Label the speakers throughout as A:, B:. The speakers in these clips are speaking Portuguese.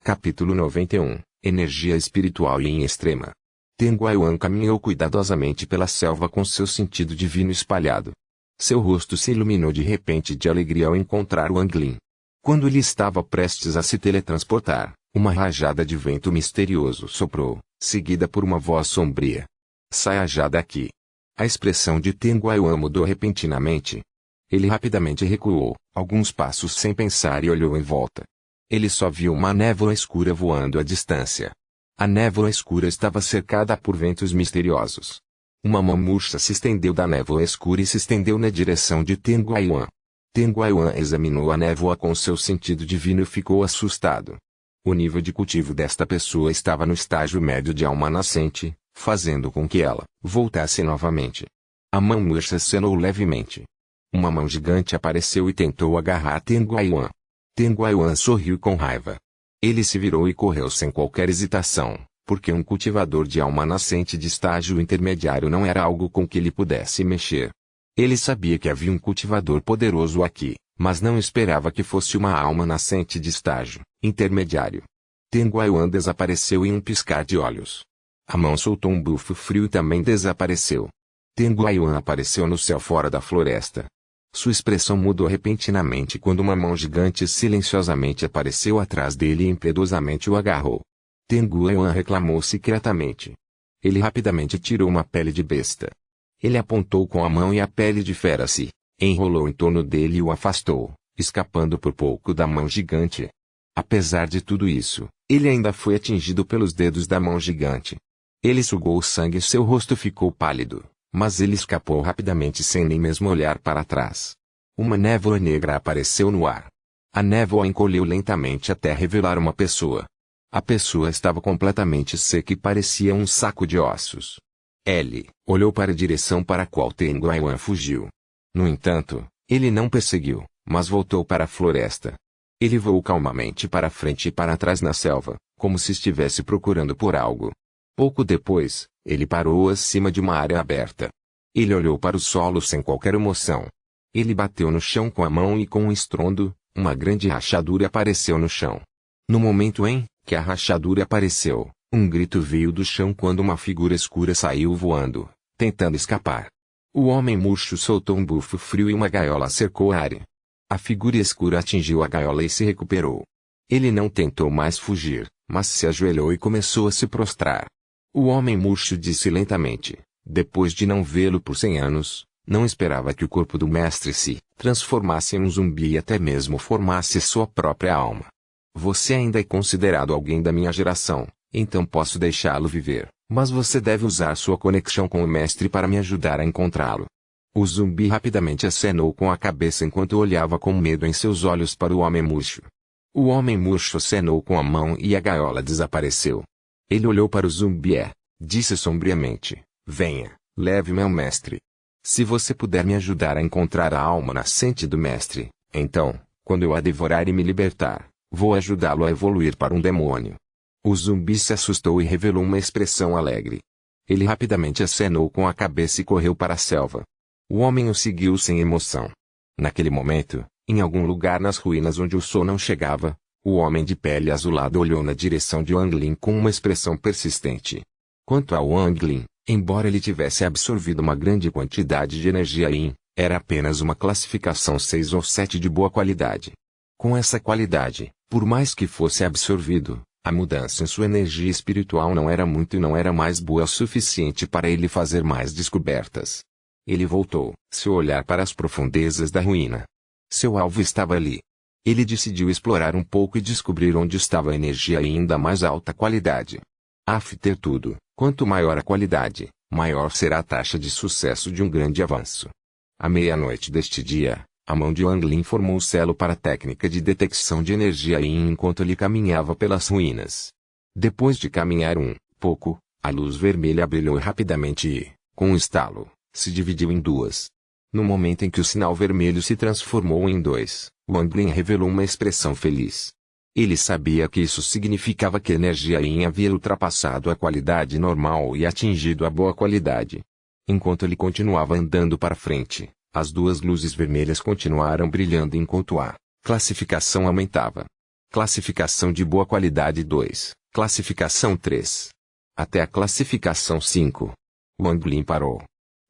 A: Capítulo 91. Energia espiritual e em extrema. Teng Yuan caminhou cuidadosamente pela selva com seu sentido divino espalhado. Seu rosto se iluminou de repente de alegria ao encontrar Wang Lin. Quando ele estava prestes a se teletransportar, uma rajada de vento misterioso soprou, seguida por uma voz sombria. "Saia já daqui." A expressão de Teng Yuan mudou repentinamente. Ele rapidamente recuou, alguns passos sem pensar e olhou em volta. Ele só viu uma névoa escura voando à distância. A névoa escura estava cercada por ventos misteriosos. Uma mão murcha se estendeu da névoa escura e se estendeu na direção de Teng Yuan. Teng Yuan examinou a névoa com seu sentido divino e ficou assustado. O nível de cultivo desta pessoa estava no estágio médio de alma nascente, fazendo com que ela voltasse novamente. A mão murcha acenou levemente. Uma mão gigante apareceu e tentou agarrar Teng Yuan. Teng Yuan sorriu com raiva. Ele se virou e correu sem qualquer hesitação, porque um cultivador de alma nascente de estágio intermediário não era algo com que ele pudesse mexer. Ele sabia que havia um cultivador poderoso aqui, mas não esperava que fosse uma alma nascente de estágio intermediário. Teng Yuan desapareceu em um piscar de olhos. A mão soltou um bufo frio e também desapareceu. Teng Yuan apareceu no céu fora da floresta. Sua expressão mudou repentinamente quando uma mão gigante silenciosamente apareceu atrás dele e impiedosamente o agarrou. Teng Yuan reclamou secretamente. Ele rapidamente tirou uma pele de besta. Ele apontou com a mão e a pele de fera se enrolou em torno dele e o afastou, escapando por pouco da mão gigante. Apesar de tudo isso, ele ainda foi atingido pelos dedos da mão gigante. Ele sugou o sangue e seu rosto ficou pálido. Mas ele escapou rapidamente sem nem mesmo olhar para trás. Uma névoa negra apareceu no ar. A névoa encolheu lentamente até revelar uma pessoa. A pessoa estava completamente seca e parecia um saco de ossos. Ele olhou para a direção para a qual Teng Yuan fugiu. No entanto, ele não perseguiu, mas voltou para a floresta. Ele voou calmamente para frente e para trás na selva, como se estivesse procurando por algo. Pouco depois, ele parou acima de uma área aberta. Ele olhou para o solo sem qualquer emoção. Ele bateu no chão com a mão e com um estrondo, uma grande rachadura apareceu no chão. No momento em que a rachadura apareceu, um grito veio do chão quando uma figura escura saiu voando, tentando escapar. O homem murcho soltou um bufo frio e uma gaiola cercou a área. A figura escura atingiu a gaiola e se recuperou. Ele não tentou mais fugir, mas se ajoelhou e começou a se prostrar. O homem murcho disse lentamente, depois de não vê-lo por 100 anos, não esperava que o corpo do mestre se transformasse em um zumbi e até mesmo formasse sua própria alma. Você ainda é considerado alguém da minha geração, então posso deixá-lo viver, mas você deve usar sua conexão com o mestre para me ajudar a encontrá-lo. O zumbi rapidamente acenou com a cabeça enquanto olhava com medo em seus olhos para o homem murcho. O homem murcho acenou com a mão e a gaiola desapareceu. Ele olhou para o zumbi e disse sombriamente, venha, leve-me ao mestre. Se você puder me ajudar a encontrar a alma nascente do mestre, então, quando eu a devorar e me libertar, vou ajudá-lo a evoluir para um demônio. O zumbi se assustou e revelou uma expressão alegre. Ele rapidamente acenou com a cabeça e correu para a selva. O homem o seguiu sem emoção. Naquele momento, em algum lugar nas ruínas onde o sol não chegava, o homem de pele azulada olhou na direção de Wang Lin com uma expressão persistente. Quanto a Wang Lin, embora ele tivesse absorvido uma grande quantidade de energia Yin, era apenas uma classificação 6 ou 7 de boa qualidade. Com essa qualidade, por mais que fosse absorvido, a mudança em sua energia espiritual não era muito e não era mais boa o suficiente para ele fazer mais descobertas. Ele voltou, seu olhar para as profundezas da ruína. Seu alvo estava ali. Ele decidiu explorar um pouco e descobrir onde estava a energia Yin da mais alta qualidade. After tudo, quanto maior a qualidade, maior será a taxa de sucesso de um grande avanço. À meia-noite deste dia, a mão de Wang Lin formou o selo para a técnica de detecção de energia Yin enquanto ele caminhava pelas ruínas. Depois de caminhar um pouco, a luz vermelha brilhou rapidamente e, com um estalo, se dividiu em duas. No momento em que o sinal vermelho se transformou em 2, Wang Lin revelou uma expressão feliz. Ele sabia que isso significava que a energia Yin havia ultrapassado a qualidade normal e atingido a boa qualidade. Enquanto ele continuava andando para frente, as duas luzes vermelhas continuaram brilhando enquanto a classificação aumentava. Classificação de boa qualidade 2. Classificação 3. Até a classificação 5. Wang Lin parou.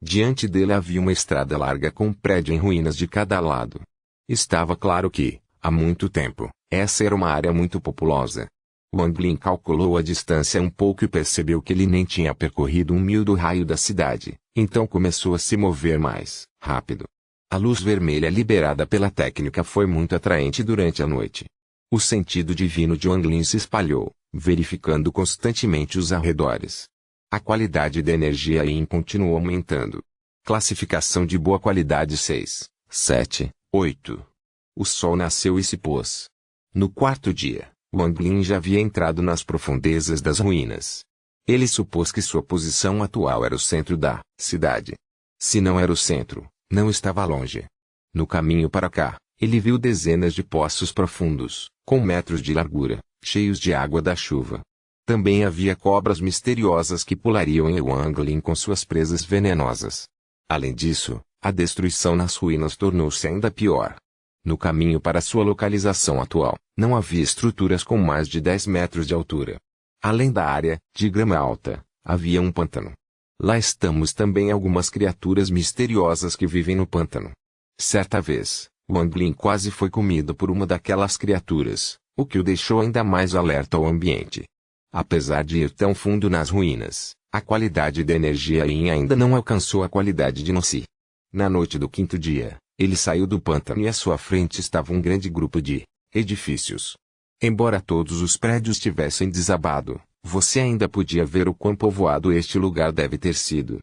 A: Diante dele havia uma estrada larga com um prédio em ruínas de cada lado. Estava claro que, há muito tempo, essa era uma área muito populosa. Wang Lin calculou a distância um pouco e percebeu que ele nem tinha percorrido 1 mil do raio da cidade, então começou a se mover mais rápido. A luz vermelha liberada pela técnica foi muito atraente durante a noite. O sentido divino de Wang Lin se espalhou, verificando constantemente os arredores. A qualidade da energia Yin continuou aumentando. Classificação de boa qualidade 6, 7, 8. O sol nasceu e se pôs. No quarto dia, Wang Lin já havia entrado nas profundezas das ruínas. Ele supôs que sua posição atual era o centro da cidade. Se não era o centro, não estava longe. No caminho para cá, ele viu dezenas de poços profundos, com metros de largura, cheios de água da chuva. Também havia cobras misteriosas que pulariam em Wang Lin com suas presas venenosas. Além disso, a destruição nas ruínas tornou-se ainda pior. No caminho para sua localização atual, não havia estruturas com mais de 10 metros de altura. Além da área, de grama alta, havia um pântano. Lá estamos também algumas criaturas misteriosas que vivem no pântano. Certa vez, Wang Lin quase foi comido por uma daquelas criaturas, o que o deixou ainda mais alerta ao ambiente. Apesar de ir tão fundo nas ruínas, a qualidade da energia Yin ainda não alcançou a qualidade de Noci. Na noite do quinto dia, ele saiu do pântano e à sua frente estava um grande grupo de edifícios. Embora todos os prédios tivessem desabado, você ainda podia ver o quão povoado este lugar deve ter sido.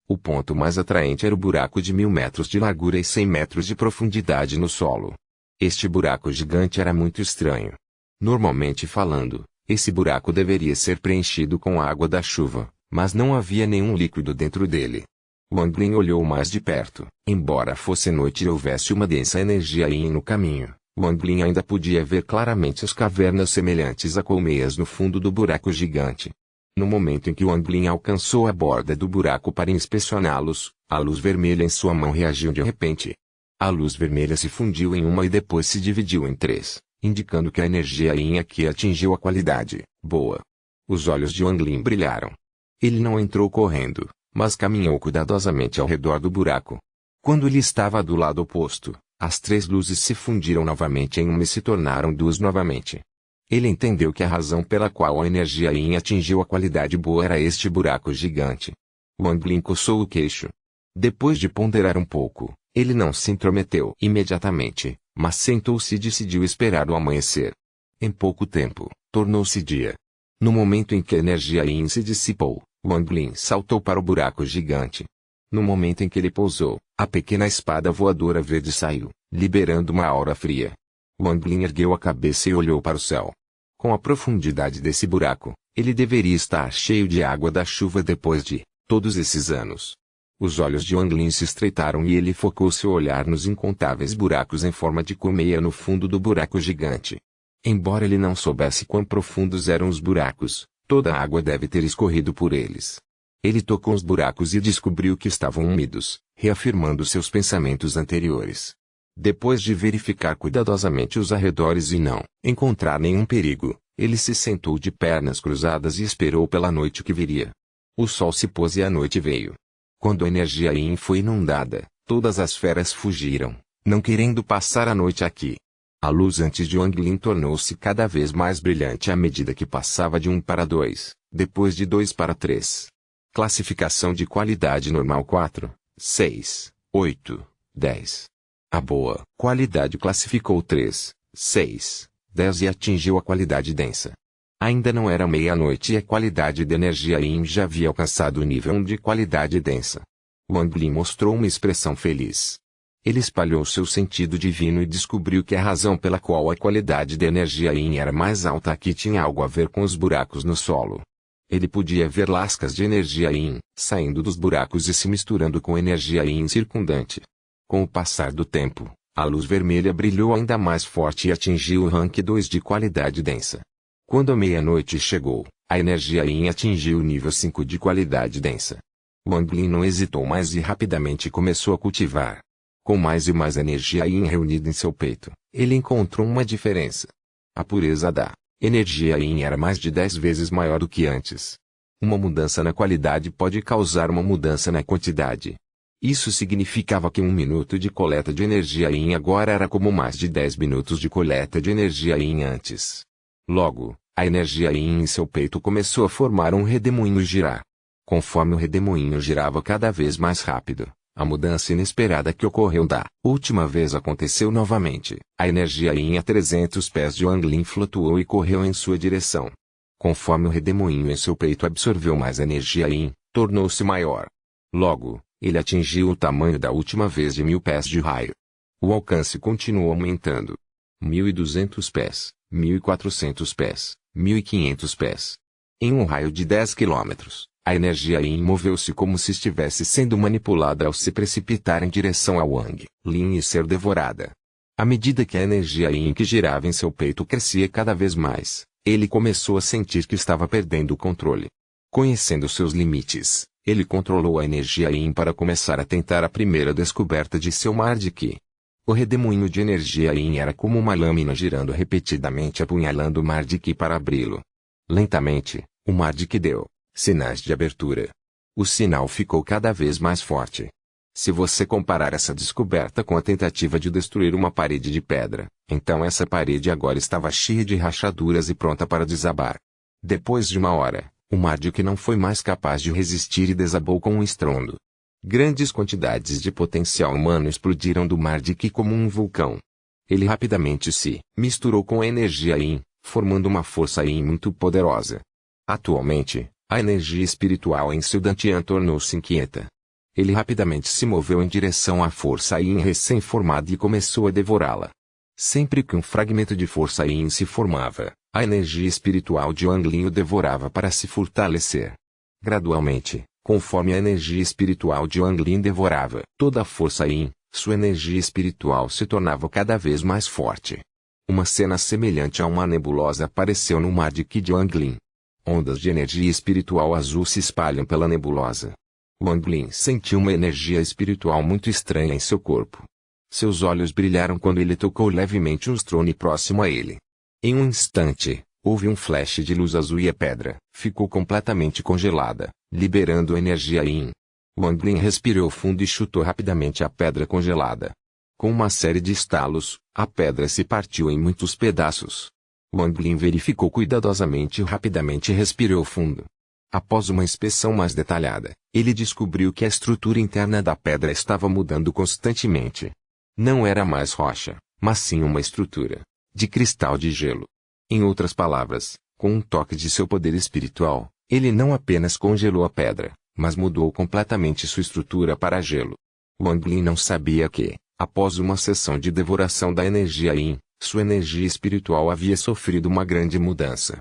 A: O ponto mais atraente era o buraco de 1000 metros de largura e 100 metros de profundidade no solo. Este buraco gigante era muito estranho. Normalmente falando, esse buraco deveria ser preenchido com a água da chuva, mas não havia nenhum líquido dentro dele. Wang Lin olhou mais de perto. Embora fosse noite e houvesse uma densa energia Yin no caminho, Wang Lin ainda podia ver claramente as cavernas semelhantes a colmeias no fundo do buraco gigante. No momento em que Wang Lin alcançou a borda do buraco para inspecioná-los, a luz vermelha em sua mão reagiu de repente. A luz vermelha se fundiu em uma e depois se dividiu em 3, indicando que a energia Yin aqui atingiu a qualidade boa. Os olhos de Wang Lin brilharam. Ele não entrou correndo, mas caminhou cuidadosamente ao redor do buraco. Quando ele estava do lado oposto, as 3 luzes se fundiram novamente em uma e se tornaram 2 novamente. Ele entendeu que a razão pela qual a energia Yin atingiu a qualidade boa era este buraco gigante. Wang Lin coçou o queixo. Depois de ponderar um pouco, ele não se intrometeu imediatamente, mas sentou-se e decidiu esperar o amanhecer. Em pouco tempo, tornou-se dia. No momento em que a energia Yin se dissipou, Wang Lin saltou para o buraco gigante. No momento em que ele pousou, a pequena espada voadora verde saiu, liberando uma aura fria. Wang Lin ergueu a cabeça e olhou para o céu. Com a profundidade desse buraco, ele deveria estar cheio de água da chuva depois de todos esses anos. Os olhos de Wang Lin se estreitaram e ele focou seu olhar nos incontáveis buracos em forma de colmeia no fundo do buraco gigante. Embora ele não soubesse quão profundos eram os buracos, toda a água deve ter escorrido por eles. Ele tocou os buracos e descobriu que estavam úmidos, reafirmando seus pensamentos anteriores. Depois de verificar cuidadosamente os arredores e não encontrar nenhum perigo, ele se sentou de pernas cruzadas e esperou pela noite que viria. O sol se pôs e a noite veio. Quando a energia Yin foi inundada, todas as feras fugiram, não querendo passar a noite aqui. A luz antes de Wang Lin tornou-se cada vez mais brilhante à medida que passava de 1 para 2, depois de 2 para 3. Classificação de qualidade normal 4, 6, 8, 10. A boa qualidade classificou 3, 6, 10 e atingiu a qualidade densa. Ainda não era meia-noite e a qualidade de energia Yin já havia alcançado o nível 1 de qualidade densa. Wang Lin mostrou uma expressão feliz. Ele espalhou seu sentido divino e descobriu que a razão pela qual a qualidade de energia Yin era mais alta aqui tinha algo a ver com os buracos no solo. Ele podia ver lascas de energia Yin saindo dos buracos e se misturando com energia Yin circundante. Com o passar do tempo, a luz vermelha brilhou ainda mais forte e atingiu o rank 2 de qualidade densa. Quando a meia-noite chegou, a energia Yin atingiu o nível 5 de qualidade densa. Wang Lin não hesitou mais e rapidamente começou a cultivar. Com mais e mais energia Yin reunida em seu peito, ele encontrou uma diferença. A pureza da energia Yin era mais de 10 vezes maior do que antes. Uma mudança na qualidade pode causar uma mudança na quantidade. Isso significava que 1 minuto de coleta de energia Yin agora era como mais de 10 minutos de coleta de energia Yin antes. Logo, a energia Yin em seu peito começou a formar um redemoinho e girar. Conforme o redemoinho girava cada vez mais rápido, a mudança inesperada que ocorreu da última vez aconteceu novamente. A energia Yin a 300 pés de Wang Lin flutuou e correu em sua direção. Conforme o redemoinho em seu peito absorveu mais energia Yin, tornou-se maior. Logo, ele atingiu o tamanho da última vez de 1000 pés de raio. O alcance continuou aumentando. 1200 pés, 1400 pés, 1500 pés. Em um raio de 10 quilômetros, a energia Yin moveu-se como se estivesse sendo manipulada ao se precipitar em direção a Wang Lin e ser devorada. À medida que a energia Yin que girava em seu peito crescia cada vez mais, ele começou a sentir que estava perdendo o controle. Conhecendo seus limites, ele controlou a energia Yin para começar a tentar a primeira descoberta de seu mar de Qi. O redemoinho de energia Yin era como uma lâmina girando repetidamente apunhalando o mar de Qi para abri-lo. Lentamente, o mar de Qi deu sinais de abertura. O sinal ficou cada vez mais forte. Se você comparar essa descoberta com a tentativa de destruir uma parede de pedra, então essa parede agora estava cheia de rachaduras e pronta para desabar. Depois de 1 hora, o mar de Qi não foi mais capaz de resistir e desabou com um estrondo. Grandes quantidades de potencial humano explodiram do mar de Qi como um vulcão. Ele rapidamente se misturou com a energia Yin, formando uma força Yin muito poderosa. Atualmente, a energia espiritual em seu Dantian tornou-se inquieta. Ele rapidamente se moveu em direção à força Yin recém-formada e começou a devorá-la. Sempre que um fragmento de força Yin se formava, a energia espiritual de Wang Lin o devorava para se fortalecer. Gradualmente, conforme a energia espiritual de Wang Lin devorava toda a força Yin, sua energia espiritual se tornava cada vez mais forte. Uma cena semelhante a uma nebulosa apareceu no mar de Qi de Wang Lin. Ondas de energia espiritual azul se espalham pela nebulosa. Wang Lin sentiu uma energia espiritual muito estranha em seu corpo. Seus olhos brilharam quando ele tocou levemente um Strone próximo a ele. Em um instante, houve um flash de luz azul e a pedra ficou completamente congelada, liberando energia Yin. Wang Lin respirou fundo e chutou rapidamente a pedra congelada. Com uma série de estalos, a pedra se partiu em muitos pedaços. Wang Lin verificou cuidadosamente e rapidamente respirou fundo. Após uma inspeção mais detalhada, ele descobriu que a estrutura interna da pedra estava mudando constantemente. Não era mais rocha, mas sim uma estrutura de cristal de gelo. Em outras palavras, com um toque de seu poder espiritual, ele não apenas congelou a pedra, mas mudou completamente sua estrutura para gelo. Wang Lin não sabia que, após uma sessão de devoração da energia Yin, sua energia espiritual havia sofrido uma grande mudança.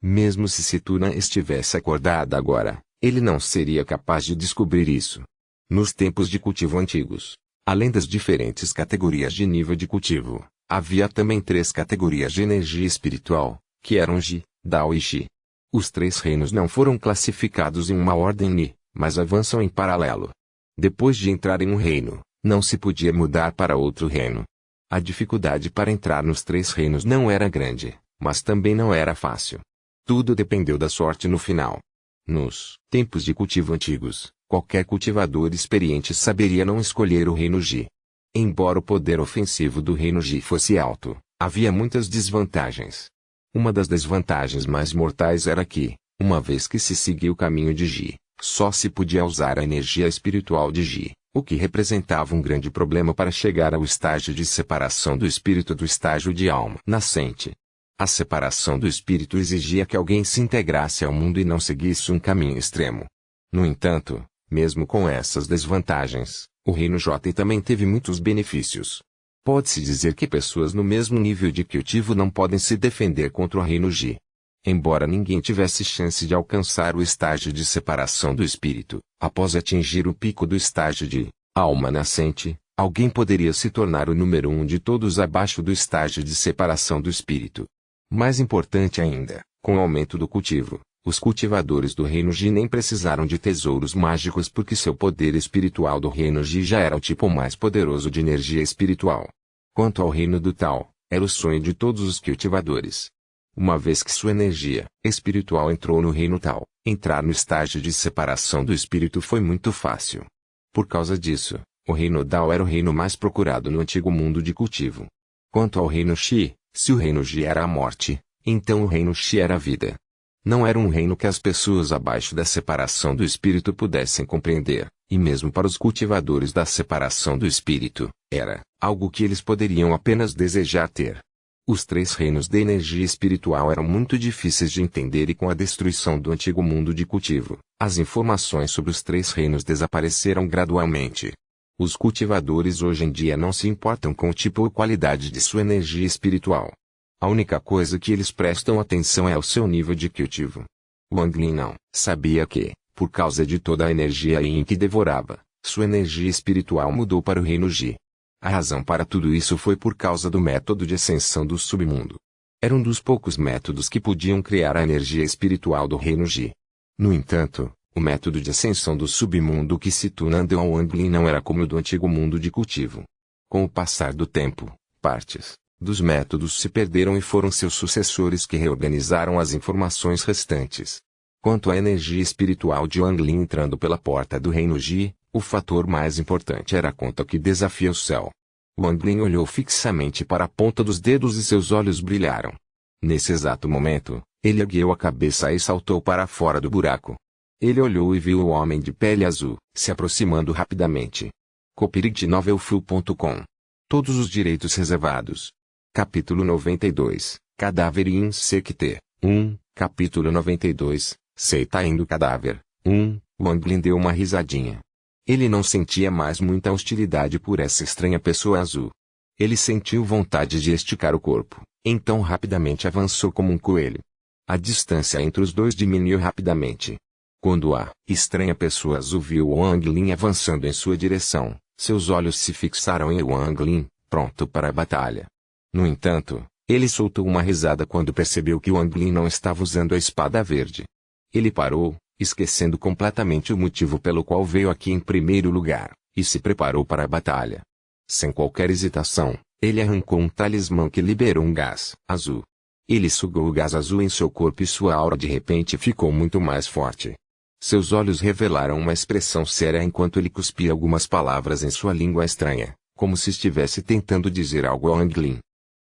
A: Mesmo se Situna estivesse acordada agora, ele não seria capaz de descobrir isso. Nos tempos de cultivo antigos, além das diferentes categorias de nível de cultivo, havia também 3 categorias de energia espiritual, que eram Ji, Dao e Xi. Os 3 reinos não foram classificados em uma ordem Ni, mas avançam em paralelo. Depois de entrar em um reino, não se podia mudar para outro reino. A dificuldade para entrar nos 3 reinos não era grande, mas também não era fácil. Tudo dependeu da sorte no final. Nos tempos de cultivo antigos, qualquer cultivador experiente saberia não escolher o reino Ji. Embora o poder ofensivo do reino Ji fosse alto, havia muitas desvantagens. Uma das desvantagens mais mortais era que, uma vez que se seguia o caminho de Ji, só se podia usar a energia espiritual de Ji, o que representava um grande problema para chegar ao estágio de separação do espírito do estágio de alma nascente. A separação do espírito exigia que alguém se integrasse ao mundo e não seguisse um caminho extremo. No entanto, mesmo com essas desvantagens, o reino J também teve muitos benefícios. Pode-se dizer que pessoas no mesmo nível de cultivo não podem se defender contra o reino Ji. Embora ninguém tivesse chance de alcançar o estágio de separação do espírito, após atingir o pico do estágio de alma nascente, alguém poderia se tornar o número 1 de todos abaixo do estágio de separação do espírito. Mais importante ainda, com o aumento do cultivo, os cultivadores do reino Ji nem precisaram de tesouros mágicos porque seu poder espiritual do reino Ji já era o tipo mais poderoso de energia espiritual. Quanto ao reino do Tao, Era o sonho de todos os cultivadores. Uma vez que sua energia espiritual entrou no reino tal, entrar no estágio de separação do espírito foi muito fácil. Por causa disso, o reino Dao era o reino mais procurado no antigo mundo de cultivo. Quanto ao reino Xi, se o reino Ji era a morte, então o reino Xi era a vida. Não era um reino que as pessoas abaixo da separação do espírito pudessem compreender, e mesmo para os cultivadores da separação do espírito, era algo que eles poderiam apenas desejar ter. Os três reinos da energia espiritual eram muito difíceis de entender e com a destruição do antigo mundo de cultivo, as informações sobre os três reinos desapareceram gradualmente. Os cultivadores hoje em dia não se importam com o tipo ou qualidade de sua energia espiritual. A única coisa que eles prestam atenção é ao seu nível de cultivo. Wang Lin não sabia que, por causa de toda a energia Yin que devorava, sua energia espiritual mudou para o reino Ji. A razão para tudo isso foi por causa do método de ascensão do submundo. Era um dos poucos métodos que podiam criar a energia espiritual do reino Ji. No entanto, o método de ascensão do submundo que citou Nandao Wang Lin não era como o do antigo mundo de cultivo. Com o passar do tempo, partes dos métodos se perderam e foram seus sucessores que reorganizaram as informações restantes. Quanto à energia espiritual de Wang Lin entrando pela porta do reino Ji, o fator mais importante era a conta que desafia o céu. Wang Lin olhou fixamente para a ponta dos dedos e seus olhos brilharam. Nesse exato momento, ele ergueu a cabeça e saltou para fora do buraco. Ele olhou e viu o homem de pele azul, se aproximando rapidamente. copyright-novelfu.com. Todos os direitos reservados. Capítulo 92, Cadáver e Insecte. 1. Capítulo 92, Seita indo cadáver. 1. Wang Lin deu uma risadinha. Ele não sentia mais muita hostilidade por essa estranha pessoa azul. Ele sentiu vontade de esticar o corpo, então rapidamente avançou como um coelho. A distância entre os dois diminuiu rapidamente. Quando a estranha pessoa azul viu Wang Lin avançando em sua direção, seus olhos se fixaram em Wang Lin, pronto para a batalha. No entanto, ele soltou uma risada quando percebeu que Wang Lin não estava usando a espada verde. Ele parou, esquecendo completamente o motivo pelo qual veio aqui em primeiro lugar, e se preparou para a batalha. Sem qualquer hesitação, ele arrancou um talismã que liberou um gás azul. Ele sugou o gás azul em seu corpo e sua aura de repente ficou muito mais forte. Seus olhos revelaram uma expressão séria enquanto ele cuspia algumas palavras em sua língua estranha, como se estivesse tentando dizer algo a Wang Lin.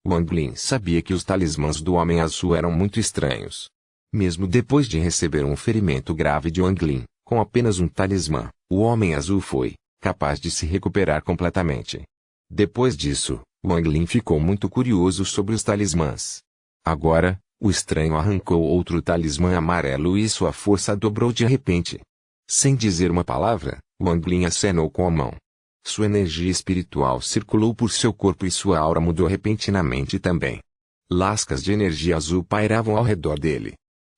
A: Wang Lin sabia que os talismãs do Homem Azul eram muito estranhos. Mesmo depois de receber um ferimento grave de Wang Lin, com apenas um talismã, o Homem Azul foi capaz de se recuperar completamente. Depois disso, Wang Lin ficou muito curioso sobre os talismãs. Agora, o estranho arrancou outro talismã amarelo e sua força dobrou de repente. Sem dizer uma palavra, Wang Lin acenou com a mão. Sua energia espiritual circulou por seu corpo e sua aura mudou repentinamente também. Lascas de energia azul pairavam ao redor dele.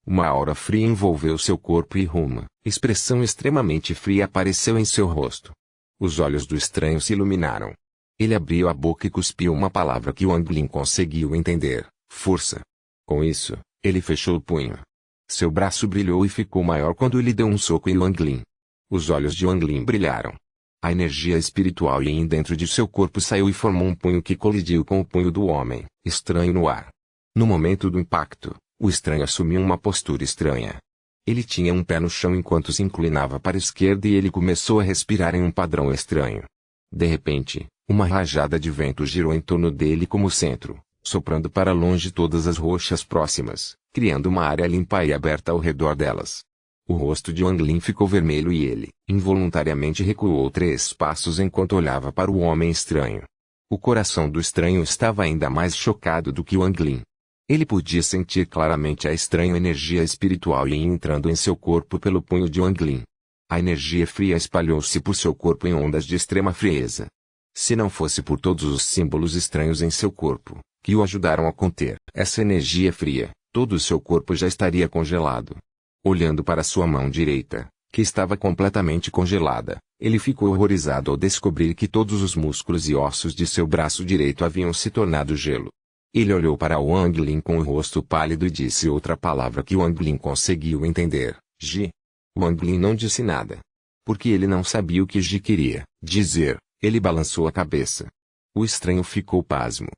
A: Uma aura fria envolveu seu corpo e uma expressão extremamente fria apareceu em seu rosto. Os olhos do estranho se iluminaram. Ele abriu a boca e cuspiu uma palavra que Wang Lin conseguiu entender: força. Com isso, ele fechou o punho. Seu braço brilhou e ficou maior quando ele deu um soco em Wang Lin. Os olhos de Wang Lin brilharam. A energia espiritual Yin dentro de seu corpo saiu e formou um punho que colidiu com o punho do homem estranho no ar. No momento do impacto, o estranho assumiu uma postura estranha. Ele tinha um pé no chão enquanto se inclinava para a esquerda e ele começou a respirar em um padrão estranho. De repente, uma rajada de vento girou em torno dele como centro, soprando para longe todas as rochas próximas, criando uma área limpa e aberta ao redor delas. O rosto de Wang Lin ficou vermelho e ele, involuntariamente recuou 3 passos enquanto olhava para o homem estranho. O coração do estranho estava ainda mais chocado do que Wang Lin. Ele podia sentir claramente a estranha energia espiritual Yin entrando em seu corpo pelo punho de Wang Lin. A energia fria espalhou-se por seu corpo em ondas de extrema frieza. Se não fosse por todos os símbolos estranhos em seu corpo, que o ajudaram a conter essa energia fria, todo o seu corpo já estaria congelado. Olhando para sua mão direita, que estava completamente congelada, ele ficou horrorizado ao descobrir que todos os músculos e ossos de seu braço direito haviam se tornado gelo. Ele olhou para Wang Lin com o rosto pálido e disse outra palavra que Wang Lin conseguiu entender: Ji. Wang Lin não disse nada. Porque ele não sabia o que Ji queria dizer, ele balançou a cabeça. O estranho ficou pasmo.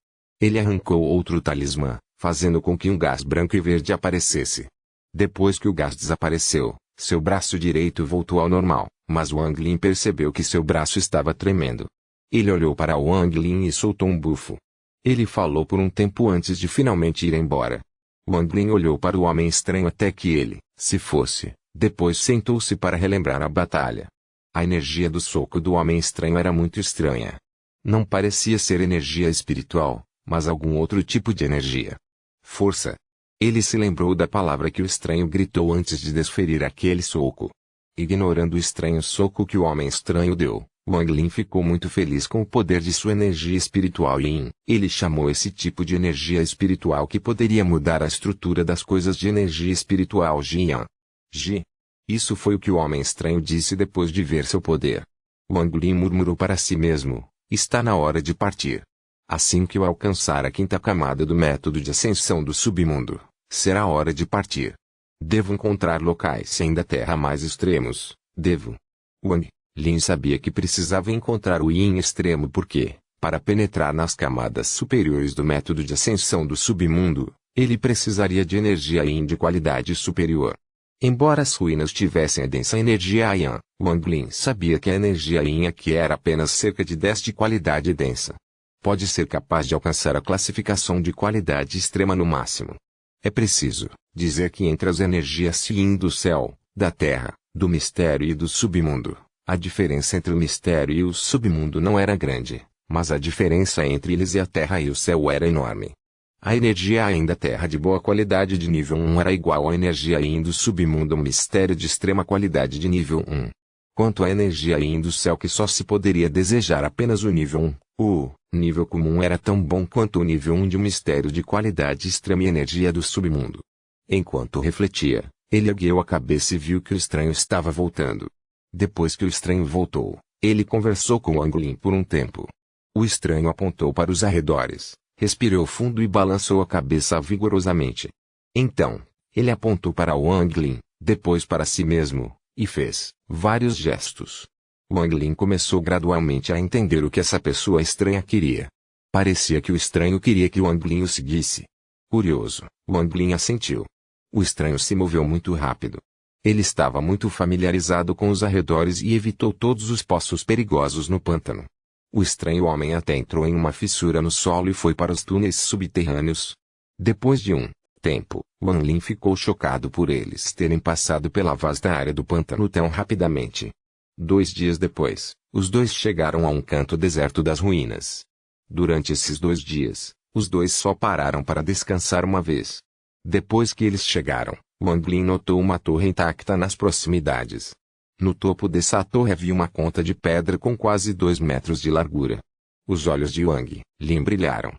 A: Ele arrancou outro talismã, fazendo com que um gás branco e verde aparecesse. Depois que o gás desapareceu, seu braço direito voltou ao normal, mas Wang Lin percebeu que seu braço estava tremendo. Ele olhou para Wang Lin e soltou um bufo. Ele falou por um tempo antes de finalmente ir embora. Wang Lin olhou para o homem estranho até que ele, se fosse, depois sentou-se para relembrar a batalha. A energia do soco do homem estranho era muito estranha. Não parecia ser energia espiritual, mas algum outro tipo de energia. Força. Ele se lembrou da palavra que o estranho gritou antes de desferir aquele soco. Ignorando o estranho soco que o homem estranho deu, Wang Lin ficou muito feliz com o poder de sua energia espiritual Yin. Ele chamou esse tipo de energia espiritual que poderia mudar a estrutura das coisas de energia espiritual Jian. Ji. Isso foi o que o homem estranho disse depois de ver seu poder. Wang Lin murmurou para si mesmo, está na hora de partir. Assim que eu alcançar a quinta camada do método de ascensão do submundo, será hora de partir. Devo encontrar locais sem da Terra mais extremos, devo. Wang Lin sabia que precisava encontrar o Yin extremo porque, para penetrar nas camadas superiores do método de ascensão do submundo, ele precisaria de energia Yin de qualidade superior. Embora as ruínas tivessem a densa energia Yang, Wang Lin sabia que a energia Yin aqui era apenas cerca de 10 de qualidade densa. Pode ser capaz de alcançar a classificação de qualidade extrema no máximo. É preciso dizer que entre as energias Yin do céu, da terra, do mistério e do submundo, a diferença entre o mistério e o submundo não era grande, mas a diferença entre eles e a terra e o céu era enorme. A energia Yin da terra de boa qualidade de nível 1 era igual à energia Yin do submundo um mistério de extrema qualidade de nível 1. Quanto à energia Yin do céu que só se poderia desejar apenas o nível 1, o nível comum era tão bom quanto o nível 1 de um mistério de qualidade extrema e energia do submundo. Enquanto refletia, ele ergueu a cabeça e viu que o estranho estava voltando. Depois que o estranho voltou, ele conversou com Wang Lin por um tempo. O estranho apontou para os arredores, respirou fundo e balançou a cabeça vigorosamente. Então, ele apontou para Wang Lin, depois para si mesmo, e fez vários gestos. Wang Lin começou gradualmente a entender o que essa pessoa estranha queria. Parecia que o estranho queria que Wang Lin o seguisse. Curioso, Wang Lin assentiu. O estranho se moveu muito rápido. Ele estava muito familiarizado com os arredores e evitou todos os poços perigosos no pântano. O estranho homem até entrou em uma fissura no solo e foi para os túneis subterrâneos. Depois de um tempo, Wang Lin ficou chocado por eles terem passado pela vasta área do pântano tão rapidamente. 2 dias depois, os dois chegaram a um canto deserto das ruínas. Durante esses 2 dias, os dois só pararam para descansar uma vez. Depois que eles chegaram, Wang Lin notou uma torre intacta nas proximidades. No topo dessa torre havia uma conta de pedra com quase 2 metros de largura. Os olhos de Wang Lin brilharam.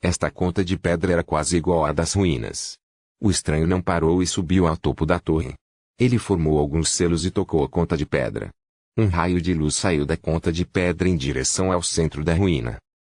A: Esta conta de pedra era quase igual à das ruínas. O estranho não parou e subiu ao topo da torre. Ele formou alguns selos e tocou a conta de pedra. Um raio de luz saiu da conta de pedra em direção ao centro da ruína.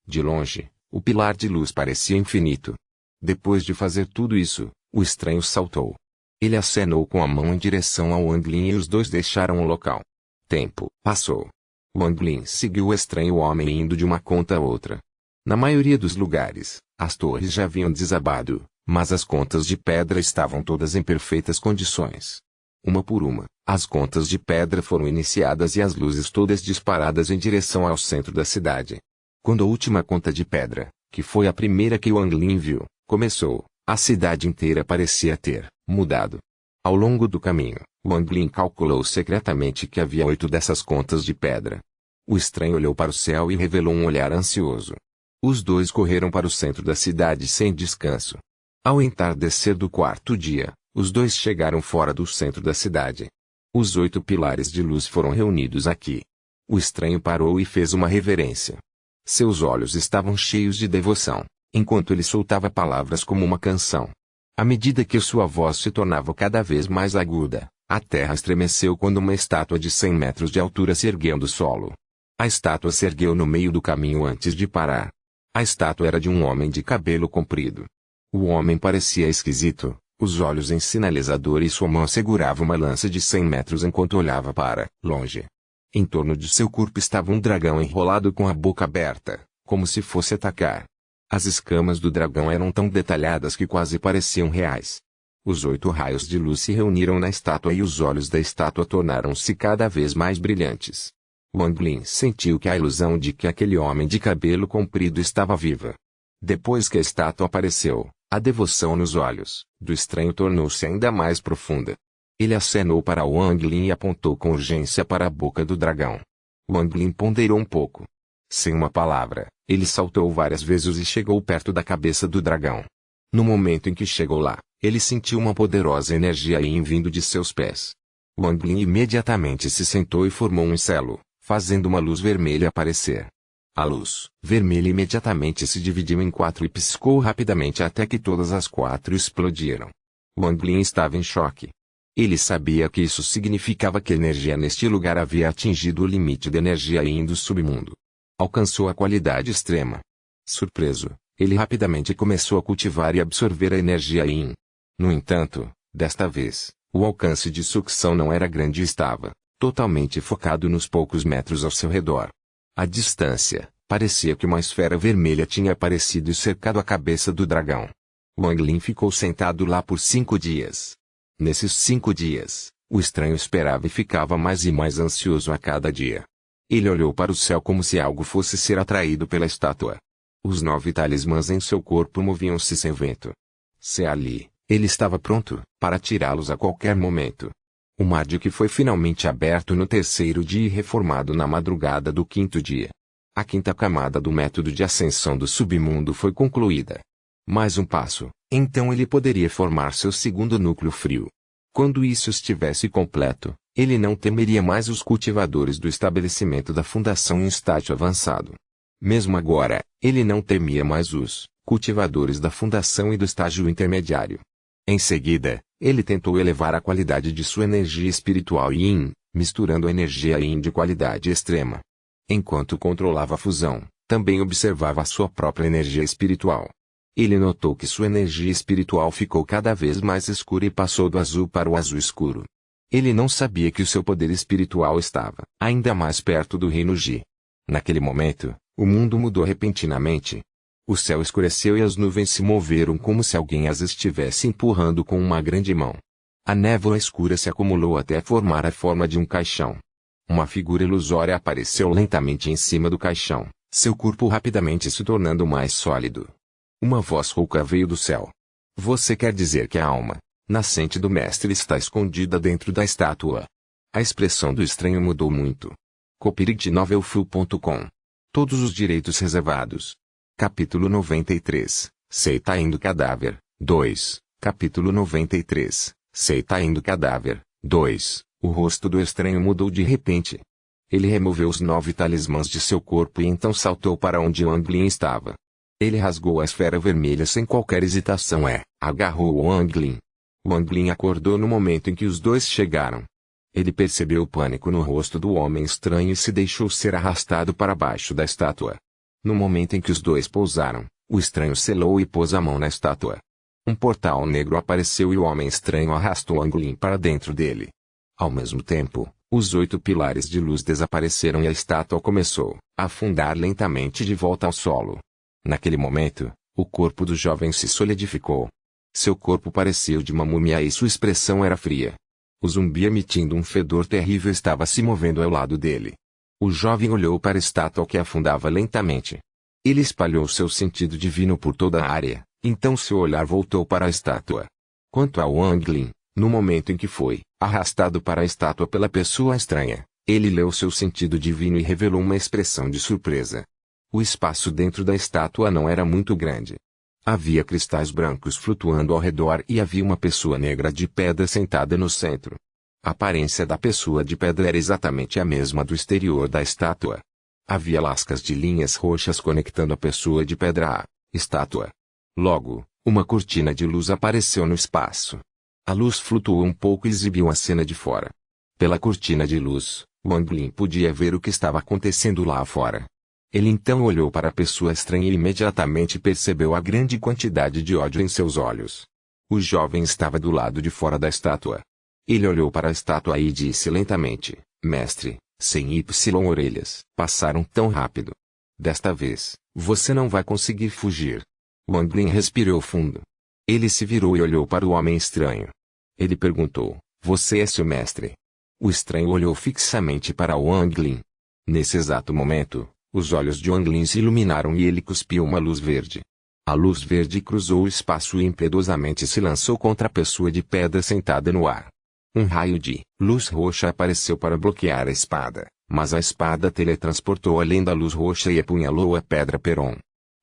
A: De longe, o pilar de luz parecia infinito. Depois de fazer tudo isso, o estranho saltou. Ele acenou com a mão em direção ao Wang Lin e os dois deixaram o local. Tempo passou. Wang Lin seguiu o estranho homem indo de uma conta a outra. Na maioria dos lugares, as torres já haviam desabado, mas as contas de pedra estavam todas em perfeitas condições. Uma por uma, as contas de pedra foram iniciadas e as luzes todas disparadas em direção ao centro da cidade. Quando a última conta de pedra, que foi a primeira que Wang Lin viu, começou, a cidade inteira parecia ter mudado. Ao longo do caminho, Wang Lin calculou secretamente que havia 8 dessas contas de pedra. O estranho olhou para o céu e revelou um olhar ansioso. Os dois correram para o centro da cidade sem descanso. Ao entardecer do 4º dia, os dois chegaram fora do centro da cidade. Os 8 pilares de luz foram reunidos aqui. O estranho parou e fez uma reverência. Seus olhos estavam cheios de devoção, enquanto ele soltava palavras como uma canção. À medida que sua voz se tornava cada vez mais aguda, a terra estremeceu quando uma estátua de 100 metros de altura se ergueu do solo. A estátua se ergueu no meio do caminho antes de parar. A estátua era de um homem de cabelo comprido. O homem parecia esquisito, os olhos em sinalizador e sua mão segurava uma lança de 100 metros enquanto olhava para longe. Em torno de seu corpo estava um dragão enrolado com a boca aberta, como se fosse atacar. As escamas do dragão eram tão detalhadas que quase pareciam reais. Os 8 raios de luz se reuniram na estátua e os olhos da estátua tornaram-se cada vez mais brilhantes. Wang Lin sentiu que a ilusão de que aquele homem de cabelo comprido estava viva. Depois que a estátua apareceu, a devoção nos olhos do estranho tornou-se ainda mais profunda. Ele acenou para Wang Lin e apontou com urgência para a boca do dragão. Wang Lin ponderou um pouco. Sem uma palavra, ele saltou várias vezes e chegou perto da cabeça do dragão. No momento em que chegou lá, ele sentiu uma poderosa energia Yin vindo de seus pés. Wang Lin imediatamente se sentou e formou um selo, fazendo uma luz vermelha aparecer. A luz vermelha imediatamente se dividiu em 4 e piscou rapidamente até que todas as 4 explodiram. Wang Lin estava em choque. Ele sabia que isso significava que a energia neste lugar havia atingido o limite de energia Yin do submundo. Alcançou a qualidade extrema. Surpreso, ele rapidamente começou a cultivar e absorver a energia Yin. No entanto, desta vez, o alcance de sucção não era grande e estava totalmente focado nos poucos metros ao seu redor. À distância, parecia que uma esfera vermelha tinha aparecido e cercado a cabeça do dragão. Wang Lin ficou sentado lá por 5 dias. Nesses 5 dias, o estranho esperava e ficava mais e mais ansioso a cada dia. Ele olhou para o céu como se algo fosse ser atraído pela estátua. Os 9 talismãs em seu corpo moviam-se sem vento. Se ali, ele estava pronto para tirá-los a qualquer momento. O Marduk foi finalmente aberto no 3º dia e reformado na madrugada do 5º dia. A 5ª camada do método de ascensão do submundo foi concluída. Mais um passo, então ele poderia formar seu 2º núcleo frio. Quando isso estivesse completo, ele não temeria mais os cultivadores do estabelecimento da fundação em estágio avançado. Mesmo agora, ele não temia mais os cultivadores da fundação e do estágio intermediário. Em seguida, ele tentou elevar a qualidade de sua energia espiritual Yin, misturando a energia Yin de qualidade extrema. Enquanto controlava a fusão, também observava a sua própria energia espiritual. Ele notou que sua energia espiritual ficou cada vez mais escura e passou do azul para o azul escuro. Ele não sabia que o seu poder espiritual estava ainda mais perto do reino Ji. Naquele momento, o mundo mudou repentinamente. O céu escureceu e as nuvens se moveram como se alguém as estivesse empurrando com uma grande mão. A névoa escura se acumulou até formar a forma de um caixão. Uma figura ilusória apareceu lentamente em cima do caixão, seu corpo rapidamente se tornando mais sólido. Uma voz rouca veio do céu. Você quer dizer que a alma nascente do mestre está escondida dentro da estátua? A expressão do estranho mudou muito. Copyright novelfull.com. Todos os direitos reservados. Capítulo 93. Seita indo cadáver. 2. Capítulo 93. Seita indo cadáver. 2. O rosto do estranho mudou de repente. Ele removeu os 9 talismãs de seu corpo e então saltou para onde Wang Lin estava. Ele rasgou a esfera vermelha sem qualquer hesitação e agarrou Wang Lin. Wang Lin acordou no momento em que os dois chegaram. Ele percebeu o pânico no rosto do homem estranho e se deixou ser arrastado para baixo da estátua. No momento em que os dois pousaram, o estranho selou e pôs a mão na estátua. Um portal negro apareceu e o homem estranho arrastou Wang Lin para dentro dele. Ao mesmo tempo, os 8 pilares de luz desapareceram e a estátua começou a afundar lentamente de volta ao solo. Naquele momento, o corpo do jovem se solidificou. Seu corpo parecia o de uma múmia e sua expressão era fria. O zumbi emitindo um fedor terrível estava se movendo ao lado dele. O jovem olhou para a estátua que afundava lentamente. Ele espalhou seu sentido divino por toda a área, então seu olhar voltou para a estátua. Quanto a Wang Lin, no momento em que foi arrastado para a estátua pela pessoa estranha, ele leu seu sentido divino e revelou uma expressão de surpresa. O espaço dentro da estátua não era muito grande. Havia cristais brancos flutuando ao redor e havia uma pessoa negra de pedra sentada no centro. A aparência da pessoa de pedra era exatamente a mesma do exterior da estátua. Havia lascas de linhas roxas conectando a pessoa de pedra à estátua. Logo, uma cortina de luz apareceu no espaço. A luz flutuou um pouco e exibiu a cena de fora. Pela cortina de luz, Wang Lin podia ver o que estava acontecendo lá fora. Ele então olhou para a pessoa estranha e imediatamente percebeu a grande quantidade de ódio em seus olhos. O jovem estava do lado de fora da estátua. Ele olhou para a estátua e disse lentamente: Mestre, sem Y orelhas, passaram tão rápido. Desta vez, você não vai conseguir fugir. Wang Lin respirou fundo. Ele se virou e olhou para o homem estranho. Ele perguntou, você é seu mestre? O estranho olhou fixamente para Wang Lin. Nesse exato momento, os olhos de Wang Lin se iluminaram e ele cuspiu uma luz verde. A luz verde cruzou o espaço e impiedosamente se lançou contra a pessoa de pedra sentada no ar. Um raio de luz roxa apareceu para bloquear a espada, mas a espada teletransportou além da luz roxa e apunhalou a pedra Peron.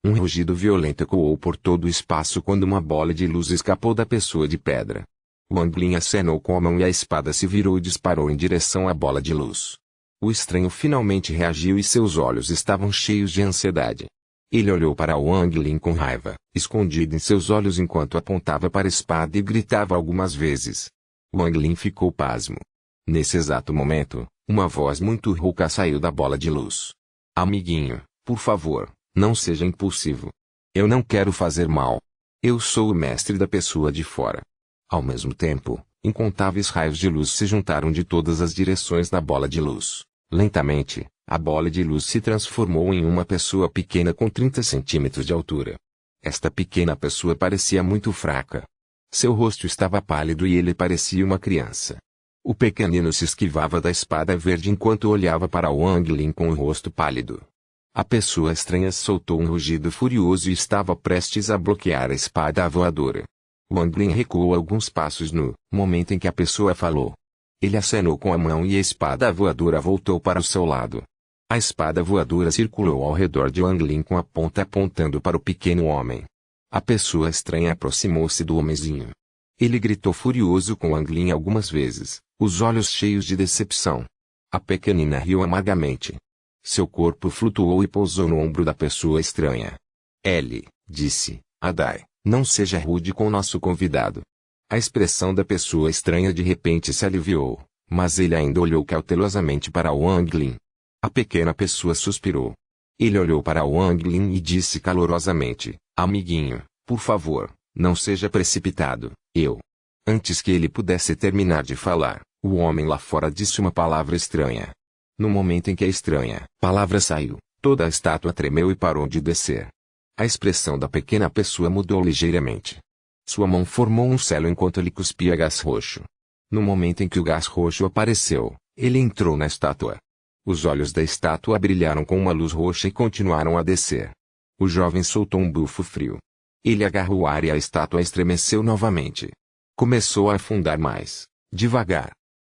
A: Um rugido violento ecoou por todo o espaço quando uma bola de luz escapou da pessoa de pedra. Wang Lin acenou com a mão e a espada se virou e disparou em direção à bola de luz. O estranho finalmente reagiu e seus olhos estavam cheios de ansiedade. Ele olhou para Wang Lin com raiva, escondida em seus olhos enquanto apontava para a espada e gritava algumas vezes. Wang Lin ficou pasmo. Nesse exato momento, uma voz muito rouca saiu da bola de luz. Amiguinho, por favor, não seja impulsivo. Eu não quero fazer mal. Eu sou o mestre da pessoa de fora. Ao mesmo tempo, incontáveis raios de luz se juntaram de todas as direções da bola de luz. Lentamente, a bola de luz se transformou em uma pessoa pequena com 30 centímetros de altura. Esta pequena pessoa parecia muito fraca. Seu rosto estava pálido e ele parecia uma criança. O pequenino se esquivava da espada verde enquanto olhava para Wang Lin com o rosto pálido. A pessoa estranha soltou um rugido furioso e estava prestes a bloquear a espada voadora. Wang Lin recuou alguns passos no momento em que a pessoa falou. Ele acenou com a mão e a espada voadora voltou para o seu lado. A espada voadora circulou ao redor de Wang Lin com a ponta apontando para o pequeno homem. A pessoa estranha aproximou-se do homenzinho. Ele gritou furioso com Wang Lin algumas vezes, os olhos cheios de decepção. A pequenina riu amargamente. Seu corpo flutuou e pousou no ombro da pessoa estranha. Ele disse, Adai, não seja rude com nosso convidado. A expressão da pessoa estranha de repente se aliviou, mas ele ainda olhou cautelosamente para Wang Lin. A pequena pessoa suspirou. Ele olhou para Wang Lin e disse calorosamente, amiguinho, por favor, não seja precipitado, Antes que ele pudesse terminar de falar, o homem lá fora disse uma palavra estranha. No momento em que a estranha palavra saiu, toda a estátua tremeu e parou de descer. A expressão da pequena pessoa mudou ligeiramente. Sua mão formou um selo enquanto ele cuspia gás roxo. No momento em que o gás roxo apareceu, ele entrou na estátua. Os olhos da estátua brilharam com uma luz roxa e continuaram a descer. O jovem soltou um bufo frio. Ele agarrou o ar e a estátua estremeceu novamente. Começou a afundar mais, devagar.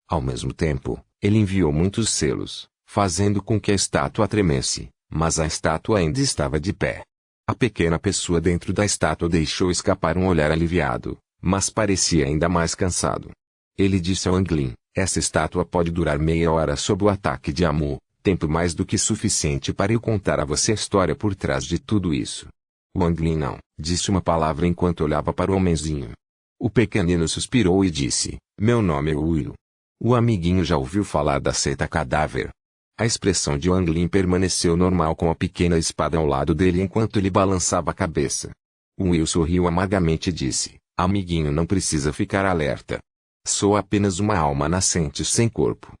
A: Ao mesmo tempo, ele enviou muitos selos, fazendo com que a estátua tremesse, mas a estátua ainda estava de pé. A pequena pessoa dentro da estátua deixou escapar um olhar aliviado, mas parecia ainda mais cansado. Ele disse a Wang Lin, essa estátua pode durar meia hora sob o ataque de Amu, tempo mais do que suficiente para eu contar a você a história por trás de tudo isso. Wang Lin não disse uma palavra enquanto olhava para o homenzinho. O pequenino suspirou e disse, meu nome é Will. O amiguinho já ouviu falar da seita cadáver. A expressão de Wang Lin permaneceu normal com a pequena espada ao lado dele enquanto ele balançava a cabeça. Will sorriu amargamente e disse, amiguinho não precisa ficar alerta. Sou apenas uma alma nascente sem corpo.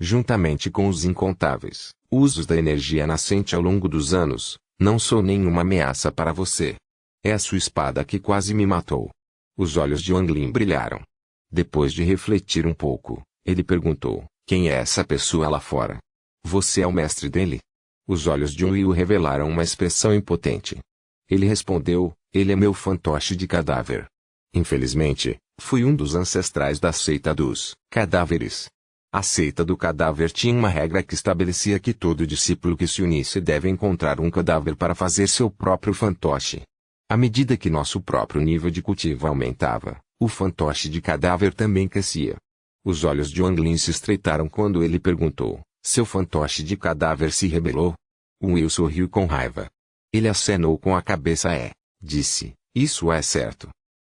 A: Juntamente com os incontáveis usos da energia nascente ao longo dos anos, não sou nenhuma ameaça para você. É a sua espada que quase me matou. Os olhos de Wang Lin brilharam. Depois de refletir um pouco, ele perguntou, quem é essa pessoa lá fora? Você é o mestre dele? Os olhos de Will revelaram uma expressão impotente. Ele respondeu, ele é meu fantoche de cadáver. Infelizmente, fui um dos ancestrais da seita dos cadáveres. A seita do cadáver tinha uma regra que estabelecia que todo discípulo que se unisse deve encontrar um cadáver para fazer seu próprio fantoche. À medida que nosso próprio nível de cultivo aumentava, o fantoche de cadáver também crescia. Os olhos de Wang Lin se estreitaram quando ele perguntou, seu fantoche de cadáver se rebelou? Will sorriu com raiva. Ele acenou com a cabeça disse, isso é certo.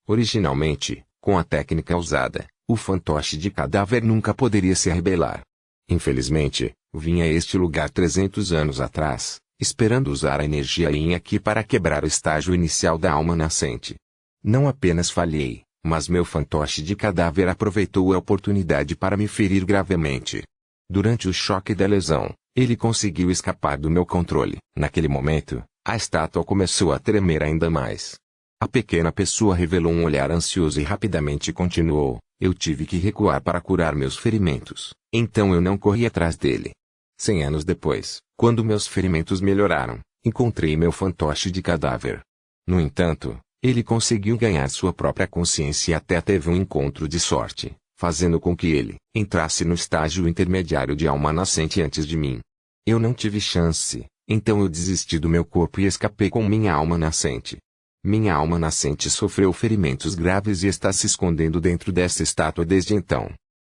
A: Originalmente, com a técnica usada, o fantoche de cadáver nunca poderia se rebelar. Infelizmente, vim a este lugar 300 anos atrás, esperando usar a energia Yin aqui para quebrar o estágio inicial da alma nascente. Não apenas falhei, mas meu fantoche de cadáver aproveitou a oportunidade para me ferir gravemente. Durante o choque da lesão, Ele conseguiu escapar do meu controle. Naquele momento, a estátua começou a tremer ainda mais. A pequena pessoa revelou um olhar ansioso e rapidamente continuou: eu tive que recuar para curar meus ferimentos, então eu não corri atrás dele. 100 anos depois, quando meus ferimentos melhoraram, encontrei meu fantoche de cadáver. No entanto, ele conseguiu ganhar sua própria consciência e até teve um encontro de sorte, fazendo com que ele entrasse no estágio intermediário de alma nascente antes de mim. Eu não tive chance, então eu desisti do meu corpo e escapei com minha alma nascente. Minha alma nascente sofreu ferimentos graves e está se escondendo dentro dessa estátua desde então.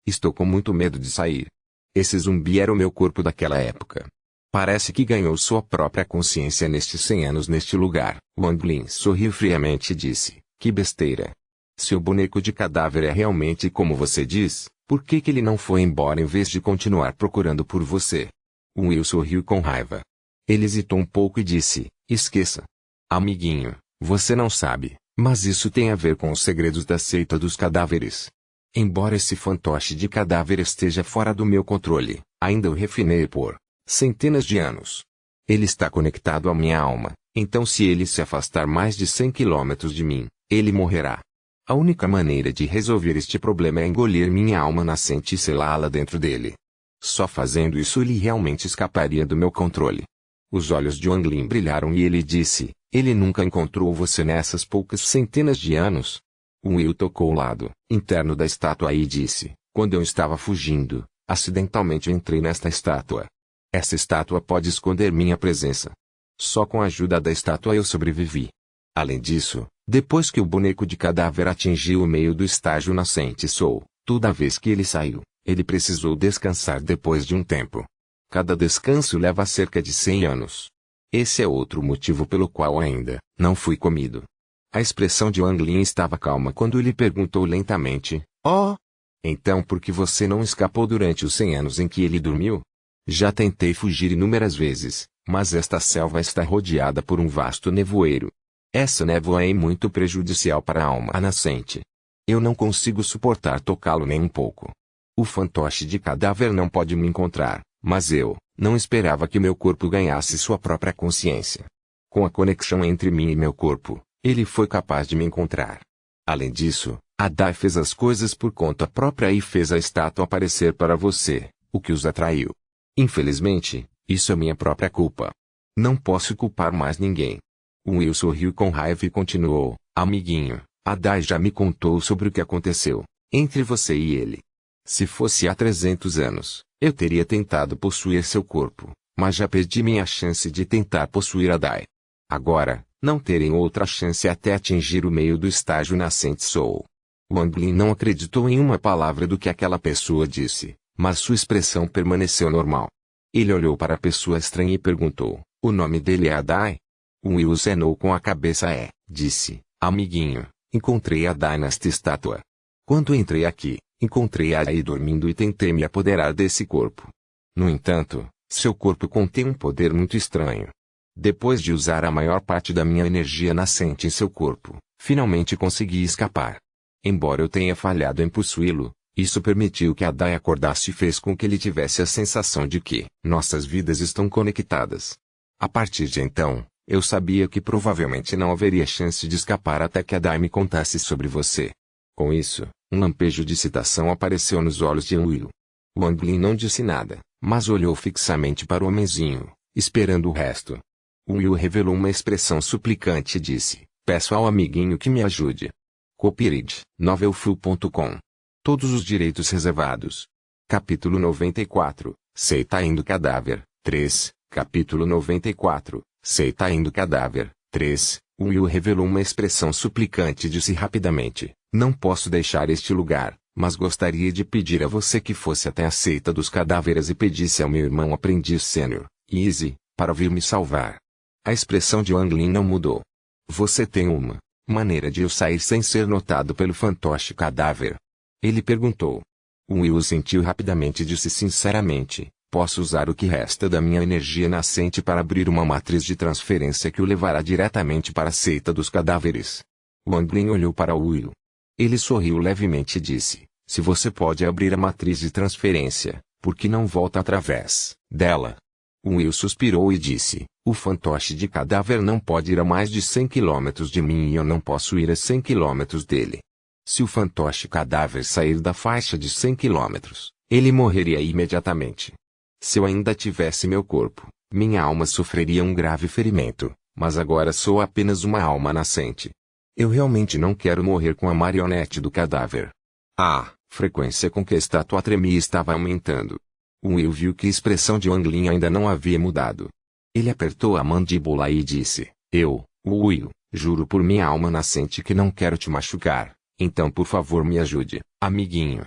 A: Estou com muito medo de sair. Esse zumbi era o meu corpo daquela época. Parece que ganhou sua própria consciência nestes 100 anos neste lugar. Wang Lin sorriu friamente e disse: que besteira. Se o boneco de cadáver é realmente como você diz, por que ele não foi embora em vez de continuar procurando por você? Will sorriu com raiva. Ele hesitou um pouco e disse: esqueça. Amiguinho, você não sabe, mas isso tem a ver com os segredos da seita dos cadáveres. Embora esse fantoche de cadáver esteja fora do meu controle, ainda o refinei por centenas de anos. Ele está conectado à minha alma, então se ele se afastar mais de 100 quilômetros de mim, ele morrerá. A única maneira de resolver este problema é engolir minha alma nascente e selá-la dentro dele. Só fazendo isso ele realmente escaparia do meu controle. Os olhos de Wang Lin brilharam e ele disse: ele nunca encontrou você nessas poucas centenas de anos? Will tocou o lado interno da estátua e disse: quando eu estava fugindo, acidentalmente entrei nesta estátua. Essa estátua pode esconder minha presença. Só com a ajuda da estátua eu sobrevivi. Além disso, depois que o boneco de cadáver atingiu o meio do estágio nascente toda vez que ele saiu, ele precisou descansar depois de um tempo. Cada descanso leva cerca de 100 anos. Esse é outro motivo pelo qual ainda não fui comido. A expressão de Wang Lin estava calma quando ele perguntou lentamente: oh, então por que você não escapou durante os 100 anos em que ele dormiu? Já tentei fugir inúmeras vezes, mas esta selva está rodeada por um vasto nevoeiro. Essa névoa é muito prejudicial para a alma nascente. Eu não consigo suportar tocá-lo nem um pouco. O fantoche de cadáver não pode me encontrar, mas eu não esperava que meu corpo ganhasse sua própria consciência. Com a conexão entre mim e meu corpo, ele foi capaz de me encontrar. Além disso, a Dai fez as coisas por conta própria e fez a estátua aparecer para você, o que os atraiu. Infelizmente, isso é minha própria culpa. Não posso culpar mais ninguém. Will sorriu com raiva e continuou: amiguinho, a Dai já me contou sobre o que aconteceu entre você e ele. Se fosse há 300 anos, eu teria tentado possuir seu corpo, mas já perdi minha chance de tentar possuir a Dai. Agora, não terei outra chance até atingir o meio do estágio nascente Wang Lin não acreditou em uma palavra do que aquela pessoa disse, mas sua expressão permaneceu normal. Ele olhou para a pessoa estranha e perguntou: o nome dele é Adai? Will acenou com a cabeça. Disse: amiguinho, encontrei Adai nesta estátua. Quando entrei aqui, encontrei Adai dormindo e tentei me apoderar desse corpo. No entanto, seu corpo contém um poder muito estranho. Depois de usar a maior parte da minha energia nascente em seu corpo, finalmente consegui escapar. Embora eu tenha falhado em possuí-lo, isso permitiu que Adai acordasse e fez com que ele tivesse a sensação de que nossas vidas estão conectadas. A partir de então, eu sabia que provavelmente não haveria chance de escapar até que Adai me contasse sobre você. Com isso, um lampejo de excitação apareceu nos olhos de Will. Wang Lin não disse nada, mas olhou fixamente para o homenzinho, esperando o resto. Will revelou uma expressão suplicante e disse: peço ao amiguinho que me ajude. Copyright Novelfull.com. Todos os direitos reservados. Capítulo 94, Seita Indo Cadáver, 3. Capítulo 94, Seita Indo Cadáver, 3. Will revelou uma expressão suplicante e disse rapidamente: não posso deixar este lugar, mas gostaria de pedir a você que fosse até a seita dos cadáveres e pedisse ao meu irmão aprendiz sênior, Easy, para vir me salvar. A expressão de Wang Lin não mudou. Você tem uma maneira de eu sair sem ser notado pelo fantoche cadáver? Ele perguntou. Will sentiu rapidamente e disse sinceramente: posso usar o que resta da minha energia nascente para abrir uma matriz de transferência que o levará diretamente para a seita dos cadáveres. Wang Lin olhou para Will. Ele sorriu levemente e disse: se você pode abrir a matriz de transferência, por que não volta através dela? Will suspirou e disse, o fantoche de cadáver não pode ir a mais de 100 quilômetros de mim e eu não posso ir a 100 quilômetros dele. Se o fantoche cadáver sair da faixa de 100 quilômetros, ele morreria imediatamente. Se eu ainda tivesse meu corpo, minha alma sofreria um grave ferimento, mas agora sou apenas uma alma nascente. Eu realmente não quero morrer com a marionete do cadáver. A frequência com que a estátua tremia estava aumentando. Will viu que a expressão de Wang Lin ainda não havia mudado. Ele apertou a mandíbula e disse, Will, juro por minha alma nascente que não quero te machucar, então por favor me ajude, amiguinho.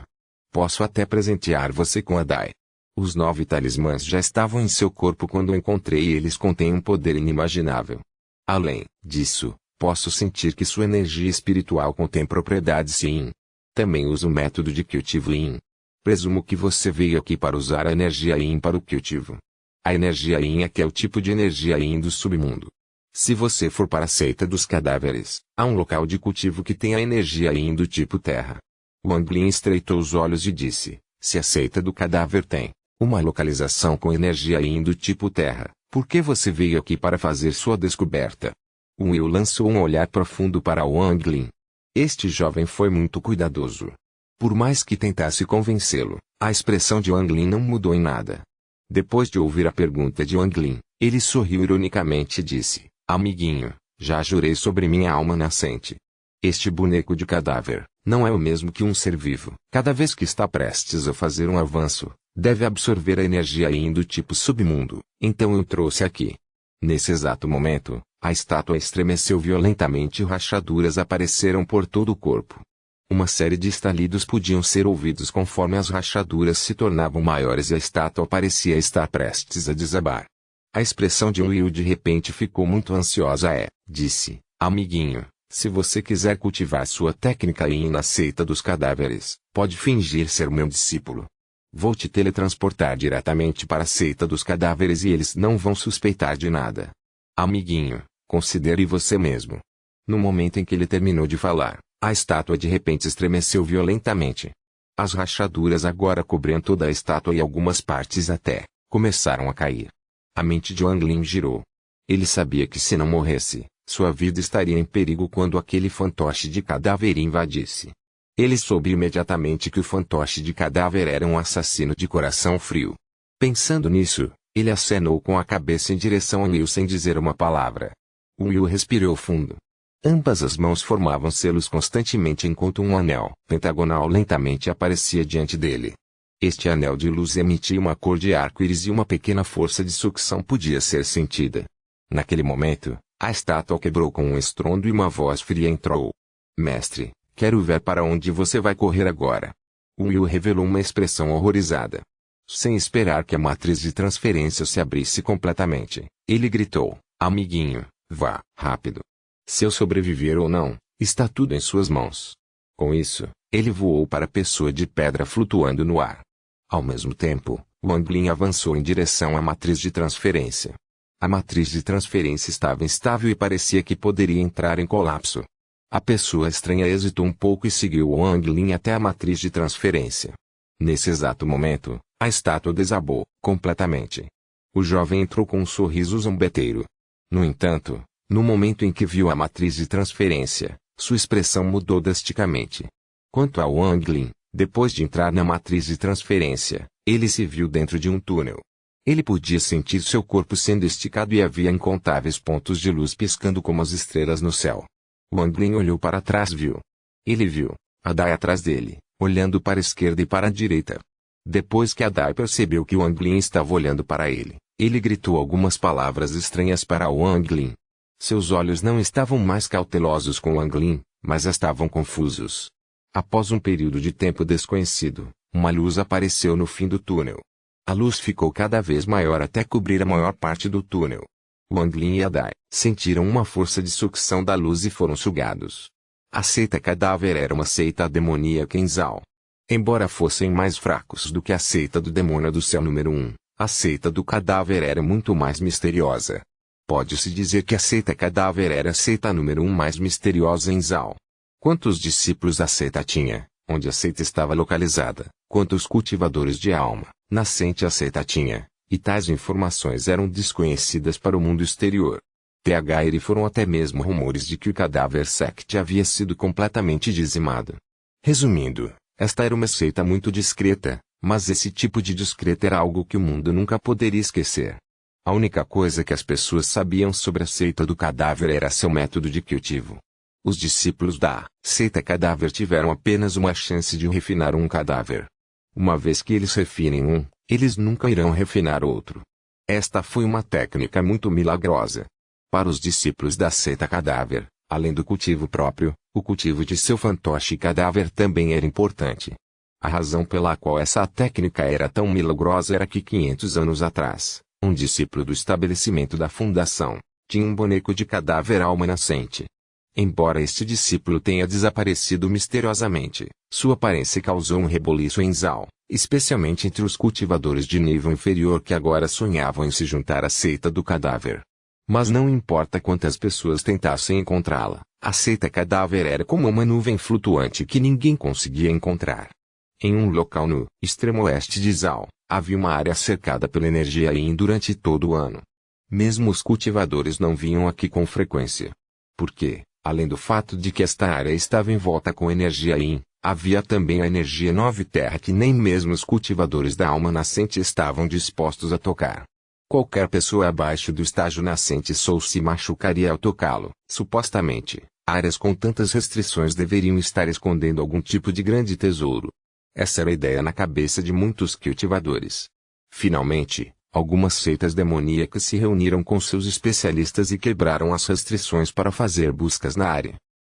A: Posso até presentear você com a Dai. Os 9 talismãs já estavam em seu corpo quando o encontrei e eles contêm um poder inimaginável. Além disso, posso sentir que sua energia espiritual contém propriedades Yin. Também uso o método de cultivo Yin. Presumo que você veio aqui para usar a energia Yin para o cultivo. A energia Yin é que é o tipo de energia Yin do submundo. Se você for para a seita dos cadáveres, há um local de cultivo que tem a energia Yin do tipo terra. Wang Lin estreitou os olhos e disse, se a seita do cadáver tem uma localização com energia Yin do tipo terra, por que você veio aqui para fazer sua descoberta? Will lançou um olhar profundo para Wang Lin. Este jovem foi muito cuidadoso. Por mais que tentasse convencê-lo, a expressão de Wang Lin não mudou em nada. Depois de ouvir a pergunta de Wang Lin, ele sorriu ironicamente e disse, amiguinho, já jurei sobre minha alma nascente. Este boneco de cadáver não é o mesmo que um ser vivo. Cada vez que está prestes a fazer um avanço, deve absorver a energia Yin do tipo submundo, então eu trouxe aqui. Nesse exato momento, a estátua estremeceu violentamente e rachaduras apareceram por todo o corpo. Uma série de estalidos podiam ser ouvidos conforme as rachaduras se tornavam maiores e a estátua parecia estar prestes a desabar. A expressão de Will de repente ficou muito ansiosa disse, amiguinho, se você quiser cultivar sua técnica Yin na seita dos cadáveres, pode fingir ser meu discípulo. Vou te teletransportar diretamente para a seita dos cadáveres e eles não vão suspeitar de nada. Amiguinho, considere você mesmo. No momento em que ele terminou de falar, a estátua de repente estremeceu violentamente. As rachaduras agora cobriam toda a estátua e algumas partes até começaram a cair. A mente de Wang Lin girou. Ele sabia que se não morresse, sua vida estaria em perigo quando aquele fantoche de cadáver invadisse. Ele soube imediatamente que o fantoche de cadáver era um assassino de coração frio. Pensando nisso, ele acenou com a cabeça em direção a Will sem dizer uma palavra. Will respirou fundo. Ambas as mãos formavam selos constantemente enquanto um anel pentagonal lentamente aparecia diante dele. Este anel de luz emitia uma cor de arco-íris e uma pequena força de sucção podia ser sentida. Naquele momento, a estátua quebrou com um estrondo e uma voz fria entrou. Mestre, quero ver para onde você vai correr agora. Will revelou uma expressão horrorizada. Sem esperar que a matriz de transferência se abrisse completamente, ele gritou, amiguinho, vá, rápido. Se eu sobreviver ou não, está tudo em suas mãos. Com isso, ele voou para a pessoa de pedra flutuando no ar. Ao mesmo tempo, Wang Lin avançou em direção à matriz de transferência. A matriz de transferência estava instável e parecia que poderia entrar em colapso. A pessoa estranha hesitou um pouco e seguiu Wang Lin até a matriz de transferência. Nesse exato momento, a estátua desabou completamente. O jovem entrou com um sorriso zombeteiro. No entanto, no momento em que viu a matriz de transferência, sua expressão mudou drasticamente. Quanto a Wang Lin, depois de entrar na matriz de transferência, ele se viu dentro de um túnel. Ele podia sentir seu corpo sendo esticado e havia incontáveis pontos de luz piscando como as estrelas no céu. Wang Lin olhou para trás e viu. Ele viu a Dai atrás dele, olhando para a esquerda e para a direita. Depois que a Dai percebeu que Wang Lin estava olhando para ele gritou algumas palavras estranhas para Wang Lin. Seus olhos não estavam mais cautelosos com Wang Lin, mas estavam confusos. Após um período de tempo desconhecido, uma luz apareceu no fim do túnel. A luz ficou cada vez maior até cobrir a maior parte do túnel. Wang Lin e a Dai sentiram uma força de sucção da luz e foram sugados. A seita cadáver era uma seita demoníaca em Zhao. Embora fossem mais fracos do que a seita do demônio do céu número 1, a seita do cadáver era muito mais misteriosa. Pode-se dizer que a seita cadáver era a seita número 1 mais misteriosa em Zhao. Quantos discípulos a seita tinha, onde a seita estava localizada, quantos cultivadores de alma nascente a seita tinha, E tais informações eram desconhecidas para o mundo exterior. E foram até mesmo rumores de que o cadáver sect havia sido completamente dizimado. Resumindo, esta era uma seita muito discreta, mas esse tipo de discreto era algo que o mundo nunca poderia esquecer. A única coisa que as pessoas sabiam sobre a seita do cadáver era seu método de cultivo. Os discípulos da seita cadáver tiveram apenas uma chance de refinar um cadáver. Uma vez que eles refinem um, eles nunca irão refinar outro. Esta foi uma técnica muito milagrosa. Para os discípulos da seita cadáver, além do cultivo próprio, o cultivo de seu fantoche cadáver também era importante. A razão pela qual essa técnica era tão milagrosa era que 500 anos atrás, um discípulo do estabelecimento da fundação tinha um boneco de cadáver alma nascente. Embora este discípulo tenha desaparecido misteriosamente, sua aparência causou um reboliço em Zal, especialmente entre os cultivadores de nível inferior que agora sonhavam em se juntar à seita do cadáver. Mas não importa quantas pessoas tentassem encontrá-la, a seita cadáver era como uma nuvem flutuante que ninguém conseguia encontrar. Em um local no extremo oeste de Zal, havia uma área cercada pela energia Yin durante todo o ano. Mesmo os cultivadores não vinham aqui com frequência. Porque, além do fato de que esta área estava em volta com energia Yin, havia também a energia Nove Terra que nem mesmo os cultivadores da alma nascente estavam dispostos a tocar. Qualquer pessoa abaixo do estágio nascente Soul se machucaria ao tocá-lo. Supostamente, áreas com tantas restrições deveriam estar escondendo algum tipo de grande tesouro. Essa era a ideia na cabeça de muitos cultivadores. Finalmente, algumas seitas demoníacas se reuniram com seus especialistas e quebraram as restrições para fazer buscas na área.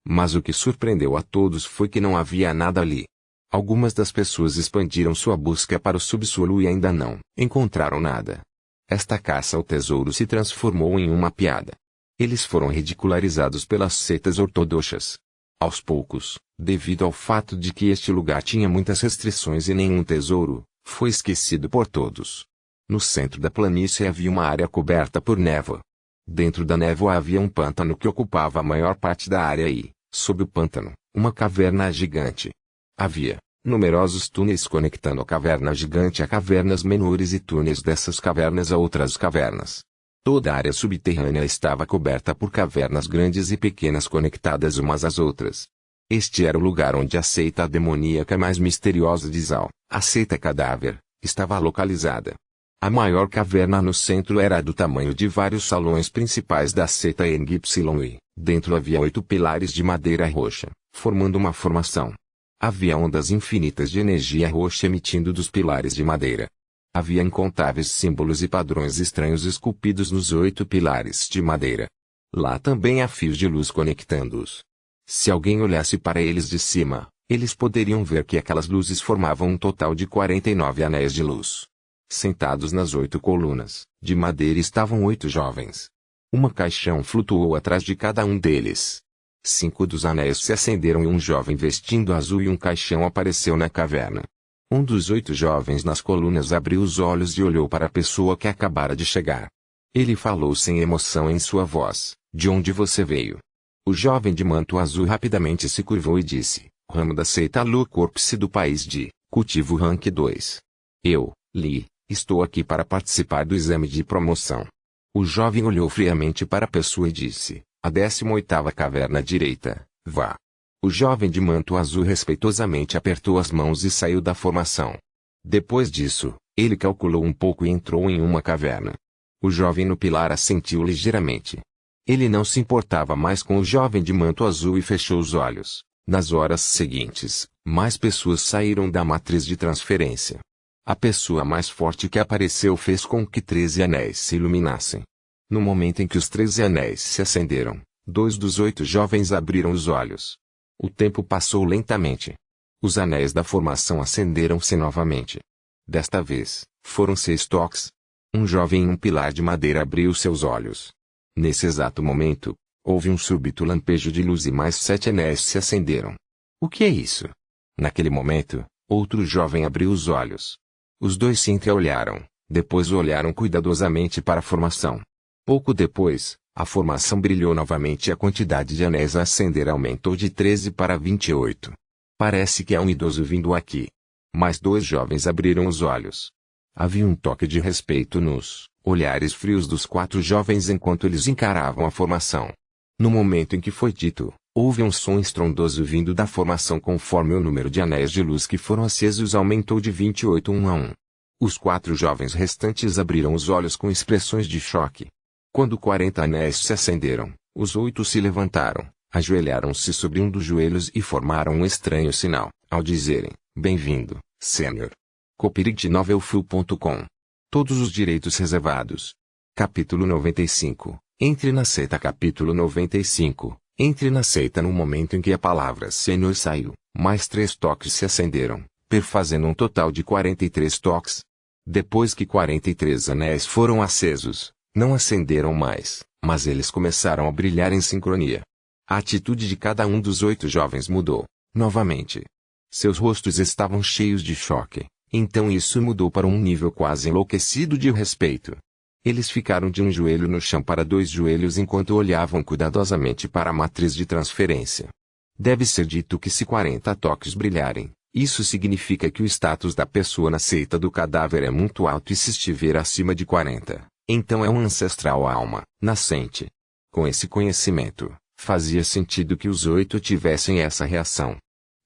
A: Mas o que surpreendeu a todos foi que não havia nada ali. Algumas das pessoas expandiram sua busca para o subsolo e ainda não encontraram nada. Esta caça ao tesouro se transformou em uma piada. Eles foram ridicularizados pelas seitas ortodoxas. Aos poucos, devido ao fato de que este lugar tinha muitas restrições e nenhum tesouro, foi esquecido por todos. No centro da planície havia uma área coberta por névoa. Dentro da névoa havia um pântano que ocupava a maior parte da área e, sob o pântano, uma caverna gigante. Havia numerosos túneis conectando a caverna gigante a cavernas menores e túneis dessas cavernas a outras cavernas. Toda a área subterrânea estava coberta por cavernas grandes e pequenas conectadas umas às outras. Este era o lugar onde a seita demoníaca mais misteriosa de Zal, a seita cadáver, estava localizada. A maior caverna no centro era do tamanho de vários salões principais da seita Engypsilon e, dentro havia 8 pilares de madeira roxa, formando uma formação. Havia ondas infinitas de energia roxa emitindo dos pilares de madeira. Havia incontáveis símbolos e padrões estranhos esculpidos nos 8 pilares de madeira. Lá também há fios de luz conectando-os. Se alguém olhasse para eles de cima, eles poderiam ver que aquelas luzes formavam um total de 49 anéis de luz. Sentados nas 8 colunas de madeira estavam 8 jovens. Uma caixão flutuou atrás de cada um deles. 5 dos anéis se acenderam e um jovem vestindo azul e um caixão apareceu na caverna. Um dos 8 jovens nas colunas abriu os olhos e olhou para a pessoa que acabara de chegar. Ele falou sem emoção em sua voz: "De onde você veio?" O jovem de manto azul rapidamente se curvou e disse: "Ramo da seita Lu Corpse do país de cultivo Rank 2. Eu, Li, estou aqui para participar do exame de promoção." O jovem olhou friamente para a pessoa e disse: "A 18ª caverna à direita, vá." O jovem de manto azul respeitosamente apertou as mãos e saiu da formação. Depois disso, ele calculou um pouco e entrou em uma caverna. O jovem no pilar assentiu ligeiramente. Ele não se importava mais com o jovem de manto azul e fechou os olhos. Nas horas seguintes, mais pessoas saíram da matriz de transferência. A pessoa mais forte que apareceu fez com que 13 anéis se iluminassem. No momento em que os 13 anéis se acenderam, 2 dos 8 jovens abriram os olhos. O tempo passou lentamente. Os anéis da formação acenderam-se novamente. Desta vez, foram 6 toques. Um jovem em um pilar de madeira abriu seus olhos. Nesse exato momento, houve um súbito lampejo de luz e mais 7 anéis se acenderam. O que é isso? Naquele momento, outro jovem abriu os olhos. Os dois se entreolharam, depois olharam cuidadosamente para a formação. Pouco depois, a formação brilhou novamente e a quantidade de anéis a acender aumentou de 13 para 28. Parece que há um idoso vindo aqui. Mais 2 jovens abriram os olhos. Havia um toque de respeito nos olhares frios dos 4 jovens enquanto eles encaravam a formação. No momento em que foi dito, houve um som estrondoso vindo da formação conforme o número de anéis de luz que foram acesos aumentou de 28 a 1. Os 4 jovens restantes abriram os olhos com expressões de choque. Quando 40 anéis se acenderam, os 8 se levantaram, ajoelharam-se sobre um dos joelhos e formaram um estranho sinal, ao dizerem, bem-vindo, Sênior. Copyright novelfull.com. Todos os direitos reservados. Capítulo 95. Entre na seita. Capítulo 95. Entre na seita. No momento em que a palavra Sênior saiu, mais 3 toques se acenderam, perfazendo um total de 43 toques. Depois que 43 anéis foram acesos, não acenderam mais, mas eles começaram a brilhar em sincronia. A atitude de cada um dos 8 jovens mudou, novamente. Seus rostos estavam cheios de choque. Então isso mudou para um nível quase enlouquecido de respeito. Eles ficaram de um joelho no chão para 2 joelhos enquanto olhavam cuidadosamente para a matriz de transferência. Deve ser dito que se 40 toques brilharem, isso significa que o status da pessoa na seita do cadáver é muito alto e se estiver acima de 40, então é um ancestral alma, nascente. Com esse conhecimento, fazia sentido que os 8 tivessem essa reação.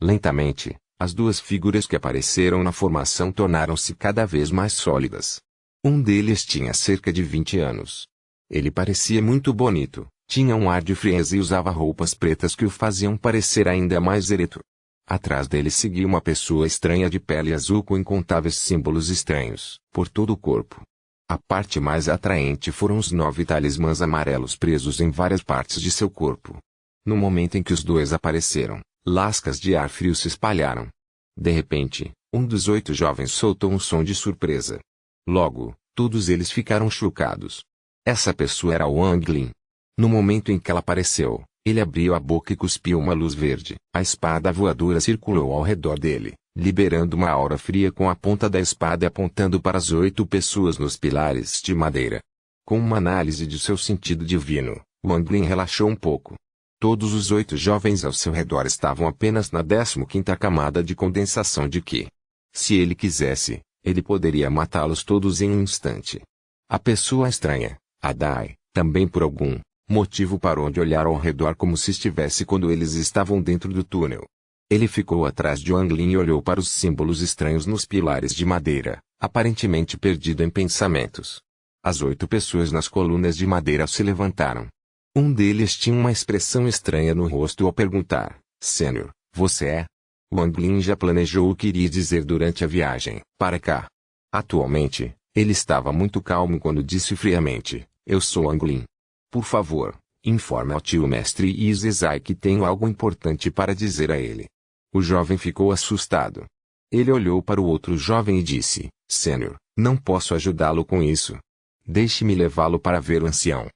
A: Lentamente, as 2 figuras que apareceram na formação tornaram-se cada vez mais sólidas. Um deles tinha cerca de 20 anos. Ele parecia muito bonito, tinha um ar de frieza e usava roupas pretas que o faziam parecer ainda mais ereto. Atrás dele seguia uma pessoa estranha de pele azul com incontáveis símbolos estranhos por todo o corpo. A parte mais atraente foram os 9 talismãs amarelos presos em várias partes de seu corpo. No momento em que os 2 apareceram, lascas de ar frio se espalharam. De repente, um dos 8 jovens soltou um som de surpresa. Logo, todos eles ficaram chocados. Essa pessoa era Wang Lin. No momento em que ela apareceu, ele abriu a boca e cuspiu uma luz verde. A espada voadora circulou ao redor dele, liberando uma aura fria com a ponta da espada apontando para as 8 pessoas nos pilares de madeira. Com uma análise de seu sentido divino, Wang Lin relaxou um pouco. Todos os 8 jovens ao seu redor estavam apenas na 15ª camada de condensação de Qi. Se ele quisesse, ele poderia matá-los todos em um instante. A pessoa estranha, a Dai, também por algum motivo parou de olhar ao redor como se estivesse quando eles estavam dentro do túnel. Ele ficou atrás de Wang Lin e olhou para os símbolos estranhos nos pilares de madeira, aparentemente perdido em pensamentos. As 8 pessoas nas colunas de madeira se levantaram. Um deles tinha uma expressão estranha no rosto ao perguntar, Sênior, você é? Wang Lin já planejou o que iria dizer durante a viagem para cá. Atualmente, ele estava muito calmo quando disse friamente, eu sou Wang Lin. Por favor, informe ao tio mestre Izezai que tenho algo importante para dizer a ele. O jovem ficou assustado. Ele olhou para o outro jovem e disse, Sênior, não posso ajudá-lo com isso. Deixe-me levá-lo para ver o ancião.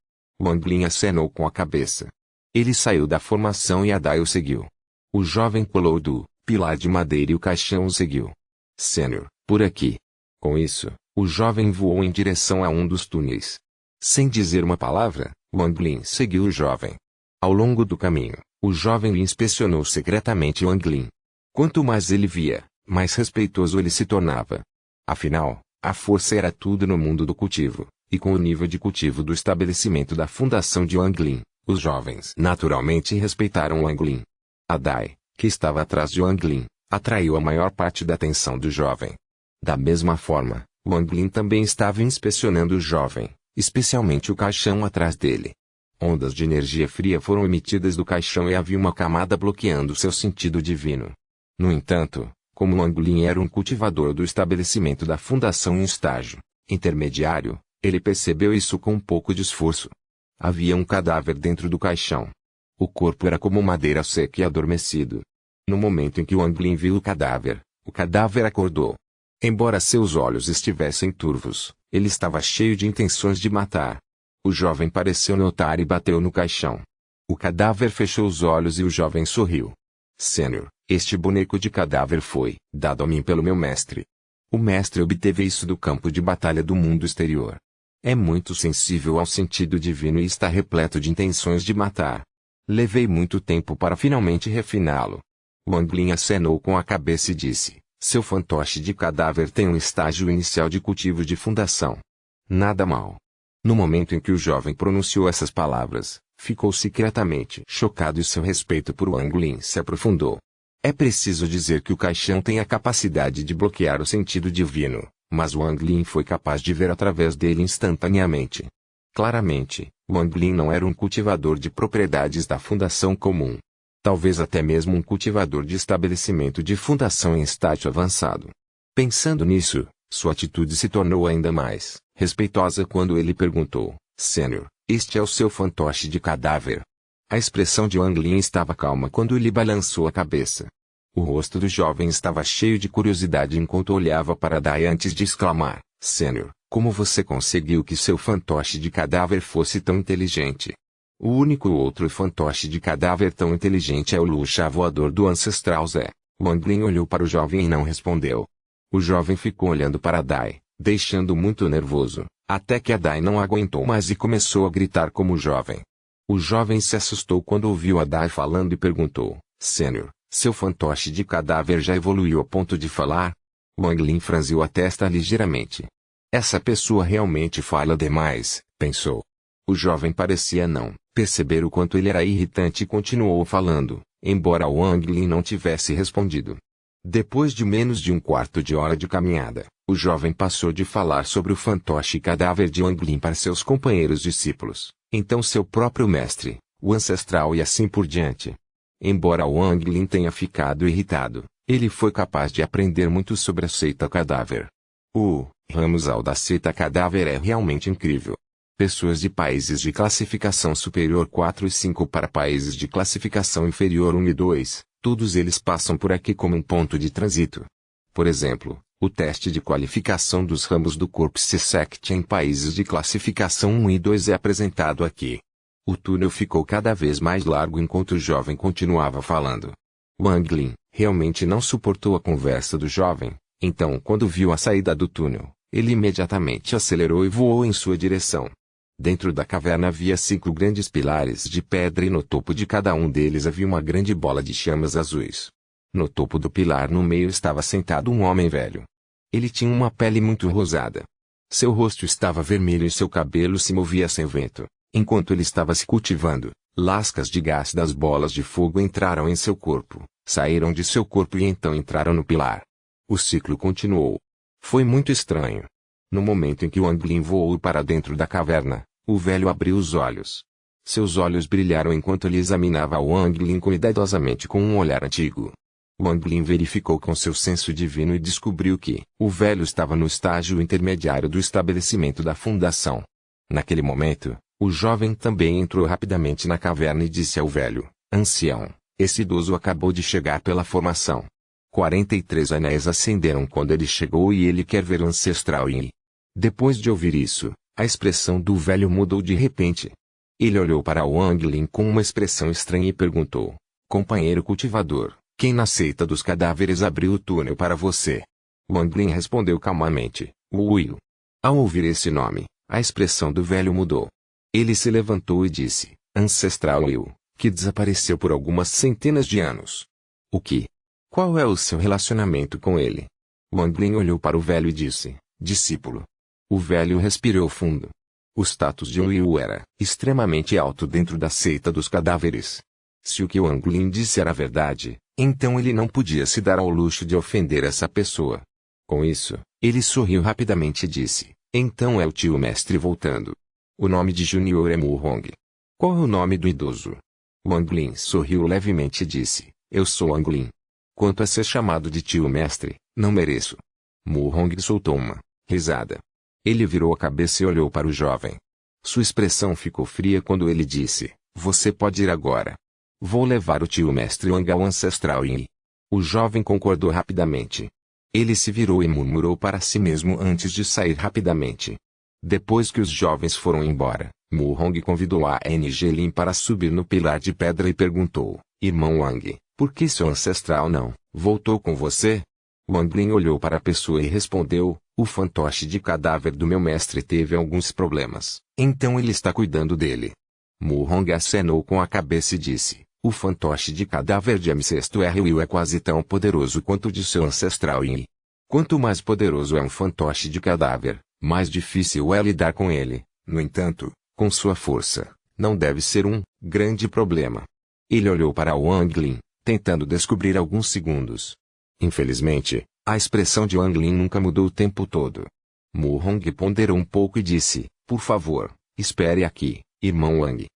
A: Wang Lin acenou com a cabeça. Ele saiu da formação e a Dai o seguiu. O jovem pulou do pilar de madeira e o caixão o seguiu. Sênior, por aqui. Com isso, o jovem voou em direção a um dos túneis. Sem dizer uma palavra, Wang Lin seguiu o jovem. Ao longo do caminho, o jovem inspecionou secretamente Wang Lin. Quanto mais ele via, mais respeitoso ele se tornava. Afinal, a força era tudo no mundo do cultivo. E com o nível de cultivo do estabelecimento da fundação de Wang Lin, os jovens naturalmente respeitaram Wang Lin. A Dai, que estava atrás de Wang Lin, atraiu a maior parte da atenção do jovem. Da mesma forma, Wang Lin também estava inspecionando o jovem, especialmente o caixão atrás dele. Ondas de energia fria foram emitidas do caixão e havia uma camada bloqueando seu sentido divino. No entanto, como Wang Lin era um cultivador do estabelecimento da fundação em estágio intermediário, ele percebeu isso com um pouco de esforço. Havia um cadáver dentro do caixão. O corpo era como madeira seca e adormecido. No momento em que Wang Lin viu o cadáver acordou. Embora seus olhos estivessem turvos, ele estava cheio de intenções de matar. O jovem pareceu notar e bateu no caixão. O cadáver fechou os olhos e o jovem sorriu. Sênior, este boneco de cadáver foi dado a mim pelo meu mestre. O mestre obteve isso do campo de batalha do mundo exterior. É muito sensível ao sentido divino e está repleto de intenções de matar. Levei muito tempo para finalmente refiná-lo. Wang Lin acenou com a cabeça e disse, Seu fantoche de cadáver tem um estágio inicial de cultivo de fundação. Nada mal. No momento em que o jovem pronunciou essas palavras, ficou secretamente chocado e seu respeito por Wang Lin se aprofundou. É preciso dizer que o caixão tem a capacidade de bloquear o sentido divino, mas Wang Lin foi capaz de ver através dele instantaneamente. Claramente, Wang Lin não era um cultivador de propriedades da fundação comum. Talvez até mesmo um cultivador de estabelecimento de fundação em estágio avançado. Pensando nisso, sua atitude se tornou ainda mais respeitosa quando ele perguntou: Sênior, este é o seu fantoche de cadáver? A expressão de Wang Lin estava calma quando ele balançou a cabeça. O rosto do jovem estava cheio de curiosidade enquanto olhava para Dai antes de exclamar: Sênior, como você conseguiu que seu fantoche de cadáver fosse tão inteligente? O único outro fantoche de cadáver tão inteligente é o Luxia voador do Ancestral Zé. Wang Lin olhou para o jovem e não respondeu. O jovem ficou olhando para Dai, deixando muito nervoso, até que a Dai não aguentou mais e começou a gritar como o jovem. O jovem se assustou quando ouviu a Dai falando e perguntou: Sênior, seu fantoche de cadáver já evoluiu a ponto de falar? Wang Lin franziu a testa ligeiramente. Essa pessoa realmente fala demais, pensou. O jovem parecia não perceber o quanto ele era irritante e continuou falando, embora Wang Lin não tivesse respondido. Depois de menos de um quarto de hora de caminhada, o jovem passou de falar sobre o fantoche cadáver de Wang Lin para seus companheiros discípulos, então seu próprio mestre, o ancestral e assim por diante. Embora Wang Lin tenha ficado irritado, ele foi capaz de aprender muito sobre a seita cadáver. O Ramusal da seita cadáver é realmente incrível. Pessoas de países de classificação superior 4 e 5 para países de classificação inferior 1 e 2, todos eles passam por aqui como um ponto de trânsito. Por exemplo, o teste de qualificação dos ramos do corpo CSECT em países de classificação 1 e 2 é apresentado aqui. O túnel ficou cada vez mais largo enquanto o jovem continuava falando. Wang Lin realmente não suportou a conversa do jovem, então quando viu a saída do túnel, ele imediatamente acelerou e voou em sua direção. Dentro da caverna havia 5 grandes pilares de pedra e no topo de cada um deles havia uma grande bola de chamas azuis. No topo do pilar no meio estava sentado um homem velho. Ele tinha uma pele muito rosada. Seu rosto estava vermelho e seu cabelo se movia sem vento. Enquanto ele estava se cultivando, lascas de gás das bolas de fogo entraram em seu corpo, saíram de seu corpo e então entraram no pilar. O ciclo continuou. Foi muito estranho. No momento em que Wang Lin voou para dentro da caverna, o velho abriu os olhos. Seus olhos brilharam enquanto ele examinava Wang Lin cuidadosamente com um olhar antigo. Wang Lin verificou com seu senso divino e descobriu que o velho estava no estágio intermediário do estabelecimento da fundação. Naquele momento, o jovem também entrou rapidamente na caverna e disse ao velho: Ancião, esse idoso acabou de chegar pela formação. 43 anéis acenderam quando ele chegou e ele quer ver o ancestral Yin. Depois de ouvir isso, a expressão do velho mudou de repente. Ele olhou para Wang Lin com uma expressão estranha e perguntou: Companheiro cultivador, quem na seita dos cadáveres abriu o túnel para você? Wang Lin respondeu calmamente: Wu. Ao ouvir esse nome, a expressão do velho mudou. Ele se levantou e disse: Ancestral Wu, que desapareceu por algumas centenas de anos. O que? Qual é o seu relacionamento com ele? Wang Lin olhou para o velho e disse: Discípulo. O velho respirou fundo. O status de Wu era extremamente alto dentro da seita dos cadáveres. Se o que Wang Lin disse era verdade, então ele não podia se dar ao luxo de ofender essa pessoa. Com isso, ele sorriu rapidamente e disse: Então é o tio mestre voltando. O nome de Junior é Mu Hong. Qual é o nome do idoso? Wang Lin sorriu levemente e disse: Eu sou Wang Lin. Quanto a ser chamado de tio mestre, não mereço. Mu Hong soltou uma risada. Ele virou a cabeça e olhou para o jovem. Sua expressão ficou fria quando ele disse: Você pode ir agora. Vou levar o tio mestre Wang ao ancestral Yin. O jovem concordou rapidamente. Ele se virou e murmurou para si mesmo antes de sair rapidamente. Depois que os jovens foram embora, Mu Hong convidou a NG Lin para subir no pilar de pedra e perguntou: Irmão Wang, por que seu ancestral não voltou com você? Wang Lin olhou para a pessoa e respondeu: O fantoche de cadáver do meu mestre teve alguns problemas, então ele está cuidando dele. Mu Hong acenou com a cabeça e disse: O fantoche de cadáver de M6R é quase tão poderoso quanto o de seu ancestral Yin. Quanto mais poderoso é um fantoche de cadáver, mais difícil é lidar com ele. No entanto, com sua força, não deve ser um grande problema. Ele olhou para Wang Lin, tentando descobrir alguns segundos. Infelizmente, a expressão de Wang Lin nunca mudou o tempo todo. Mu Hong ponderou um pouco e disse, por favor, espere aqui, irmão Wang.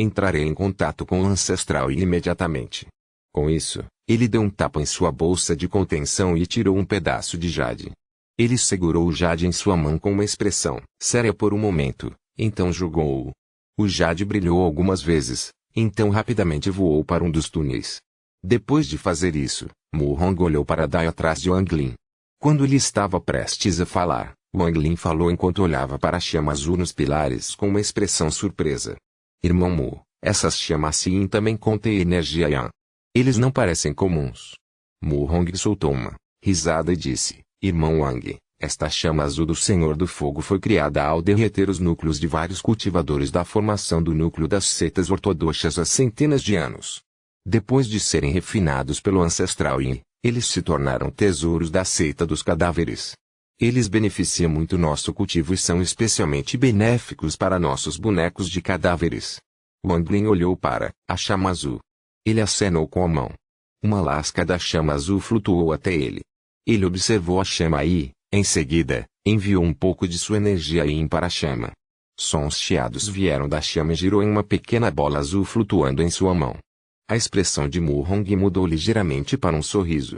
A: Entrarei em contato com o ancestral imediatamente. Com isso, ele deu um tapa em sua bolsa de contenção e tirou um pedaço de jade. Ele segurou o jade em sua mão com uma expressão séria por um momento, então jogou-o. O jade brilhou algumas vezes, então rapidamente voou para um dos túneis. Depois de fazer isso, Mu Hong olhou para Dai atrás de Wang Lin. Quando ele estava prestes a falar, Wang Lin falou enquanto olhava para a chama azul nos pilares com uma expressão surpresa. Irmão Mu, essas chamas Yin também contêm energia Yang. Eles não parecem comuns. Mu Hong soltou uma risada e disse, irmão Wang, esta chama azul do Senhor do Fogo foi criada ao derreter os núcleos de vários cultivadores da formação do núcleo das seitas ortodoxas há centenas de anos. Depois de serem refinados pelo ancestral Yin, eles se tornaram tesouros da seita dos cadáveres. Eles beneficiam muito nosso cultivo e são especialmente benéficos para nossos bonecos de cadáveres. Wang Lin olhou para a chama azul. Ele acenou com a mão. Uma lasca da chama azul flutuou até ele. Ele observou a chama e, em seguida, enviou um pouco de sua energia Yin para a chama. Sons chiados vieram da chama e girou em uma pequena bola azul flutuando em sua mão. A expressão de Mu Hong mudou ligeiramente para um sorriso.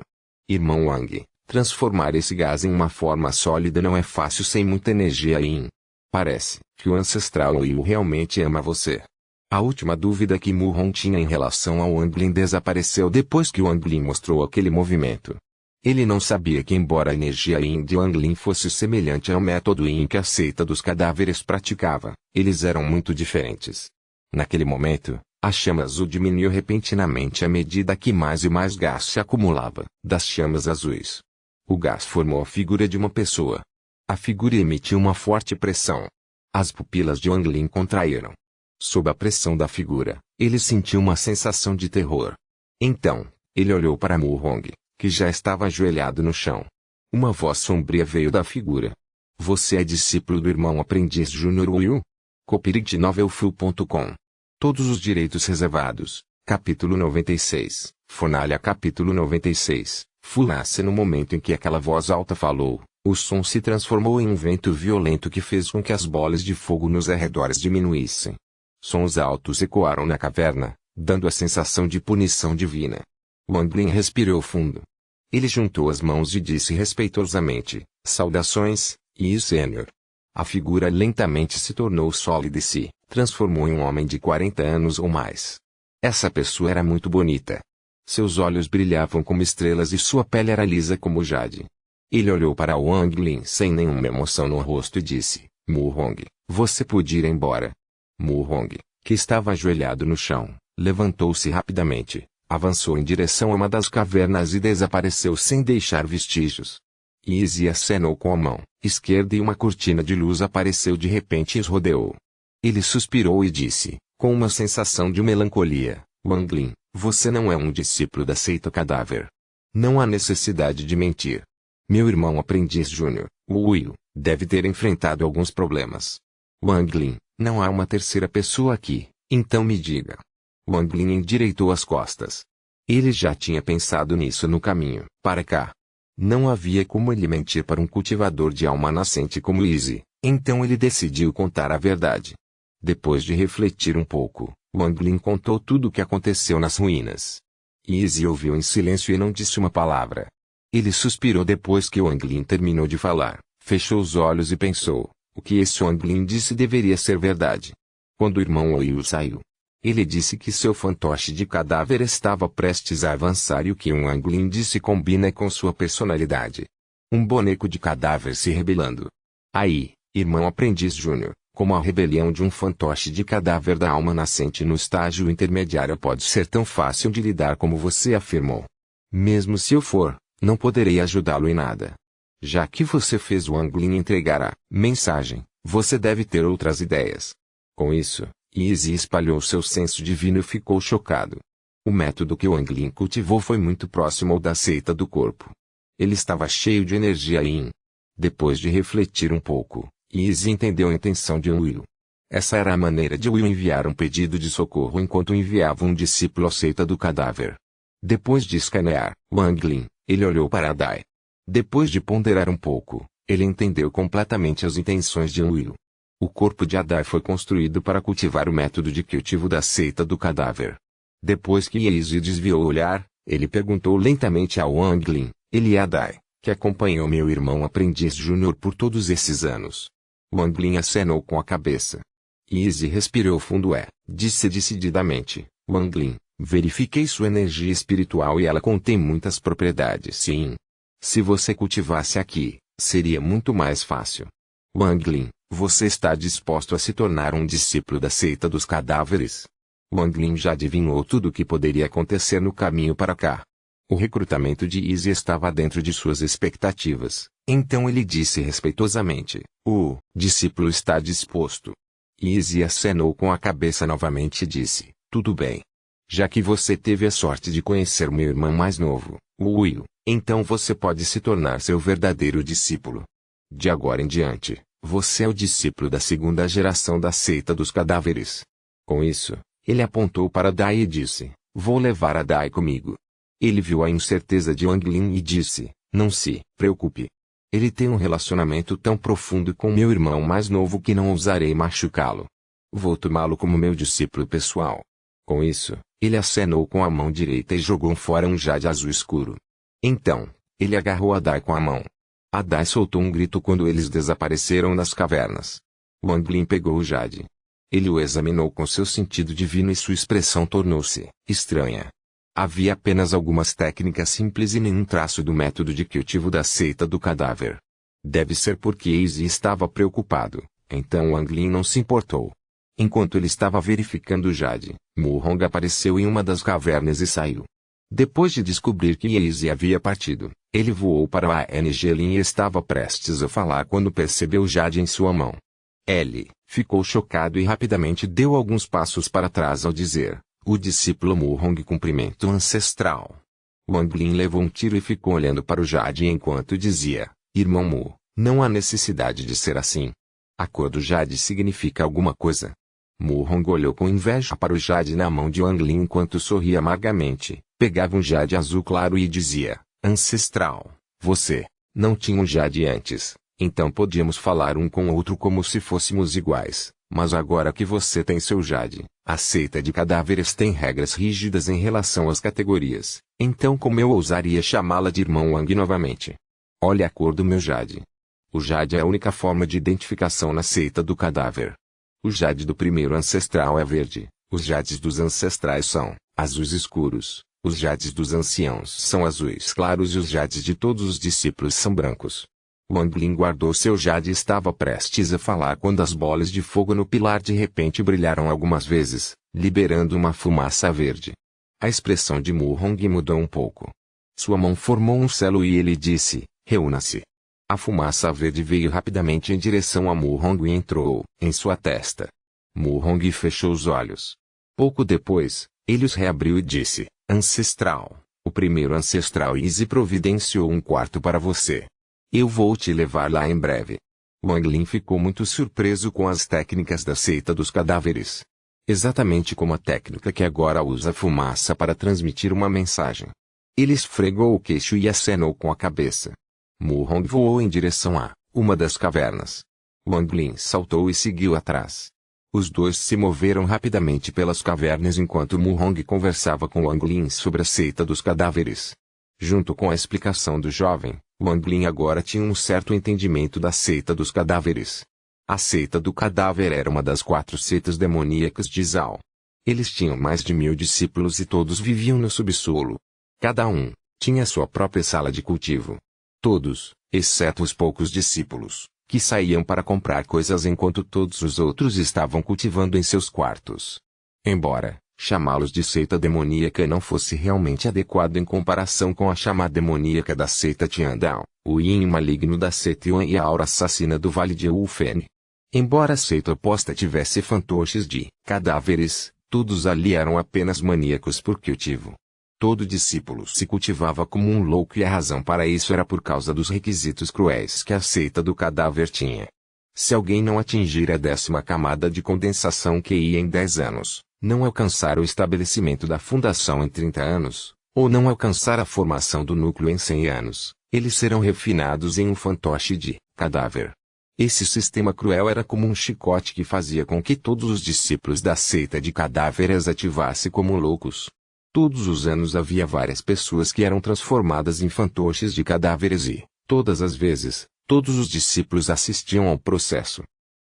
A: Irmão Wang, transformar esse gás em uma forma sólida não é fácil sem muita energia Yin. Parece que o ancestral Yu realmente ama você. A última dúvida que Mu Hong tinha em relação ao Wang Lin desapareceu depois que Wang Lin mostrou aquele movimento. Ele não sabia que embora a energia Yin de Wang Lin fosse semelhante ao método Yin que a seita dos cadáveres praticava, eles eram muito diferentes. Naquele momento, a chama azul diminuiu repentinamente à medida que mais e mais gás se acumulava das chamas azuis. O gás formou a figura de uma pessoa. A figura emitiu uma forte pressão. As pupilas de Wang Lin contraíram. Sob a pressão da figura, ele sentiu uma sensação de terror. Então, ele olhou para Mu Hong, que já estava ajoelhado no chão. Uma voz sombria veio da figura. Você é discípulo do irmão aprendiz Júnior Yu? Copyright-novelfu.com. Todos os direitos reservados. Capítulo 96. Fornalha. Capítulo 96. Fumaça. No momento em que aquela voz alta falou, o som se transformou em um vento violento que fez com que as bolas de fogo nos arredores diminuíssem. Sons altos ecoaram na caverna, dando a sensação de punição divina. Wang Lin respirou fundo. Ele juntou as mãos e disse respeitosamente, saudações, Yi Sênior. A figura lentamente se tornou sólida e se transformou em um homem de 40 anos ou mais. Essa pessoa era muito bonita. Seus olhos brilhavam como estrelas e sua pele era lisa como jade. Ele olhou para Wang Lin sem nenhuma emoção no rosto e disse, Mu Hong, você pode ir embora. Mu Hong, que estava ajoelhado no chão, levantou-se rapidamente, avançou em direção a uma das cavernas e desapareceu sem deixar vestígios. Izzy acenou com a mão esquerda e uma cortina de luz apareceu de repente e os rodeou. Ele suspirou e disse, com uma sensação de melancolia, Wang Lin, você não é um discípulo da seita cadáver. Não há necessidade de mentir. Meu irmão aprendiz Júnior, Wu Yu, deve ter enfrentado alguns problemas. Wang Lin, não há uma terceira pessoa aqui, então me diga. Wang Lin endireitou as costas. Ele já tinha pensado nisso no caminho para cá. Não havia como ele mentir para um cultivador de alma nascente como Izzy, então ele decidiu contar a verdade. Depois de refletir um pouco, Wang Lin contou tudo o que aconteceu nas ruínas. Izzy ouviu em silêncio e não disse uma palavra. Ele suspirou depois que Wang Lin terminou de falar, fechou os olhos e pensou, o que esse Wang Lin disse deveria ser verdade. Quando o irmão Oyu saiu, ele disse que seu fantoche de cadáver estava prestes a avançar e o que Wang Lin disse combina com sua personalidade. Um boneco de cadáver se rebelando. Aí, irmão aprendiz Júnior, como a rebelião de um fantoche de cadáver da alma nascente no estágio intermediário pode ser tão fácil de lidar como você afirmou. Mesmo se eu for, não poderei ajudá-lo em nada. Já que você fez Wang Lin entregar a mensagem, você deve ter outras ideias. Com isso, Izzy espalhou seu senso divino e ficou chocado. O método que Wang Lin cultivou foi muito próximo ao da seita do corpo. Ele estava cheio de energia Yin. Depois de refletir um pouco, Izzy entendeu a intenção de Will. Essa era a maneira de Will enviar um pedido de socorro enquanto enviava um discípulo à seita do cadáver. Depois de escanear Wang Lin, ele olhou para Dai. Depois de ponderar um pouco, ele entendeu completamente as intenções de Will. O corpo de Adai foi construído para cultivar o método de cultivo da seita do cadáver. Depois que Izzy desviou o olhar, ele perguntou lentamente a Wang Lin, ele é Adai, que acompanhou meu irmão aprendiz júnior por todos esses anos. Wang Lin acenou com a cabeça. Izzy respirou fundo disse decididamente, Wang Lin, verifiquei sua energia espiritual e ela contém muitas propriedades sim. Se você cultivasse aqui, seria muito mais fácil. Wang Lin, você está disposto a se tornar um discípulo da seita dos cadáveres? Wang Lin já adivinhou tudo o que poderia acontecer no caminho para cá. O recrutamento de Izzy estava dentro de suas expectativas, então ele disse respeitosamente, o discípulo está disposto. Izzy acenou com a cabeça novamente e disse, tudo bem. Já que você teve a sorte de conhecer meu irmão mais novo, o Will, então você pode se tornar seu verdadeiro discípulo. De agora em diante, você é o discípulo da segunda geração da seita dos cadáveres. Com isso, ele apontou para Dai e disse, vou levar a Dai comigo. Ele viu a incerteza de Wang Lin e disse, não se preocupe. Ele tem um relacionamento tão profundo com meu irmão mais novo que não ousarei machucá-lo. Vou tomá-lo como meu discípulo pessoal. Com isso, ele acenou com a mão direita e jogou fora um jade azul escuro. Então, ele agarrou Adai com a mão. Adai soltou um grito quando eles desapareceram nas cavernas. Wang Lin pegou o jade. Ele o examinou com seu sentido divino e sua expressão tornou-se estranha. Havia apenas algumas técnicas simples e nenhum traço do método de cultivo da seita do cadáver. Deve ser porque Izzy estava preocupado, então Wang Lin não se importou. Enquanto ele estava verificando o jade, Mu Hong apareceu em uma das cavernas e saiu. Depois de descobrir que Izzy havia partido, ele voou para a Angelin e estava prestes a falar quando percebeu o jade em sua mão. Ele ficou chocado e rapidamente deu alguns passos para trás ao dizer, o discípulo Mu Hong cumprimento ancestral. Wang Lin levou um tiro e ficou olhando para o jade enquanto dizia, irmão Mu, não há necessidade de ser assim. A cor do jade significa alguma coisa. Mu Hong olhou com inveja para o jade na mão de Wang Lin enquanto sorria amargamente, pegava um jade azul claro e dizia, ancestral, você não tinha um jade antes, então podíamos falar um com o outro como se fôssemos iguais, mas agora que você tem seu jade, a seita de cadáveres tem regras rígidas em relação às categorias, então como eu ousaria chamá-la de irmão Wang novamente? Olha a cor do meu jade. O jade é a única forma de identificação na seita do cadáver. O jade do primeiro ancestral é verde, os jades dos ancestrais são azuis escuros, os jades dos anciãos são azuis claros e os jades de todos os discípulos são brancos. Wang Lin guardou seu jade e estava prestes a falar quando as bolas de fogo no pilar de repente brilharam algumas vezes, liberando uma fumaça verde. A expressão de Mu Hong mudou um pouco. Sua mão formou um selo e ele disse, reúna-se. A fumaça verde veio rapidamente em direção a Mu Hong e entrou em sua testa. Mu Hong fechou os olhos. Pouco depois, ele os reabriu e disse, ancestral, o primeiro ancestral Izzy providenciou um quarto para você. Eu vou te levar lá em breve. Wang Lin ficou muito surpreso com as técnicas da seita dos cadáveres. Exatamente como a técnica que agora usa fumaça para transmitir uma mensagem. Ele esfregou o queixo e acenou com a cabeça. Mu Hong voou em direção a uma das cavernas. Wang Lin saltou e seguiu atrás. Os dois se moveram rapidamente pelas cavernas enquanto Mu Hong conversava com Wang Lin sobre a seita dos cadáveres. Junto com a explicação do jovem, Wang Lin agora tinha um certo entendimento da seita dos cadáveres. A seita do cadáver era uma das 4 seitas demoníacas de Zhao. Eles tinham mais de 1000 discípulos e todos viviam no subsolo. Cada um tinha sua própria sala de cultivo. Todos, exceto os poucos discípulos, que saíam para comprar coisas enquanto todos os outros estavam cultivando em seus quartos. Embora chamá-los de seita demoníaca não fosse realmente adequado em comparação com a chamada demoníaca da seita Tiandao, o yin maligno da seita Yuan e a aura assassina do Vale de Wufen. Embora a seita oposta tivesse fantoches de cadáveres, Todos ali eram apenas maníacos por cultivo. Todo discípulo se cultivava como um louco e a razão para isso era por causa dos requisitos cruéis que a seita do cadáver tinha. Se alguém não atingir a 10ª camada de condensação QI em 10 anos, não alcançar o estabelecimento da fundação em 30 anos, ou não alcançar a formação do núcleo em 100 anos, eles serão refinados em um fantoche de cadáver. Esse sistema cruel era como um chicote que fazia com que todos os discípulos da seita de cadáveres ativassem como loucos. Todos os anos havia várias pessoas que eram transformadas em fantoches de cadáveres e, todas as vezes, todos os discípulos assistiam ao processo.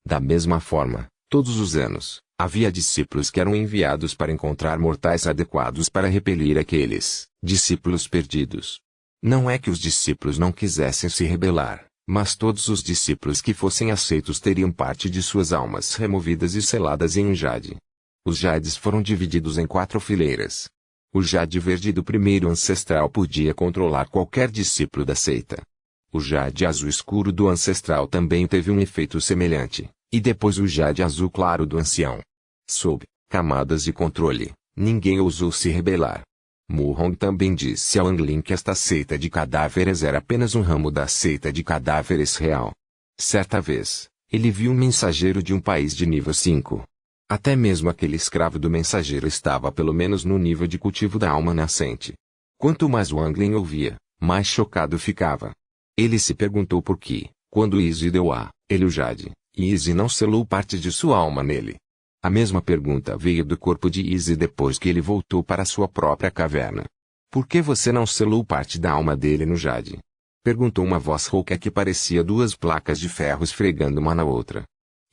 A: Da mesma forma, todos os anos, havia discípulos que eram enviados para encontrar mortais adequados para repelir aqueles discípulos perdidos. Não é que os discípulos não quisessem se rebelar, mas todos os discípulos que fossem aceitos teriam parte de suas almas removidas e seladas em um jade. Os jades foram divididos em 4 fileiras. O jade verde do primeiro ancestral podia controlar qualquer discípulo da seita. O jade azul escuro do ancestral também teve um efeito semelhante, e depois o jade azul claro do ancião. Sob camadas de controle, ninguém ousou se rebelar. Mu-Hong também disse ao Anglin que esta seita de cadáveres era apenas um ramo da seita de cadáveres real. Certa vez, ele viu um mensageiro de um país de nível 5. Até mesmo aquele escravo do mensageiro estava pelo menos no nível de cultivo da alma nascente. Quanto mais o Anglin ouvia, mais chocado ficava. Ele se perguntou por que, quando Izzy deu a ele o jade, Izzy não selou parte de sua alma nele. A mesma pergunta veio do corpo de Izzy depois que ele voltou para sua própria caverna. Por que você não selou parte da alma dele no jade? Perguntou uma voz rouca que parecia 2 placas de ferro esfregando uma na outra.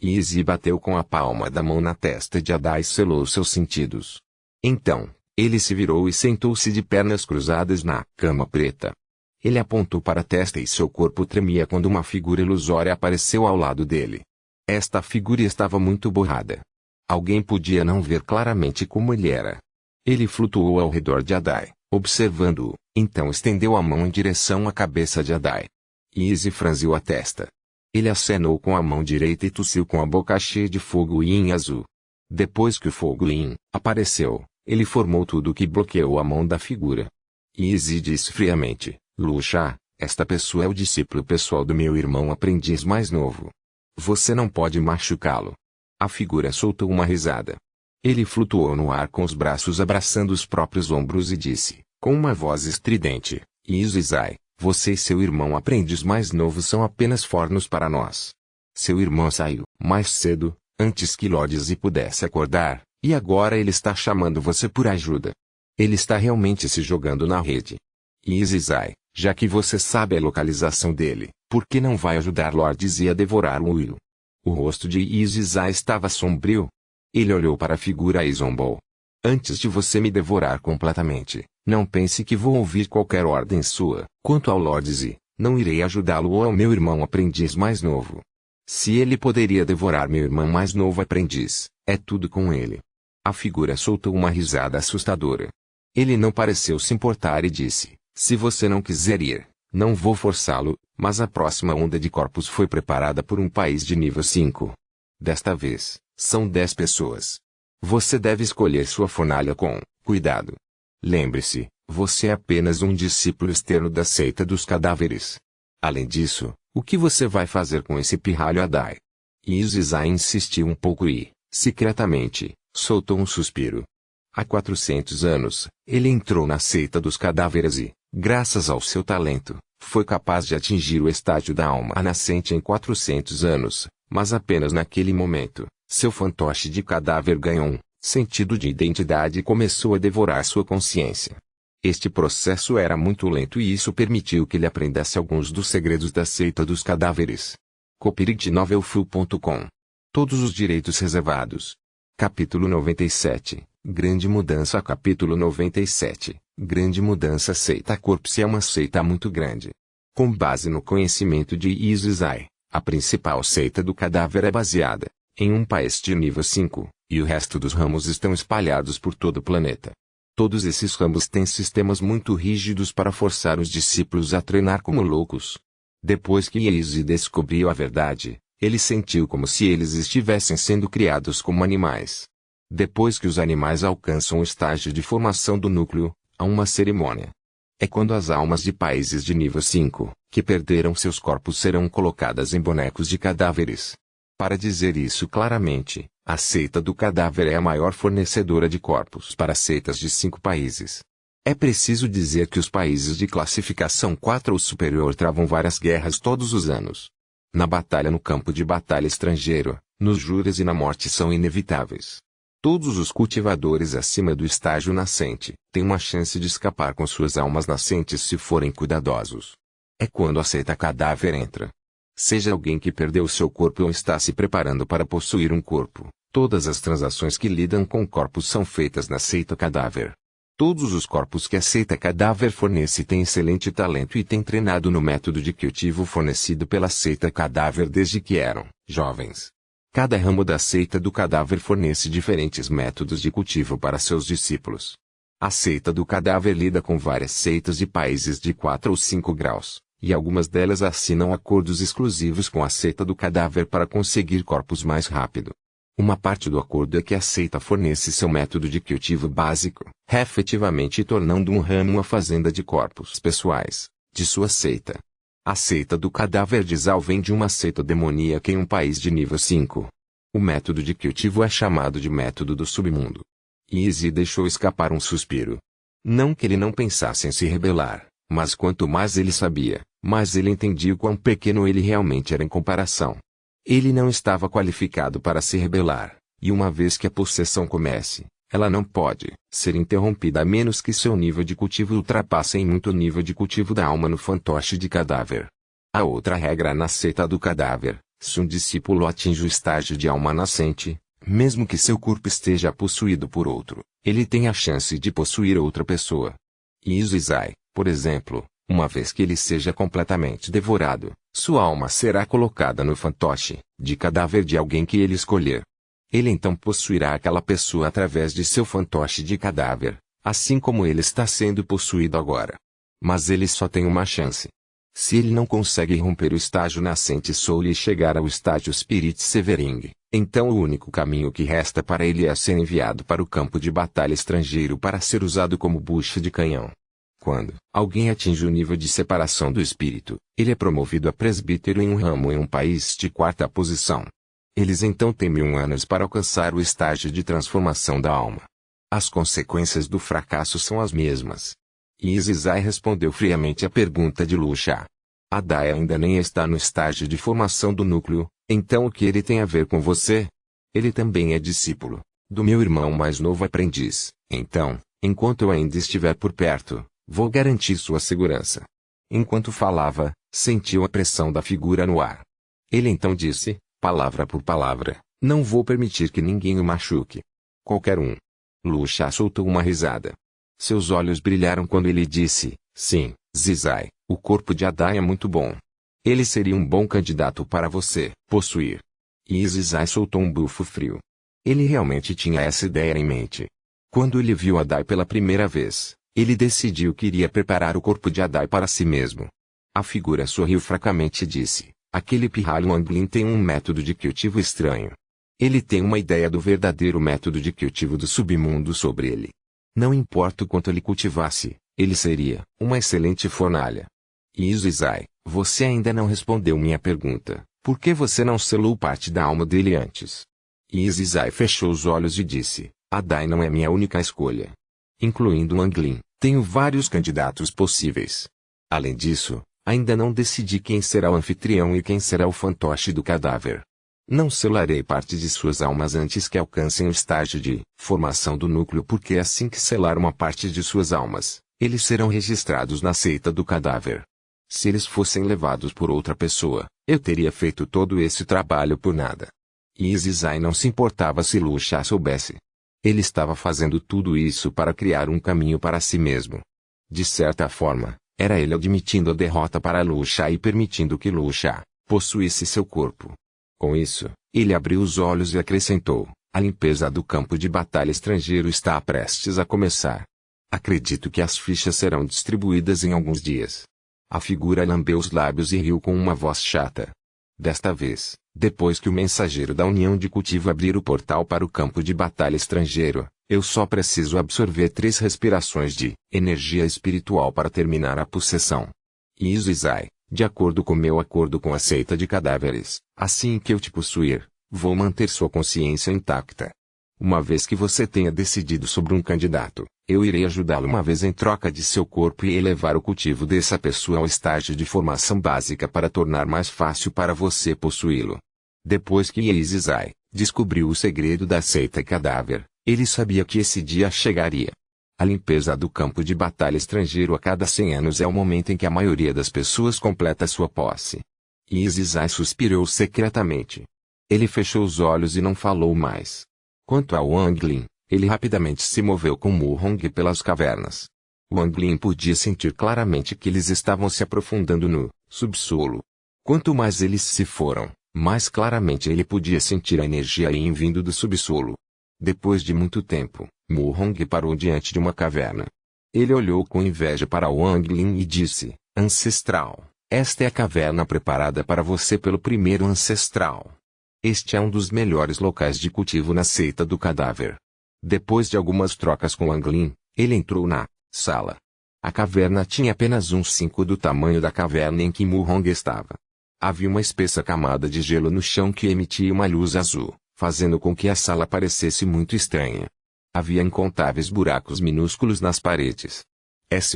A: Izzy bateu com a palma da mão na testa de Adai e selou seus sentidos. Então, ele se virou e sentou-se de pernas cruzadas na cama preta. Ele apontou para a testa e seu corpo tremia quando uma figura ilusória apareceu ao lado dele. Esta figura estava muito borrada. Alguém podia não ver claramente como ele era. Ele flutuou ao redor de Adai, observando-o, então estendeu a mão em direção à cabeça de Adai. Izzy franziu a testa. Ele acenou com a mão direita e tossiu com a boca cheia de fogo yin azul. Depois que o fogo yin apareceu, ele formou tudo que bloqueou a mão da figura. Izzy disse friamente, Luxia, esta pessoa é o discípulo pessoal do meu irmão aprendiz mais novo. Você não pode machucá-lo. A figura soltou uma risada. Ele flutuou no ar com os braços abraçando os próprios ombros e disse, com uma voz estridente, Izzy, você e seu irmão aprendiz mais novo são apenas fornos para nós. Seu irmão saiu mais cedo, antes que Lord Izzy pudesse acordar, e agora ele está chamando você por ajuda. Ele está realmente se jogando na rede. Izzy, já que você sabe a localização dele, por que não vai ajudar Lord Izzy a devorar o Will? O rosto de Izzy estava sombrio. Ele olhou para a figura e zombou. Antes de você me devorar completamente, não pense que vou ouvir qualquer ordem sua. Quanto ao Lord Izzy, não irei ajudá-lo ou ao meu irmão aprendiz mais novo. Se ele poderia devorar meu irmão mais novo aprendiz, é tudo com ele. A figura soltou uma risada assustadora. Ele não pareceu se importar e disse, se você não quiser ir, não vou forçá-lo, mas a próxima onda de corpos foi preparada por um país de nível 5. Desta vez, são 10 pessoas. Você deve escolher sua fornalha com cuidado. Lembre-se, você é apenas um discípulo externo da seita dos cadáveres. Além disso, o que você vai fazer com esse pirralho Adai? Izzy insistiu um pouco e, secretamente, soltou um suspiro. Há 400 anos, ele entrou na seita dos cadáveres e, graças ao seu talento, foi capaz de atingir o estágio da alma nascente em 400 anos, mas apenas naquele momento, seu fantoche de cadáver ganhou um sentido de identidade e começou a devorar sua consciência. Este processo era muito lento e isso permitiu que ele aprendesse alguns dos segredos da seita dos cadáveres. Copyright novelfull.com. Todos os direitos reservados. Capítulo 97. Grande mudança. Capítulo 97. Grande mudança. Seita Corpse é uma seita muito grande. Com base no conhecimento de Izzy, a principal seita do cadáver é baseada em um país de nível 5, e o resto dos ramos estão espalhados por todo o planeta. Todos esses ramos têm sistemas muito rígidos para forçar os discípulos a treinar como loucos. Depois que Izzy descobriu a verdade, ele sentiu como se eles estivessem sendo criados como animais. Depois que os animais alcançam o estágio de formação do núcleo, há uma cerimônia. É quando as almas de países de nível 5, que perderam seus corpos, serão colocadas em bonecos de cadáveres. Para dizer isso claramente, a seita do cadáver é a maior fornecedora de corpos para seitas de 5 países. É preciso dizer que os países de classificação 4 ou superior travam várias guerras todos os anos. Na batalha no campo de batalha estrangeiro, nos júris e na morte são inevitáveis. Todos os cultivadores acima do estágio nascente têm uma chance de escapar com suas almas nascentes se forem cuidadosos. É quando a seita cadáver entra. Seja alguém que perdeu seu corpo ou está se preparando para possuir um corpo, todas as transações que lidam com corpos são feitas na seita cadáver. Todos os corpos que a seita cadáver fornece têm excelente talento e têm treinado no método de cultivo fornecido pela seita cadáver desde que eram jovens. Cada ramo da seita do cadáver fornece diferentes métodos de cultivo para seus discípulos. A seita do cadáver lida com várias seitas de países de 4 ou 5 graus, e algumas delas assinam acordos exclusivos com a seita do cadáver para conseguir corpos mais rápido. Uma parte do acordo é que a seita fornece seu método de cultivo básico, efetivamente tornando um ramo uma fazenda de corpos pessoais, de sua seita. A seita do cadáver de Zal vem de uma seita demoníaca em um país de nível 5. O método de cultivo é chamado de método do submundo. Easy deixou escapar um suspiro. Não que ele não pensasse em se rebelar, mas quanto mais ele sabia, mais ele entendia o quão pequeno ele realmente era em comparação. Ele não estava qualificado para se rebelar, e uma vez que a possessão comece, ela não pode ser interrompida a menos que seu nível de cultivo ultrapasse em muito o nível de cultivo da alma no fantoche de cadáver. A outra regra na seita do cadáver: se um discípulo atinge o estágio de alma nascente, mesmo que seu corpo esteja possuído por outro, ele tem a chance de possuir outra pessoa. Izai, por exemplo, uma vez que ele seja completamente devorado, sua alma será colocada no fantoche de cadáver de alguém que ele escolher. Ele então possuirá aquela pessoa através de seu fantoche de cadáver, assim como ele está sendo possuído agora. Mas ele só tem uma chance. Se ele não consegue romper o estágio nascente Soul e chegar ao estágio Spirit Severing, então o único caminho que resta para ele é ser enviado para o campo de batalha estrangeiro para ser usado como bucha de canhão. Quando alguém atinge o nível de separação do espírito, ele é promovido a presbítero em um ramo em um país de 4ª posição. Eles então têm 1000 anos para alcançar o estágio de transformação da alma. As consequências do fracasso são as mesmas. Izai respondeu friamente à pergunta de Luxia. Adai ainda nem está no estágio de formação do núcleo, então o que ele tem a ver com você? Ele também é discípulo do meu irmão mais novo aprendiz, então, enquanto eu ainda estiver por perto, vou garantir sua segurança. Enquanto falava, sentiu a pressão da figura no ar. Ele então disse, palavra por palavra, não vou permitir que ninguém o machuque. Qualquer um. Luxia soltou uma risada. Seus olhos brilharam quando ele disse, sim, Zizai, o corpo de Adai é muito bom. Ele seria um bom candidato para você possuir. E Zizai soltou um bufo frio. Ele realmente tinha essa ideia em mente. Quando ele viu Adai pela primeira vez, ele decidiu que iria preparar o corpo de Adai para si mesmo. A figura sorriu fracamente e disse, aquele pirralho Anglin tem um método de cultivo estranho. Ele tem uma ideia do verdadeiro método de cultivo do submundo sobre ele. Não importa o quanto ele cultivasse, ele seria uma excelente fornalha. Izai, você ainda não respondeu minha pergunta. Por que você não selou parte da alma dele antes? Izai fechou os olhos e disse, Adai não é minha única escolha. Incluindo Anglin, tenho vários candidatos possíveis. Além disso, ainda não decidi quem será o anfitrião e quem será o fantoche do cadáver. Não selarei parte de suas almas antes que alcancem o estágio de formação do núcleo, porque assim que selar uma parte de suas almas, eles serão registrados na seita do cadáver. Se eles fossem levados por outra pessoa, eu teria feito todo esse trabalho por nada. Izai não se importava se Luxia soubesse. Ele estava fazendo tudo isso para criar um caminho para si mesmo. De certa forma, era ele admitindo a derrota para Luxia e permitindo que Luxia possuísse seu corpo. Com isso, ele abriu os olhos e acrescentou, a limpeza do campo de batalha estrangeiro está prestes a começar. Acredito que as fichas serão distribuídas em alguns dias. A figura lambeu os lábios e riu com uma voz chata. Desta vez, depois que o mensageiro da União de Cultivo abrir o portal para o campo de batalha estrangeiro, eu só preciso absorver 3 respirações de energia espiritual para terminar a possessão. Izizai, de acordo com meu acordo com a seita de cadáveres, assim que eu te possuir, vou manter sua consciência intacta. Uma vez que você tenha decidido sobre um candidato, eu irei ajudá-lo uma vez em troca de seu corpo e elevar o cultivo dessa pessoa ao estágio de formação básica para tornar mais fácil para você possuí-lo. Depois que Izizai descobriu o segredo da seita cadáver, ele sabia que esse dia chegaria. A limpeza do campo de batalha estrangeiro a cada 100 anos é o momento em que a maioria das pessoas completa sua posse. Izizai suspirou secretamente. Ele fechou os olhos e não falou mais. Quanto a Wang Lin, ele rapidamente se moveu com Mu Hong pelas cavernas. Wang Lin podia sentir claramente que eles estavam se aprofundando no subsolo. Quanto mais eles se foram, mais claramente ele podia sentir a energia Yin vindo do subsolo. Depois de muito tempo, Mu Hong parou diante de uma caverna. Ele olhou com inveja para Wang Lin e disse: Ancestral, esta é a caverna preparada para você pelo primeiro ancestral. Este é um dos melhores locais de cultivo na seita do cadáver. Depois de algumas trocas com Wang Lin, ele entrou na sala. A caverna tinha apenas 1/5 do tamanho da caverna em que Mu Hong estava. Havia uma espessa camada de gelo no chão que emitia uma luz azul, fazendo com que a sala parecesse muito estranha. Havia incontáveis buracos minúsculos nas paredes.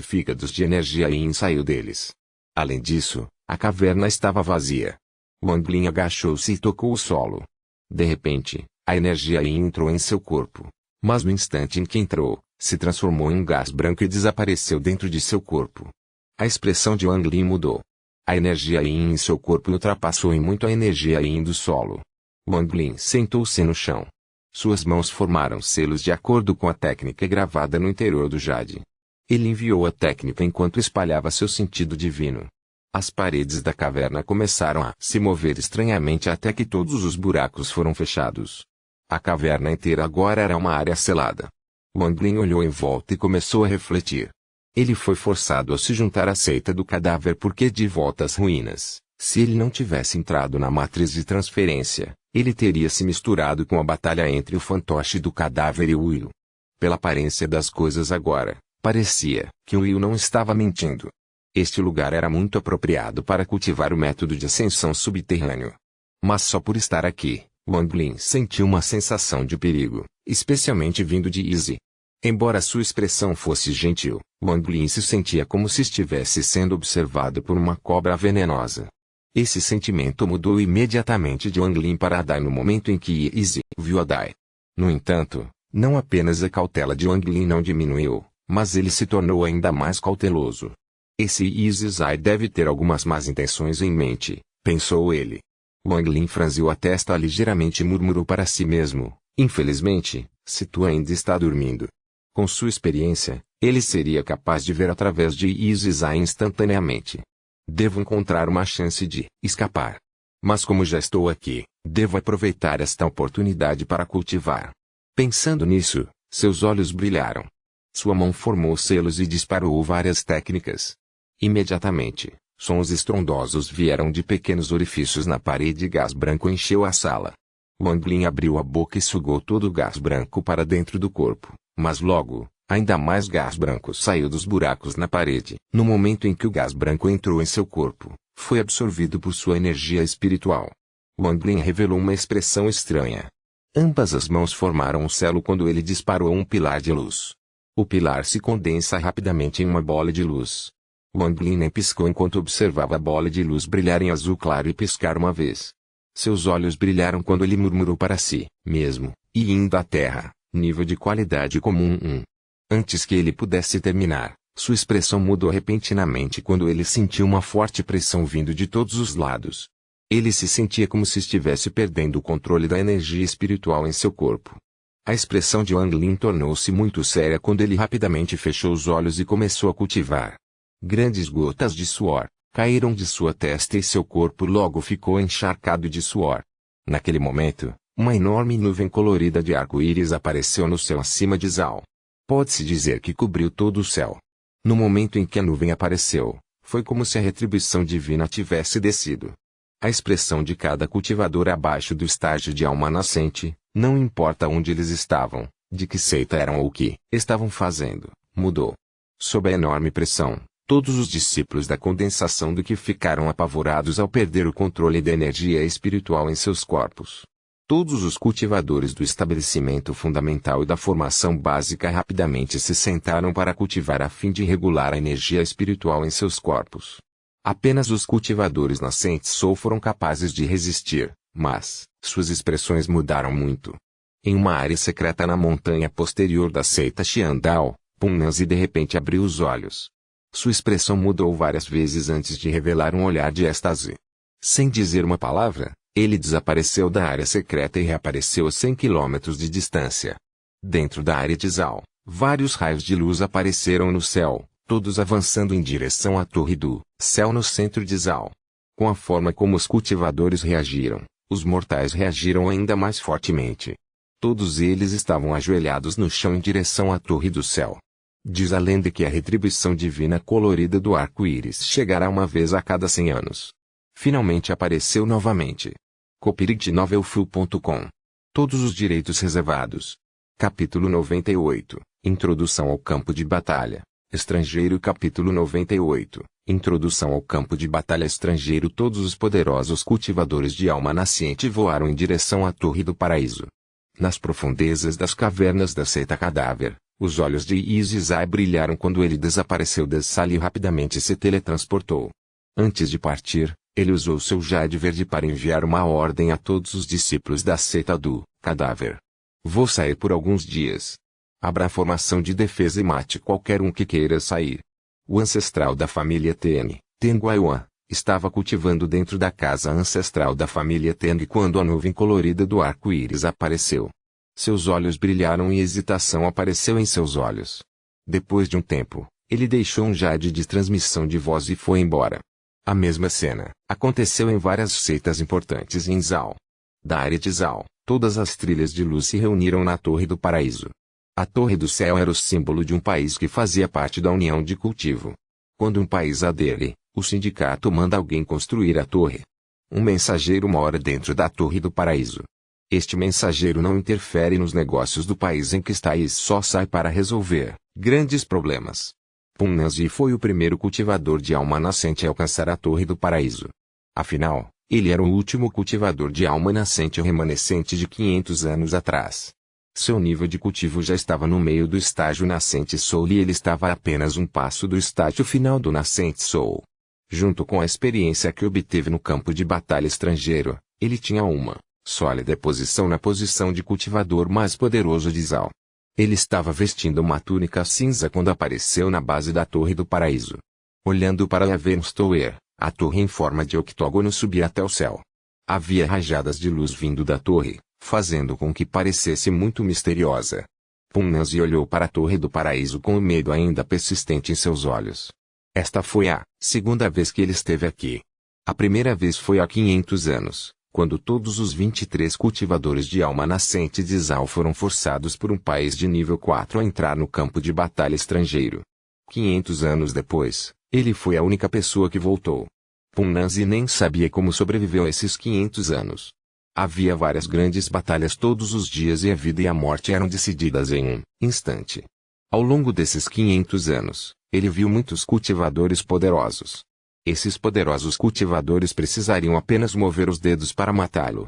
A: Fígados de energia Yin saiu deles. Além disso, a caverna estava vazia. Wang Lin agachou-se e tocou o solo. De repente, a energia Yin entrou em seu corpo. Mas no instante em que entrou, se transformou em um gás branco e desapareceu dentro de seu corpo. A expressão de Wang Lin mudou. A energia Yin em seu corpo ultrapassou em muito a energia Yin do solo. Wang Lin sentou-se no chão. Suas mãos formaram selos de acordo com a técnica gravada no interior do jade. Ele enviou a técnica enquanto espalhava seu sentido divino. As paredes da caverna começaram a se mover estranhamente até que todos os buracos foram fechados. A caverna inteira agora era uma área selada. Wang Lin olhou em volta e começou a refletir. Ele foi forçado a se juntar à seita do cadáver porque de volta às ruínas, se ele não tivesse entrado na matriz de transferência, ele teria se misturado com a batalha entre o fantoche do cadáver e o Will. Pela aparência das coisas agora, parecia que o Will não estava mentindo. Este lugar era muito apropriado para cultivar o método de ascensão subterrâneo. Mas só por estar aqui, Wang Lin sentiu uma sensação de perigo, especialmente vindo de Izzy. Embora sua expressão fosse gentil, Wang Lin se sentia como se estivesse sendo observado por uma cobra venenosa. Esse sentimento mudou imediatamente de Wang Lin para Adai no momento em que Izzy viu Adai. No entanto, não apenas a cautela de Wang Lin não diminuiu, mas ele se tornou ainda mais cauteloso. Esse Izizai deve ter algumas más intenções em mente, pensou ele. Wang Lin franziu a testa ligeiramente e murmurou para si mesmo: infelizmente, se tu ainda está dormindo. Com sua experiência, ele seria capaz de ver através de Izizai instantaneamente. Devo encontrar uma chance de escapar. Mas como já estou aqui, devo aproveitar esta oportunidade para cultivar. Pensando nisso, seus olhos brilharam. Sua mão formou selos e disparou várias técnicas. Imediatamente, sons estrondosos vieram de pequenos orifícios na parede e gás branco encheu a sala. Wang Lin abriu a boca e sugou todo o gás branco para dentro do corpo, mas logo, ainda mais gás branco saiu dos buracos na parede. No momento em que o gás branco entrou em seu corpo, foi absorvido por sua energia espiritual. Wang Lin revelou uma expressão estranha. Ambas as mãos formaram um selo quando ele disparou um pilar de luz. O pilar se condensa rapidamente em uma bola de luz. Wang Lin nem piscou enquanto observava a bola de luz brilhar em azul claro e piscar uma vez. Seus olhos brilharam quando ele murmurou para si mesmo: Yin da Terra, nível de qualidade comum 1. Antes que ele pudesse terminar, sua expressão mudou repentinamente quando ele sentiu uma forte pressão vindo de todos os lados. Ele se sentia como se estivesse perdendo o controle da energia espiritual em seu corpo. A expressão de Wang Lin tornou-se muito séria quando ele rapidamente fechou os olhos e começou a cultivar. Grandes gotas de suor caíram de sua testa e seu corpo logo ficou encharcado de suor. Naquele momento, uma enorme nuvem colorida de arco-íris apareceu no céu acima de Zhao. Pode-se dizer que cobriu todo o céu. No momento em que a nuvem apareceu, foi como se a retribuição divina tivesse descido. A expressão de cada cultivador abaixo do estágio de alma nascente, não importa onde eles estavam, de que seita eram ou o que estavam fazendo, mudou. Sob a enorme pressão, todos os discípulos da condensação do que ficaram apavorados ao perder o controle da energia espiritual em seus corpos. Todos os cultivadores do estabelecimento fundamental e da formação básica rapidamente se sentaram para cultivar a fim de regular a energia espiritual em seus corpos. Apenas os cultivadores nascentes Soul foram capazes de resistir, mas suas expressões mudaram muito. Em uma área secreta na montanha posterior da seita Xiandao, Punnazi de repente abriu os olhos. Sua expressão mudou várias vezes antes de revelar um olhar de êxtase. Sem dizer uma palavra, ele desapareceu da área secreta e reapareceu a 100 quilômetros de distância. Dentro da área de Zal, vários raios de luz apareceram no céu, todos avançando em direção à torre do céu no centro de Zal. Com a forma como os cultivadores reagiram, os mortais reagiram ainda mais fortemente. Todos eles estavam ajoelhados no chão em direção à torre do céu. Diz a lenda que a retribuição divina colorida do arco-íris chegará uma vez a cada 100 anos. Finalmente apareceu novamente. copyrightnovelfu.com. Todos os direitos reservados. Capítulo 98. Introdução ao campo de batalha. Estrangeiro. Capítulo 98. Introdução ao campo de batalha estrangeiro. Todos os poderosos cultivadores de alma nasciente voaram em direção à Torre do Paraíso. Nas profundezas das cavernas da seita cadáver, os olhos de Izizai brilharam quando ele desapareceu da sala e rapidamente se teletransportou. Antes de partir, ele usou seu jade verde para enviar uma ordem a todos os discípulos da seita do cadáver. Vou sair por alguns dias. Abra a formação de defesa e mate qualquer um que queira sair. O ancestral da família Teng, Tenguaiwan, estava cultivando dentro da casa ancestral da família Teng quando a nuvem colorida do arco-íris apareceu. Seus olhos brilharam e hesitação apareceu em seus olhos. Depois de um tempo, ele deixou um jade de transmissão de voz e foi embora. A mesma cena aconteceu em várias seitas importantes em Zal. Da área de Zal, todas as trilhas de luz se reuniram na Torre do Paraíso. A Torre do Céu era o símbolo de um país que fazia parte da União de Cultivo. Quando um país adere, o sindicato manda alguém construir a torre. Um mensageiro mora dentro da Torre do Paraíso. Este mensageiro não interfere nos negócios do país em que está e só sai para resolver grandes problemas. Punnazi foi o primeiro cultivador de alma nascente a alcançar a Torre do Paraíso. Afinal, ele era o último cultivador de alma nascente remanescente de 500 anos atrás. Seu nível de cultivo já estava no meio do estágio nascente Soul e ele estava a apenas um passo do estágio final do nascente Soul. Junto com a experiência que obteve no campo de batalha estrangeiro, ele tinha uma sólida posição na posição de cultivador mais poderoso de Zal. Ele estava vestindo uma túnica cinza quando apareceu na base da Torre do Paraíso. Olhando para Heaven's Tower, a torre em forma de octógono subia até o céu. Havia rajadas de luz vindo da torre, fazendo com que parecesse muito misteriosa. Punnazi olhou para a Torre do Paraíso com o medo ainda persistente em seus olhos. Esta foi a segunda vez que ele esteve aqui. A primeira vez foi há 500 anos, quando todos os 23 cultivadores de alma nascente de Zal foram forçados por um país de nível 4 a entrar no campo de batalha estrangeiro. 500 anos depois, ele foi a única pessoa que voltou. Punnazi nem sabia como sobreviveu a esses 500 anos. Havia várias grandes batalhas todos os dias e a vida e a morte eram decididas em um instante. Ao longo desses 500 anos, ele viu muitos cultivadores poderosos. Esses poderosos cultivadores precisariam apenas mover os dedos para matá-lo.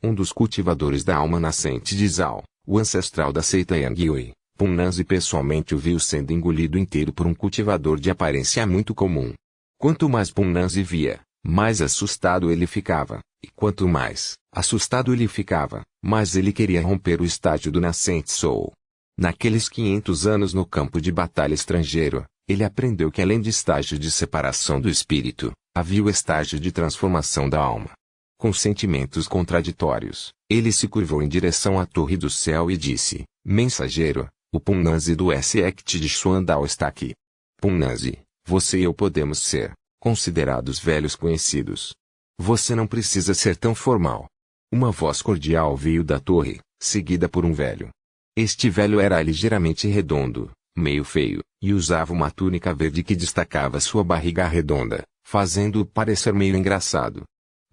A: Um dos cultivadores da alma nascente de Zal, o ancestral da seita Yangyue, Punnazi pessoalmente o viu sendo engolido inteiro por um cultivador de aparência muito comum. Quanto mais Punnazi via, mais assustado ele ficava, e quanto mais assustado ele ficava, mais ele queria romper o estágio do nascente Soul. Naqueles 500 anos no campo de batalha estrangeiro, ele aprendeu que além de estágio de separação do espírito, havia o estágio de transformação da alma. Com sentimentos contraditórios, ele se curvou em direção à Torre do Céu e disse: Mensageiro, o Punnazi do Sect de Xuandao está aqui. Punnazi, você e eu podemos ser considerados velhos conhecidos. Você não precisa ser tão formal. Uma voz cordial veio da torre, seguida por um velho. Este velho era ligeiramente redondo, meio feio, e usava uma túnica verde que destacava sua barriga redonda, fazendo-o parecer meio engraçado.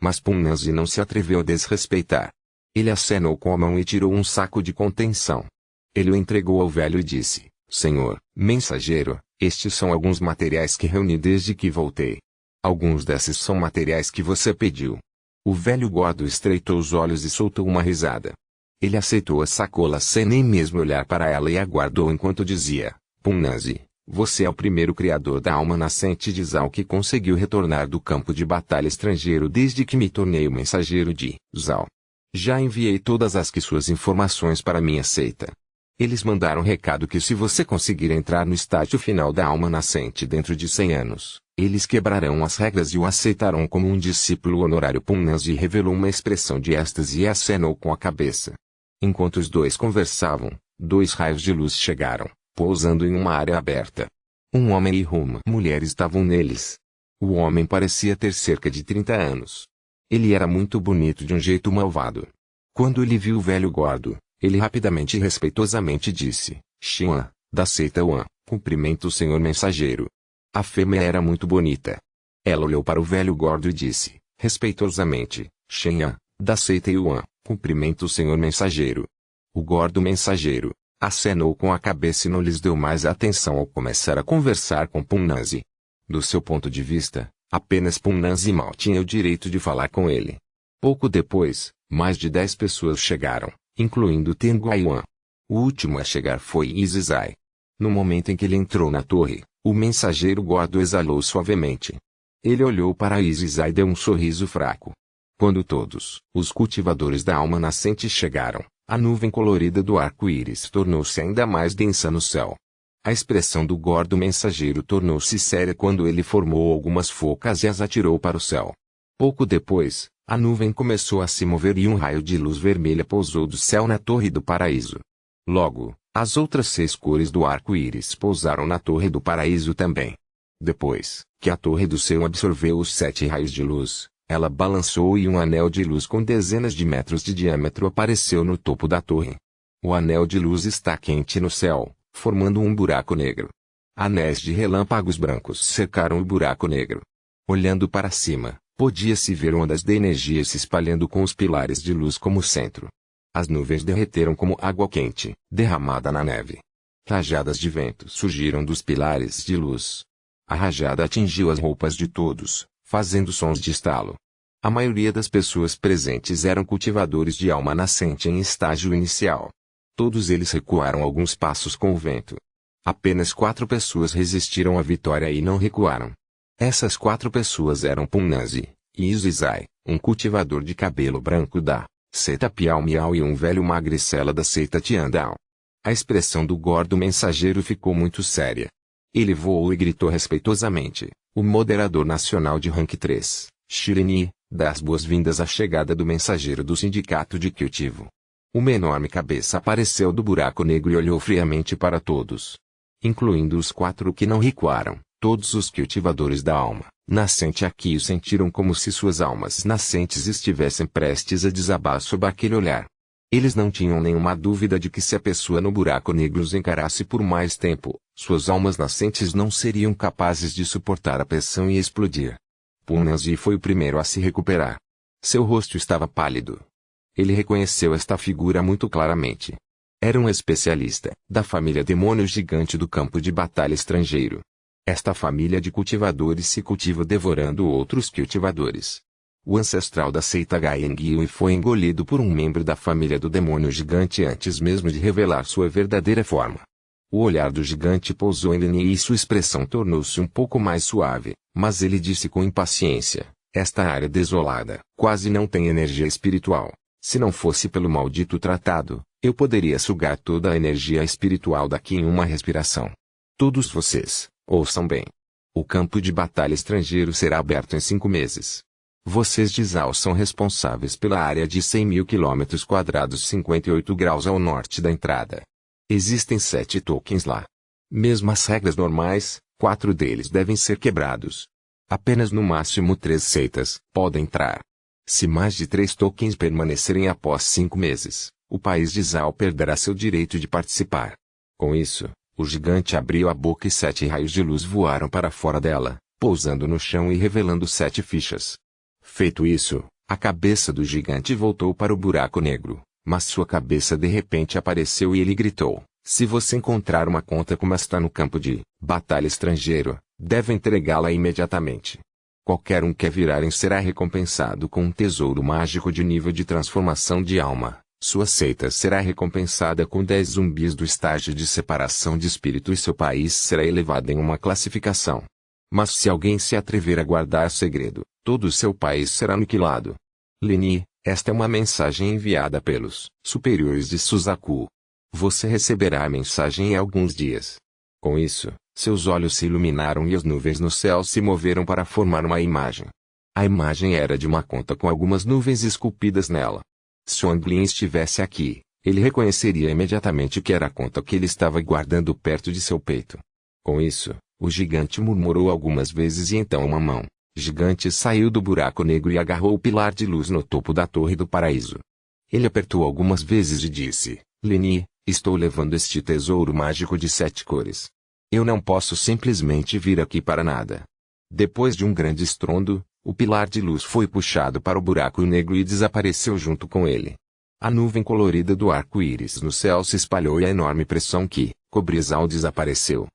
A: Mas Punnazi não se atreveu a desrespeitar. Ele acenou com a mão e tirou um saco de contenção. Ele o entregou ao velho e disse: Senhor, mensageiro, estes são alguns materiais que reuni desde que voltei. Alguns desses são materiais que você pediu. O velho gordo estreitou os olhos e soltou uma risada. Ele aceitou a sacola sem nem mesmo olhar para ela e aguardou enquanto dizia: Punnazi, você é o primeiro criador da alma nascente de Zal que conseguiu retornar do campo de batalha estrangeiro desde que me tornei o mensageiro de Zal. Já enviei todas as suas informações para minha seita. Eles mandaram recado que se você conseguir entrar no estágio final da alma nascente dentro de 100 anos, eles quebrarão as regras e o aceitarão como um discípulo honorário. Punnazi revelou uma expressão de êxtase e acenou com a cabeça. Enquanto os dois conversavam, 2 raios de luz chegaram, pousando em uma área aberta. Um homem e uma mulher estavam neles. O homem parecia ter cerca de 30 anos. Ele era muito bonito de um jeito malvado. Quando ele viu o velho gordo, ele rapidamente e respeitosamente disse: Xian, da seita Wan, cumprimento o senhor mensageiro. A fêmea era muito bonita. Ela olhou para o velho gordo e disse, respeitosamente: Xian, da seita Yuan, cumprimento o senhor mensageiro. O gordo mensageiro acenou com a cabeça e não lhes deu mais atenção ao começar a conversar com Punnazi. Do seu ponto de vista, apenas Punnazi mal tinha o direito de falar com ele. Pouco depois, mais de 10 pessoas chegaram, incluindo Tenguai Yuan. O último a chegar foi Izizai. No momento em que ele entrou na torre, o mensageiro gordo exalou suavemente. Ele olhou para Izizai e deu um sorriso fraco. Quando todos os cultivadores da alma nascente chegaram, a nuvem colorida do arco-íris tornou-se ainda mais densa no céu. A expressão do gordo mensageiro tornou-se séria quando ele formou algumas focas e as atirou para o céu. Pouco depois, a nuvem começou a se mover e um raio de luz vermelha pousou do céu na Torre do Paraíso. Logo, as outras 6 cores do arco-íris pousaram na Torre do Paraíso também. Depois que a Torre do Céu absorveu os 7 raios de luz, ela balançou e um anel de luz com dezenas de metros de diâmetro apareceu no topo da torre. O anel de luz está quente no céu, formando um buraco negro. Anéis de relâmpagos brancos cercaram o buraco negro. Olhando para cima, podia-se ver ondas de energia se espalhando com os pilares de luz como centro. As nuvens derreteram como água quente, derramada na neve. Rajadas de vento surgiram dos pilares de luz. A rajada atingiu as roupas de todos, fazendo sons de estalo. A maioria das pessoas presentes eram cultivadores de alma nascente em estágio inicial. Todos eles recuaram alguns passos com o vento. Apenas 4 pessoas resistiram à vitória e não recuaram. Essas 4 pessoas eram Punnazi, Izizai, um cultivador de cabelo branco da seita Piao Miao e um velho magricela da seita Tiandao. A expressão do gordo mensageiro ficou muito séria. Ele voou e gritou respeitosamente: o moderador nacional de rank 3, Shirini, dá as boas-vindas à chegada do mensageiro do sindicato de cultivo. Uma enorme cabeça apareceu do buraco negro e olhou friamente para todos. Incluindo os 4 que não recuaram, todos os cultivadores da alma nascente aqui o sentiram como se suas almas nascentes estivessem prestes a desabar sob aquele olhar. Eles não tinham nenhuma dúvida de que se a pessoa no buraco negro os encarasse por mais tempo, suas almas nascentes não seriam capazes de suportar a pressão e explodir. Punnazi foi o primeiro a se recuperar. Seu rosto estava pálido. Ele reconheceu esta figura muito claramente. Era um especialista da família demônio gigante do campo de batalha estrangeiro. Esta família de cultivadores se cultiva devorando outros cultivadores. O ancestral da seita Gaiyang foi engolido por um membro da família do demônio gigante antes mesmo de revelar sua verdadeira forma. O olhar do gigante pousou em Lin e sua expressão tornou-se um pouco mais suave, mas ele disse com impaciência: esta área desolada quase não tem energia espiritual. Se não fosse pelo maldito tratado, eu poderia sugar toda a energia espiritual daqui em uma respiração. Todos vocês, ouçam bem. O campo de batalha estrangeiro será aberto em 5 meses. Vocês de Zal são responsáveis pela área de 100.000 km², 58 graus ao norte da entrada. Existem 7 tokens lá. Mesmo as regras normais, 4 deles devem ser quebrados. Apenas no máximo 3 seitas podem entrar. Se mais de 3 tokens permanecerem após 5 meses, o país de Zal perderá seu direito de participar. Com isso, o gigante abriu a boca e 7 raios de luz voaram para fora dela, pousando no chão e revelando 7 fichas. Feito isso, a cabeça do gigante voltou para o buraco negro, mas sua cabeça de repente apareceu e ele gritou: se você encontrar uma conta como esta no campo de batalha estrangeiro, deve entregá-la imediatamente. Qualquer um que a virarem será recompensado com um tesouro mágico de nível de transformação de alma. Sua seita será recompensada com 10 zumbis do estágio de separação de espírito e seu país será elevado em uma classificação. Mas se alguém se atrever a guardar segredo, todo o seu país será aniquilado. Leni, esta é uma mensagem enviada pelos superiores de Suzaku. Você receberá a mensagem em alguns dias. Com isso, seus olhos se iluminaram e as nuvens no céu se moveram para formar uma imagem. A imagem era de uma conta com algumas nuvens esculpidas nela. Se Wanglin estivesse aqui, ele reconheceria imediatamente que era a conta que ele estava guardando perto de seu peito. Com isso, o gigante murmurou algumas vezes e então uma mão gigante saiu do buraco negro e agarrou o pilar de luz no topo da Torre do Paraíso. Ele apertou algumas vezes e disse: Leni, estou levando este tesouro mágico de 7 cores. Eu não posso simplesmente vir aqui para nada. Depois de um grande estrondo, o pilar de luz foi puxado para o buraco negro e desapareceu junto com ele. A nuvem colorida do arco-íris no céu se espalhou e a enorme pressão que cobria Zal desapareceu.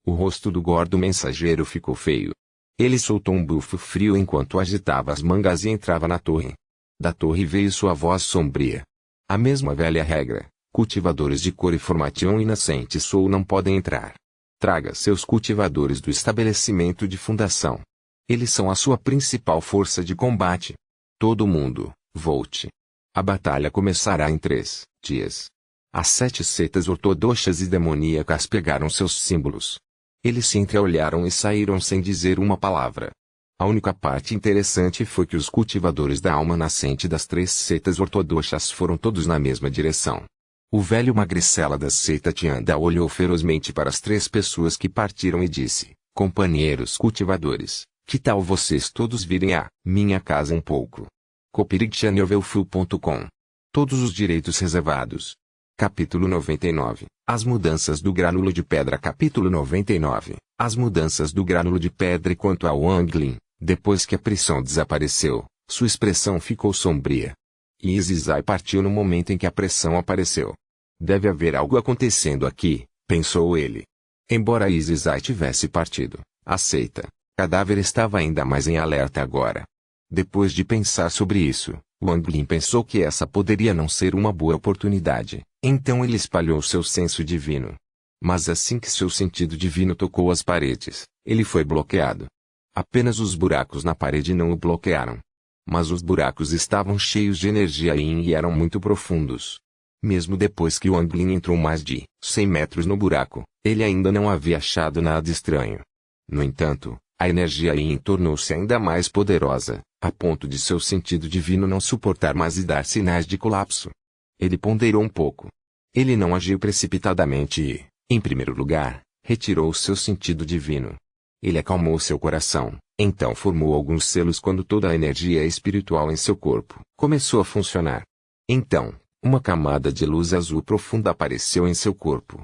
A: O rosto do gordo mensageiro ficou feio. Ele soltou um bufo frio enquanto agitava as mangas e entrava na torre. Da torre veio sua voz sombria. A mesma velha regra: cultivadores de cor e formação inocente Soul não podem entrar. Traga seus cultivadores do estabelecimento de fundação. Eles são a sua principal força de combate. Todo mundo, volte. A batalha começará em 3 dias. As 7 seitas ortodoxas e demoníacas pegaram seus símbolos. Eles se entreolharam e saíram sem dizer uma palavra. A única parte interessante foi que os cultivadores da alma nascente das 3 seitas ortodoxas foram todos na mesma direção. O velho magricela da seita Tianda olhou ferozmente para as 3 pessoas que partiram e disse: companheiros cultivadores, que tal vocês todos virem à minha casa um pouco? Copyright.com. Todos os direitos reservados. Capítulo 99. As mudanças do grânulo de pedra. Capítulo 99. As mudanças do grânulo de pedra. E quanto a Wanglin, depois que a pressão desapareceu, sua expressão ficou sombria. E Izizai partiu no momento em que a pressão apareceu. Deve haver algo acontecendo aqui, pensou ele. Embora Izizai tivesse partido, a seita cadáver estava ainda mais em alerta agora. Depois de pensar sobre isso, Wanglin pensou que essa poderia não ser uma boa oportunidade, então ele espalhou seu senso divino. Mas assim que seu sentido divino tocou as paredes, ele foi bloqueado. Apenas os buracos na parede não o bloquearam. Mas os buracos estavam cheios de energia Yin e eram muito profundos. Mesmo depois que Wanglin entrou mais de 100 metros no buraco, ele ainda não havia achado nada estranho. No entanto, a energia Yin tornou-se ainda mais poderosa, a ponto de seu sentido divino não suportar mais e dar sinais de colapso. Ele ponderou um pouco. Ele não agiu precipitadamente e, em primeiro lugar, retirou seu sentido divino. Ele acalmou seu coração, então formou alguns selos quando toda a energia espiritual em seu corpo começou a funcionar. Então, uma camada de luz azul profunda apareceu em seu corpo.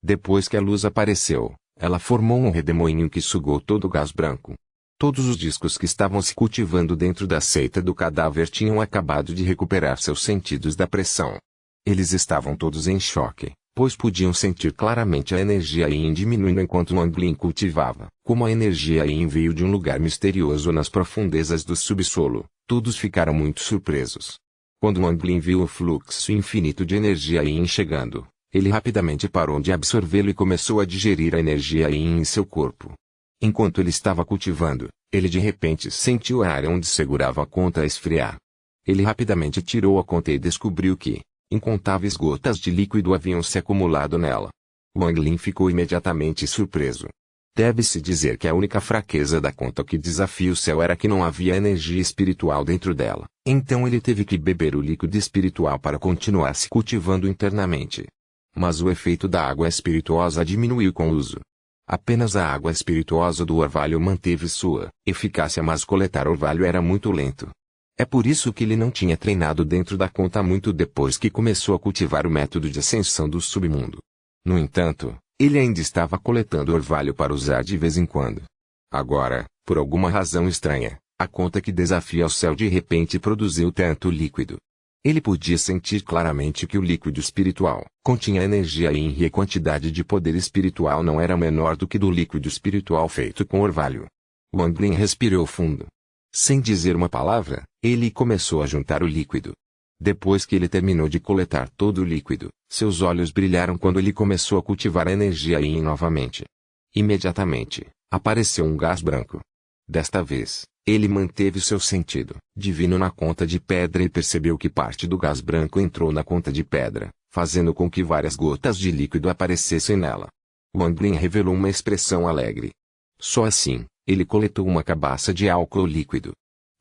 A: Depois que a luz apareceu, ela formou um redemoinho que sugou todo o gás branco. Todos os discos que estavam se cultivando dentro da seita do cadáver tinham acabado de recuperar seus sentidos da pressão. Eles estavam todos em choque, pois podiam sentir claramente a energia Yin diminuindo enquanto Wanglin cultivava. Como a energia Yin veio de um lugar misterioso nas profundezas do subsolo, todos ficaram muito surpresos. Quando Wanglin viu o fluxo infinito de energia Yin chegando, ele rapidamente parou de absorvê-lo e começou a digerir a energia Yin em seu corpo. Enquanto ele estava cultivando, ele de repente sentiu a área onde segurava a conta esfriar. Ele rapidamente tirou a conta e descobriu que incontáveis gotas de líquido haviam se acumulado nela. Wanglin ficou imediatamente surpreso. Deve-se dizer que a única fraqueza da conta que desafia o céu era que não havia energia espiritual dentro dela. Então ele teve que beber o líquido espiritual para continuar se cultivando internamente. Mas o efeito da água espirituosa diminuiu com o uso. Apenas a água espirituosa do orvalho manteve sua eficácia, mas coletar orvalho era muito lento. É por isso que ele não tinha treinado dentro da conta muito depois que começou a cultivar o método de ascensão do submundo. No entanto, ele ainda estava coletando orvalho para usar de vez em quando. Agora, por alguma razão estranha, A conta que desafia o céu de repente produziu tanto líquido. Ele podia sentir claramente que o líquido espiritual continha energia yin e a quantidade de poder espiritual não era menor do que do líquido espiritual feito com orvalho. Wang Lin respirou fundo. Sem dizer uma palavra, ele começou a juntar o líquido. Depois que ele terminou de coletar todo o líquido, seus olhos brilharam quando ele começou a cultivar a energia yin novamente. Imediatamente, apareceu um gás branco. Desta vez, ele manteve seu sentido divino na conta de pedra e percebeu que parte do gás branco entrou na conta de pedra, fazendo com que várias gotas de líquido aparecessem nela. Wang Lin revelou uma expressão alegre. Só assim, ele coletou uma cabaça de álcool líquido.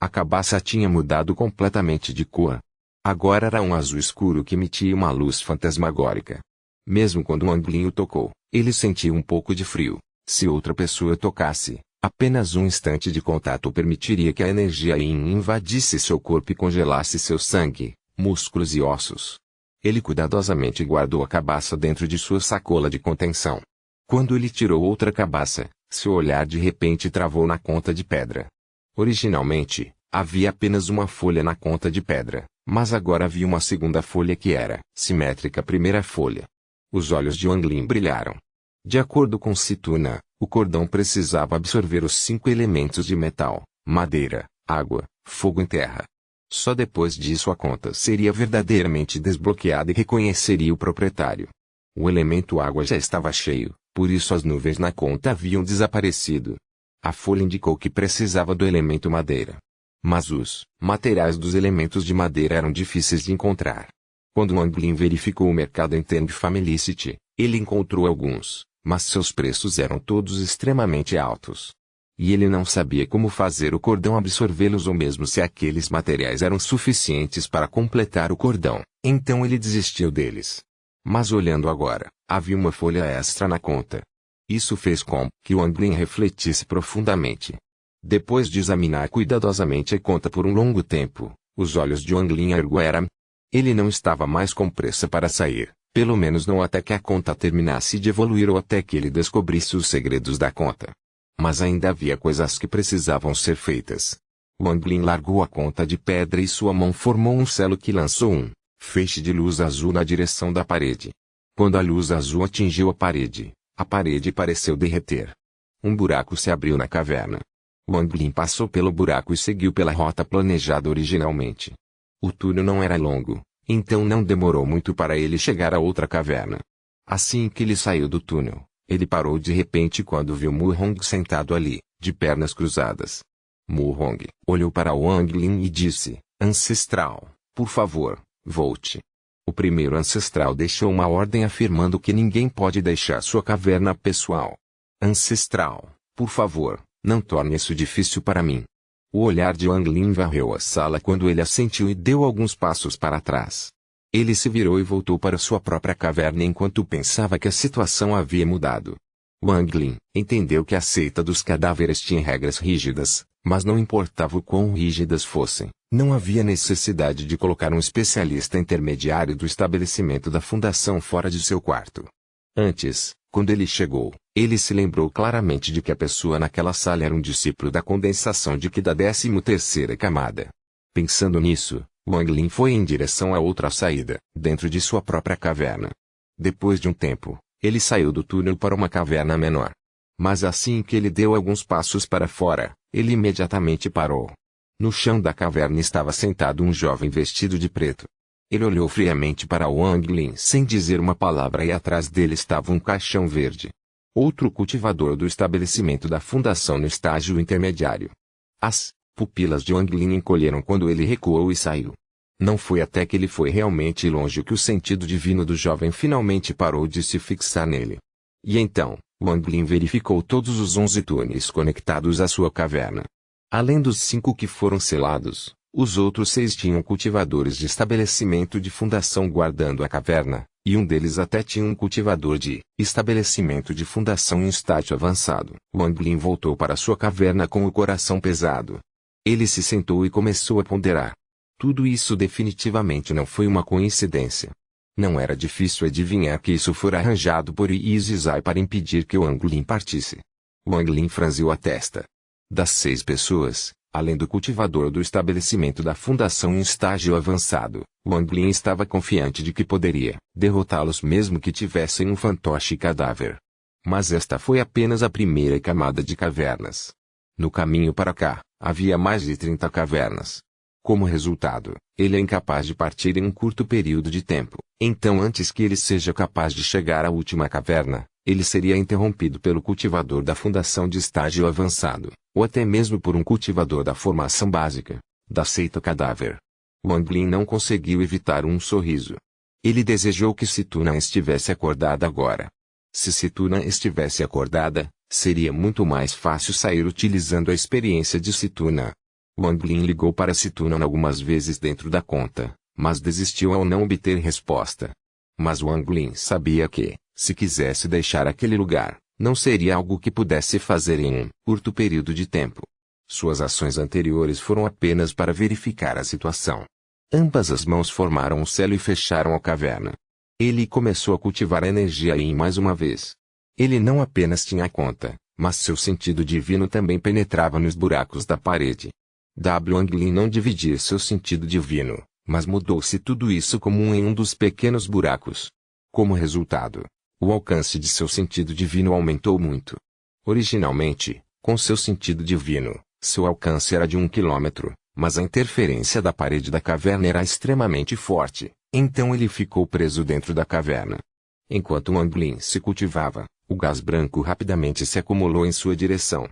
A: A cabaça tinha mudado completamente de cor. Agora era um azul escuro que emitia uma luz fantasmagórica. Mesmo quando Wang Lin o tocou, ele sentiu um pouco de frio. Se outra pessoa tocasse, apenas um instante de contato permitiria que a energia yin invadisse seu corpo e congelasse seu sangue, músculos e ossos. Ele cuidadosamente guardou a cabaça dentro de sua sacola de contenção. Quando ele tirou outra cabaça, seu olhar de repente travou na conta de pedra. Originalmente, havia apenas uma folha na conta de pedra, mas agora havia uma segunda folha que era simétrica à primeira folha. Os olhos de Wang Lin brilharam. De acordo com Situna, o cordão precisava absorver os 5 elementos de metal, madeira, água, fogo e terra. Só depois disso a conta seria verdadeiramente desbloqueada e reconheceria o proprietário. O elemento água já estava cheio, por isso as nuvens na conta haviam desaparecido. A folha indicou que precisava do elemento madeira. Mas os materiais dos elementos de madeira eram difíceis de encontrar. Quando Wang Lin verificou o mercado em Tend Familicity, ele encontrou alguns, mas seus preços eram todos extremamente altos. E ele não sabia como fazer o cordão absorvê-los ou mesmo se aqueles materiais eram suficientes para completar o cordão, então ele desistiu deles. Mas olhando agora, havia uma folha extra na conta. Isso fez com que Wang Lin refletisse profundamente. Depois de examinar cuidadosamente a conta por um longo tempo, os olhos de Wang Lin argueram. Ele não estava mais com pressa para sair, pelo menos não até que a conta terminasse de evoluir ou até que ele descobrisse os segredos da conta. Mas ainda havia coisas que precisavam ser feitas. Wang Lin largou a conta de pedra e sua mão formou um selo que lançou um feixe de luz azul na direção da parede. Quando a luz azul atingiu a parede pareceu derreter. Um buraco se abriu na caverna. Wang Lin passou pelo buraco e seguiu pela rota planejada originalmente. O túnel não era longo, então não demorou muito para ele chegar a outra caverna. Assim que ele saiu do túnel, ele parou de repente quando viu Mu Hong sentado ali, de pernas cruzadas. Mu Hong olhou para Wang Lin e disse, Ancestral, por favor, volte. O primeiro ancestral deixou uma ordem afirmando que ninguém pode deixar sua caverna pessoal. Ancestral, por favor, não torne isso difícil para mim. O olhar de Wang Lin varreu a sala quando ele assentiu e deu alguns passos para trás. Ele se virou e voltou para sua própria caverna enquanto pensava que a situação havia mudado. Wang Lin entendeu que a seita dos cadáveres tinha regras rígidas, mas não importava o quão rígidas fossem, não havia necessidade de colocar um especialista intermediário do estabelecimento da fundação fora de seu quarto. Antes, quando ele chegou, ele se lembrou claramente de que a pessoa naquela sala era um discípulo da condensação de Qi da 13ª camada. Pensando nisso, Wang Lin foi em direção a outra saída, dentro de sua própria caverna. Depois de um tempo, ele saiu do túnel para uma caverna menor. Mas assim que ele deu alguns passos para fora, ele imediatamente parou. No chão da caverna estava sentado um jovem vestido de preto. Ele olhou friamente para Wang Lin sem dizer uma palavra e atrás dele estava um caixão verde. Outro cultivador do estabelecimento da fundação no estágio intermediário. As pupilas de Wang Lin encolheram quando ele recuou e saiu. Não foi até que ele foi realmente longe que o sentido divino do jovem finalmente parou de se fixar nele. E então, Wang Lin verificou todos os 11 túneis conectados à sua caverna. Além dos 5 que foram selados, os outros 6 tinham cultivadores de estabelecimento de fundação guardando a caverna, e um deles até tinha um cultivador de estabelecimento de fundação em estágio avançado. Wang Lin voltou para sua caverna com o coração pesado. Ele se sentou e começou a ponderar. Tudo isso definitivamente não foi uma coincidência. Não era difícil adivinhar que isso fora arranjado por Yi Zizai para impedir que Wang Lin partisse. Wang Lin franziu a testa. Das 6 pessoas, Além do cultivador do estabelecimento da fundação em estágio avançado, Wang Lin estava confiante de que poderia derrotá-los mesmo que tivessem um fantoche cadáver. Mas esta foi apenas a primeira camada de cavernas. No caminho para cá, havia mais de 30 cavernas. Como resultado, ele é incapaz de partir em um curto período de tempo. Então, antes que ele seja capaz de chegar à última caverna, ele seria interrompido pelo cultivador da fundação de estágio avançado, ou até mesmo por um cultivador da formação básica, da seita cadáver. Wang Lin não conseguiu evitar um sorriso. Ele desejou que Situna estivesse acordada agora. Se Situna estivesse acordada, seria muito mais fácil sair utilizando a experiência de Situna. Wang Lin ligou para Situna algumas vezes dentro da conta, mas desistiu ao não obter resposta. Mas Wang Lin sabia que, se quisesse deixar aquele lugar, não seria algo que pudesse fazer em um curto período de tempo. Suas ações anteriores foram apenas para verificar a situação. Ambas as mãos formaram um selo e fecharam a caverna. Ele começou a cultivar a energia Yin mais uma vez. Ele não apenas tinha a conta, mas seu sentido divino também penetrava nos buracos da parede. Wang Lin não dividia seu sentido divino, mas mudou-se tudo isso comum em um dos pequenos buracos. Como resultado, o alcance de seu sentido divino aumentou muito. Originalmente, com seu sentido divino, seu alcance era de 1 quilômetro, mas a interferência da parede da caverna era extremamente forte, então ele ficou preso dentro da caverna. Enquanto Wang Lin se cultivava, o gás branco rapidamente se acumulou em sua direção.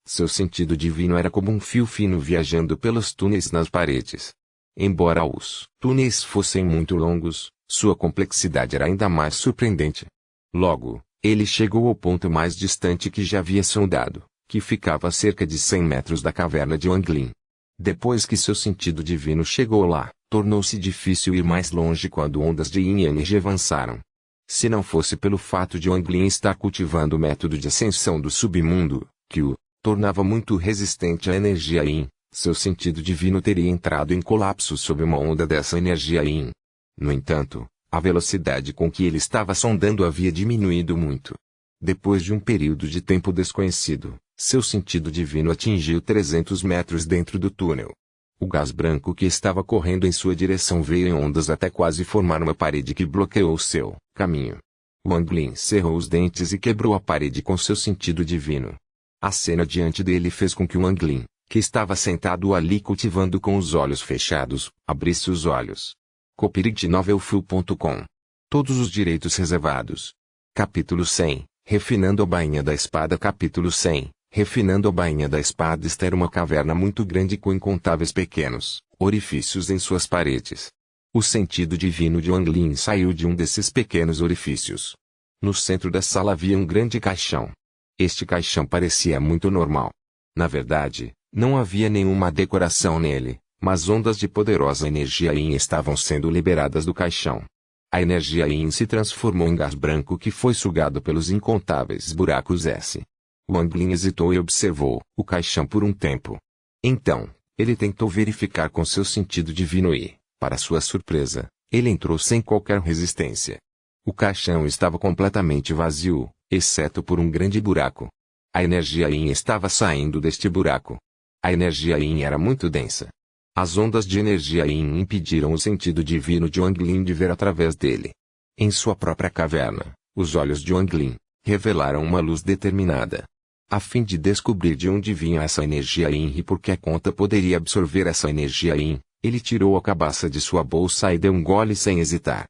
A: Seu sentido divino era como um fio fino viajando pelos túneis nas paredes. Embora os túneis fossem muito longos, sua complexidade era ainda mais surpreendente. Logo, ele chegou ao ponto mais distante que já havia sondado, que ficava a cerca de 100 metros da caverna de Wang Lin. Depois que seu sentido divino chegou lá, tornou-se difícil ir mais longe quando ondas de Yin e energia avançaram. Se não fosse pelo fato de Wang Lin estar cultivando o método de ascensão do submundo, que o tornava muito resistente à energia Yin, seu sentido divino teria entrado em colapso sob uma onda dessa energia Yin. No entanto, a velocidade com que ele estava sondando havia diminuído muito. Depois de um período de tempo desconhecido, seu sentido divino atingiu 300 metros dentro do túnel. O gás branco que estava correndo em sua direção veio em ondas até quase formar uma parede que bloqueou seu caminho. Wang Lin cerrou os dentes e quebrou a parede com seu sentido divino. A cena diante dele fez com que Wang Lin, que estava sentado ali cultivando com os olhos fechados, abrisse os olhos. copyrightnovelfull.com. Todos os direitos reservados. Capítulo 100. Refinando a bainha da espada. Capítulo 100. Refinando a bainha da espada. Esta era uma caverna muito grande com incontáveis pequenos orifícios em suas paredes. O sentido divino de Wang Lin saiu de um desses pequenos orifícios. No centro da sala havia um grande caixão. Este caixão parecia muito normal. Na verdade, não havia nenhuma decoração nele, mas ondas de poderosa energia Yin estavam sendo liberadas do caixão. A energia Yin se transformou em gás branco que foi sugado pelos incontáveis buracos S. Wang Lin hesitou e observou o caixão por um tempo. Então, ele tentou verificar com seu sentido divino e, para sua surpresa, ele entrou sem qualquer resistência. O caixão estava completamente vazio, exceto por um grande buraco. A energia Yin estava saindo deste buraco. A energia Yin era muito densa. As ondas de energia Yin impediram o sentido divino de Wang Lin de ver através dele. Em sua própria caverna, os olhos de Wang Lin revelaram uma luz determinada. A fim de descobrir de onde vinha essa energia Yin e por que a conta poderia absorver essa energia Yin, ele tirou a cabaça de sua bolsa e deu um gole sem hesitar.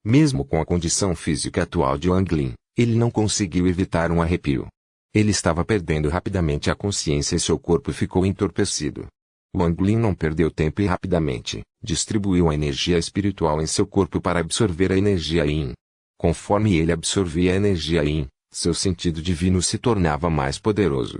A: Mesmo com a condição física atual de Wang Lin, ele não conseguiu evitar um arrepio. Ele estava perdendo rapidamente a consciência e seu corpo ficou entorpecido. Wang Lin não perdeu tempo e rapidamente distribuiu a energia espiritual em seu corpo para absorver a energia Yin. Conforme ele absorvia a energia Yin, seu sentido divino se tornava mais poderoso.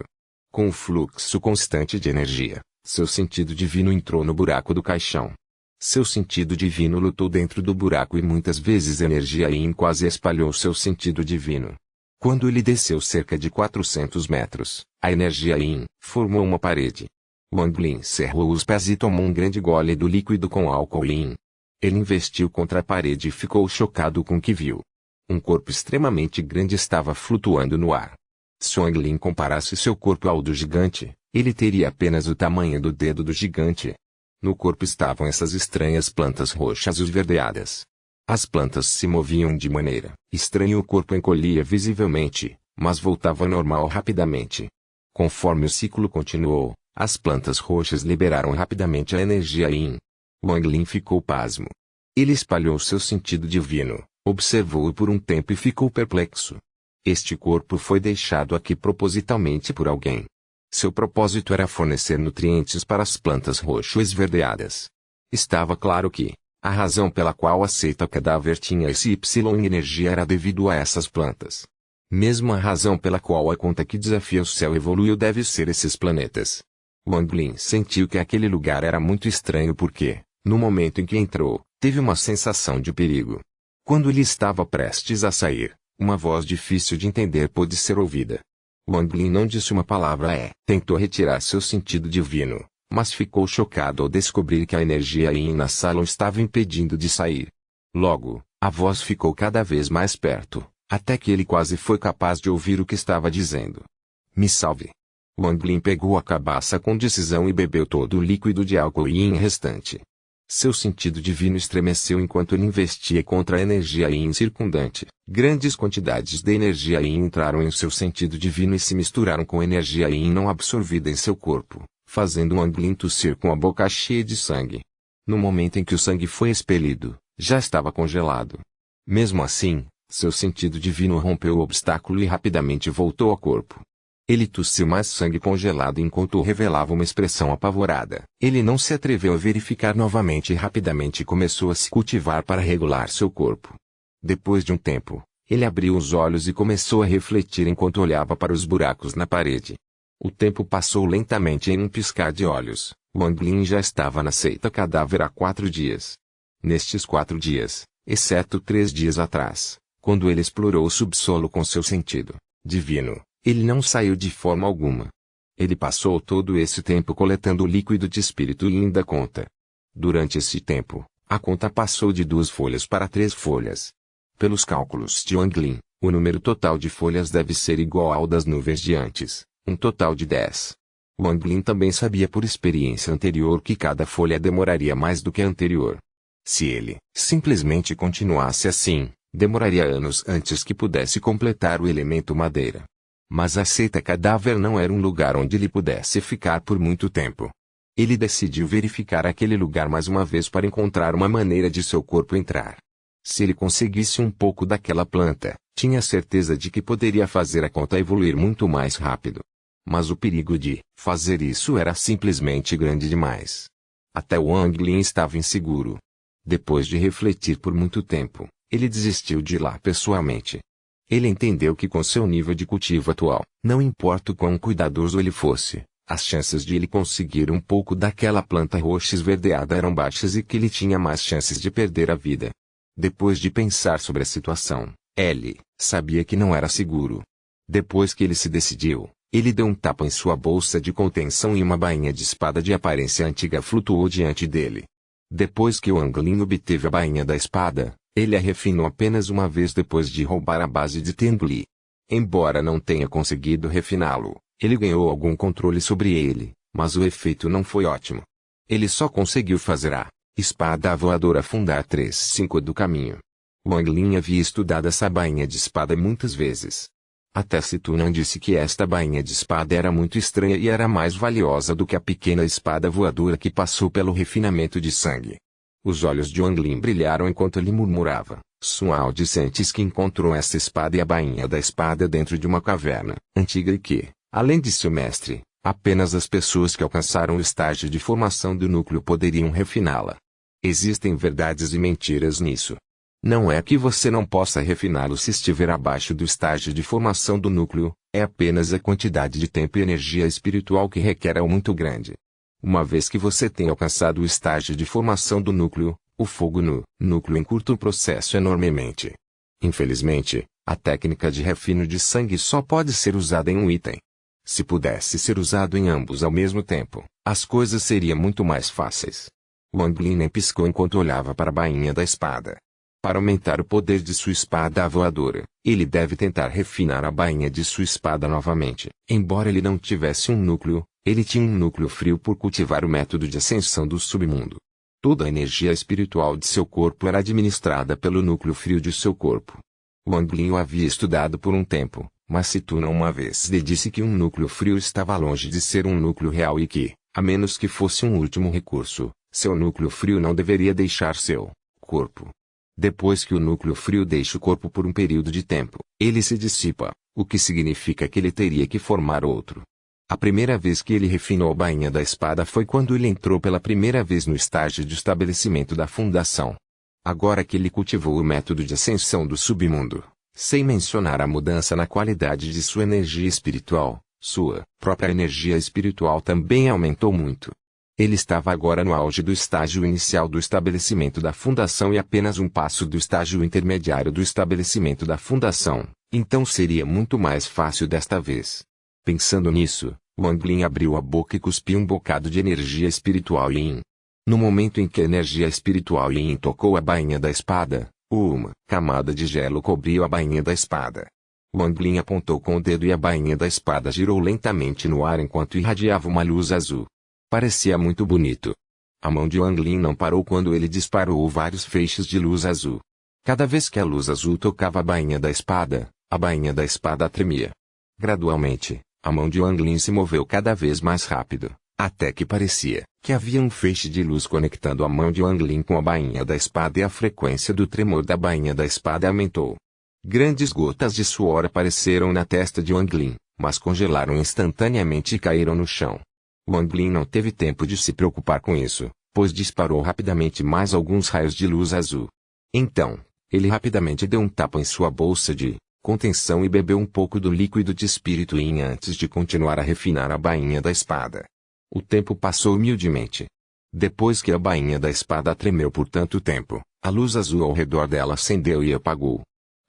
A: Com o fluxo constante de energia, seu sentido divino entrou no buraco do caixão. Seu sentido divino lutou dentro do buraco e muitas vezes a energia Yin quase espalhou seu sentido divino. Quando ele desceu cerca de 400 metros, a energia Yin formou uma parede. Wang Lin cerrou os pés e tomou um grande gole do líquido com álcool Yin. Ele investiu contra a parede e ficou chocado com o que viu. Um corpo extremamente grande estava flutuando no ar. Se Wang Lin comparasse seu corpo ao do gigante, Ele teria apenas o tamanho do dedo do gigante. No corpo estavam essas estranhas plantas roxas e esverdeadas. As plantas se moviam de maneira estranha e o corpo encolhia visivelmente, mas voltava ao normal rapidamente. Conforme o ciclo continuou, as plantas roxas liberaram rapidamente a energia Yin. Wang Lin ficou pasmo. Ele espalhou seu sentido divino, observou-o por um tempo e ficou perplexo. Este corpo foi deixado aqui propositalmente por alguém. Seu propósito era fornecer nutrientes para as plantas roxo-esverdeadas. Estava claro que a razão pela qual a seita cadáver tinha esse Y em energia era devido a essas plantas. Mesmo a razão pela qual a conta que desafia o céu evoluiu deve ser esses planetas. Wang Lin sentiu que aquele lugar era muito estranho porque, no momento em que entrou, teve uma sensação de perigo. Quando ele estava prestes a sair, uma voz difícil de entender pôde ser ouvida. Wang Lin não disse uma palavra tentou retirar seu sentido divino, mas ficou chocado ao descobrir que a energia Yin na sala o estava impedindo de sair. Logo, a voz ficou cada vez mais perto, até que ele quase foi capaz de ouvir o que estava dizendo. Me salve. Wang Lin pegou a cabaça com decisão e bebeu todo o líquido de álcool Yin restante. Seu sentido divino estremeceu enquanto ele investia contra a energia Yin circundante. Grandes quantidades de energia Yin entraram em seu sentido divino e se misturaram com energia Yin não absorvida em seu corpo, fazendo Wang Lin tossir com a boca cheia de sangue. No momento em que o sangue foi expelido, já estava congelado. Mesmo assim, seu sentido divino rompeu o obstáculo e rapidamente voltou ao corpo. Ele tossiu mais sangue congelado enquanto revelava uma expressão apavorada. Ele não se atreveu a verificar novamente e rapidamente começou a se cultivar para regular seu corpo. Depois de um tempo, ele abriu os olhos e começou a refletir enquanto olhava para os buracos na parede. O tempo passou lentamente em um piscar de olhos. Wang Lin já estava na seita cadáver há 4 dias. Nestes 4 dias, exceto 3 dias atrás, quando ele explorou o subsolo com seu sentido divino, ele não saiu de forma alguma. Ele passou todo esse tempo coletando o líquido de espírito Yin da conta. Durante esse tempo, a conta passou de 2 folhas para 3 folhas. Pelos cálculos de Wang Lin, o número total de folhas deve ser igual ao das nuvens de antes, um total de 10. Wang Lin também sabia por experiência anterior que cada folha demoraria mais do que a anterior. Se ele simplesmente continuasse assim, demoraria anos antes que pudesse completar o elemento madeira. Mas a seita cadáver não era um lugar onde ele pudesse ficar por muito tempo. Ele decidiu verificar aquele lugar mais uma vez para encontrar uma maneira de seu corpo entrar. Se ele conseguisse um pouco daquela planta, tinha certeza de que poderia fazer a conta evoluir muito mais rápido. Mas o perigo de fazer isso era simplesmente grande demais. Até Wang Lin estava inseguro. Depois de refletir por muito tempo, ele desistiu de ir lá pessoalmente. Ele entendeu que com seu nível de cultivo atual, não importa o quão cuidadoso ele fosse, as chances de ele conseguir um pouco daquela planta roxa esverdeada eram baixas e que ele tinha mais chances de perder a vida. Depois de pensar sobre a situação, ele sabia que não era seguro. Depois que ele se decidiu, ele deu um tapa em sua bolsa de contenção e uma bainha de espada de aparência antiga flutuou diante dele. Depois que Wang Lin obteve a bainha da espada, ele a refinou apenas uma vez depois de roubar a base de Tengli. Embora não tenha conseguido refiná-lo, ele ganhou algum controle sobre ele, mas o efeito não foi ótimo. Ele só conseguiu fazer a espada voadora afundar 3/5 do caminho. Wang Lin havia estudado essa bainha de espada muitas vezes. Até Situnan disse que esta bainha de espada era muito estranha e era mais valiosa do que a pequena espada voadora que passou pelo refinamento de sangue. Os olhos de Wang Lin brilharam enquanto ele murmurava. Sual disse antes que encontrou essa espada e a bainha da espada dentro de uma caverna antiga e que, além de seu mestre, apenas as pessoas que alcançaram o estágio de formação do núcleo poderiam refiná-la. Existem verdades e mentiras nisso. Não é que você não possa refiná-lo se estiver abaixo do estágio de formação do núcleo, é apenas a quantidade de tempo e energia espiritual que requer é muito grande. Uma vez que você tem alcançado o estágio de formação do núcleo, o fogo no núcleo encurta o processo enormemente. Infelizmente, a técnica de refino de sangue só pode ser usada em um item. Se pudesse ser usado em ambos ao mesmo tempo, as coisas seriam muito mais fáceis. Wang Lin nem piscou enquanto olhava para a bainha da espada. Para aumentar o poder de sua espada voadora, ele deve tentar refinar a bainha de sua espada novamente. Embora ele não tivesse um núcleo, Ele tinha um núcleo frio por cultivar o método de ascensão do submundo. Toda a energia espiritual de seu corpo era administrada pelo núcleo frio de seu corpo. Wang Lin o havia estudado por um tempo, mas Situna uma vez lhe disse que um núcleo frio estava longe de ser um núcleo real e que, a menos que fosse um último recurso, seu núcleo frio não deveria deixar seu corpo. Depois que o núcleo frio deixa o corpo por um período de tempo, ele se dissipa, o que significa que ele teria que formar outro. A primeira vez que ele refinou a bainha da espada foi quando ele entrou pela primeira vez no estágio de estabelecimento da fundação. Agora que ele cultivou o método de ascensão do submundo, sem mencionar a mudança na qualidade de sua energia espiritual, sua própria energia espiritual também aumentou muito. Ele estava agora no auge do estágio inicial do estabelecimento da fundação e apenas um passo do estágio intermediário do estabelecimento da fundação, então seria muito mais fácil desta vez. Pensando nisso, Wang Lin abriu a boca e cuspiu um bocado de energia espiritual Yin. No momento em que a energia espiritual Yin tocou a bainha da espada, uma camada de gelo cobriu a bainha da espada. Wang Lin apontou com o dedo e a bainha da espada girou lentamente no ar enquanto irradiava uma luz azul. Parecia muito bonito. A mão de Wang Lin não parou quando ele disparou vários feixes de luz azul. Cada vez que a luz azul tocava a bainha da espada tremia. Gradualmente, a mão de Wang Lin se moveu cada vez mais rápido, até que parecia que havia um feixe de luz conectando a mão de Wang Lin com a bainha da espada e a frequência do tremor da bainha da espada aumentou. Grandes gotas de suor apareceram na testa de Wang Lin, mas congelaram instantaneamente e caíram no chão. Wang Lin não teve tempo de se preocupar com isso, pois disparou rapidamente mais alguns raios de luz azul. Então, ele rapidamente deu um tapa em sua bolsa de contenção e bebeu um pouco do líquido de espírito Yin antes de continuar a refinar a bainha da espada. O tempo passou humildemente. Depois que a bainha da espada tremeu por tanto tempo, a luz azul ao redor dela acendeu e apagou.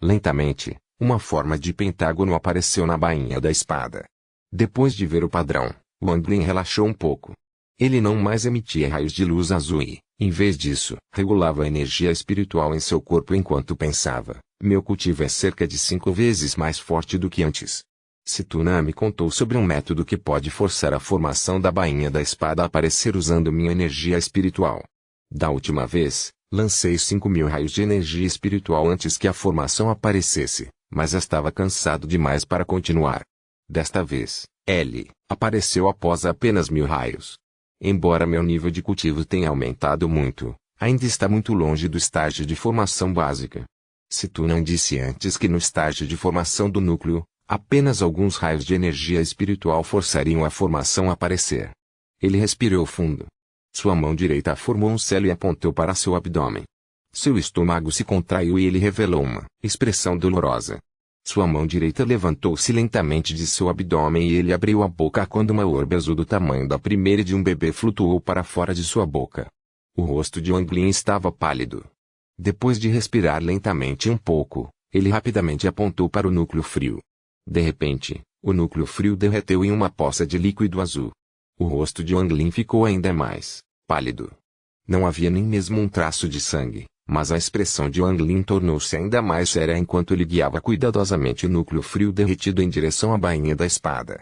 A: Lentamente, uma forma de pentágono apareceu na bainha da espada. Depois de ver o padrão, Wang Lin relaxou um pouco. Ele não mais emitia raios de luz azul e, em vez disso, regulava a energia espiritual em seu corpo enquanto pensava: meu cultivo é cerca de 5 vezes mais forte do que antes. Situna me contou sobre um método que pode forçar a formação da bainha da espada a aparecer usando minha energia espiritual. Da última vez, lancei 5.000 raios de energia espiritual antes que a formação aparecesse, mas estava cansado demais para continuar. Desta vez, ele apareceu após apenas 1.000 raios. Embora meu nível de cultivo tenha aumentado muito, ainda está muito longe do estágio de formação básica. Situna disse antes que no estágio de formação do núcleo, apenas alguns raios de energia espiritual forçariam a formação a aparecer. Ele respirou fundo. Sua mão direita formou um selo e apontou para seu abdômen. Seu estômago se contraiu e ele revelou uma expressão dolorosa. Sua mão direita levantou-se lentamente de seu abdômen e ele abriu a boca quando uma orbe azul do tamanho da primeira de um bebê flutuou para fora de sua boca. O rosto de Wang Lin estava pálido. Depois de respirar lentamente um pouco, ele rapidamente apontou para o núcleo frio. De repente, o núcleo frio derreteu em uma poça de líquido azul. O rosto de Wang Lin ficou ainda mais pálido. Não havia nem mesmo um traço de sangue, mas a expressão de Wang Lin tornou-se ainda mais séria enquanto ele guiava cuidadosamente o núcleo frio derretido em direção à bainha da espada.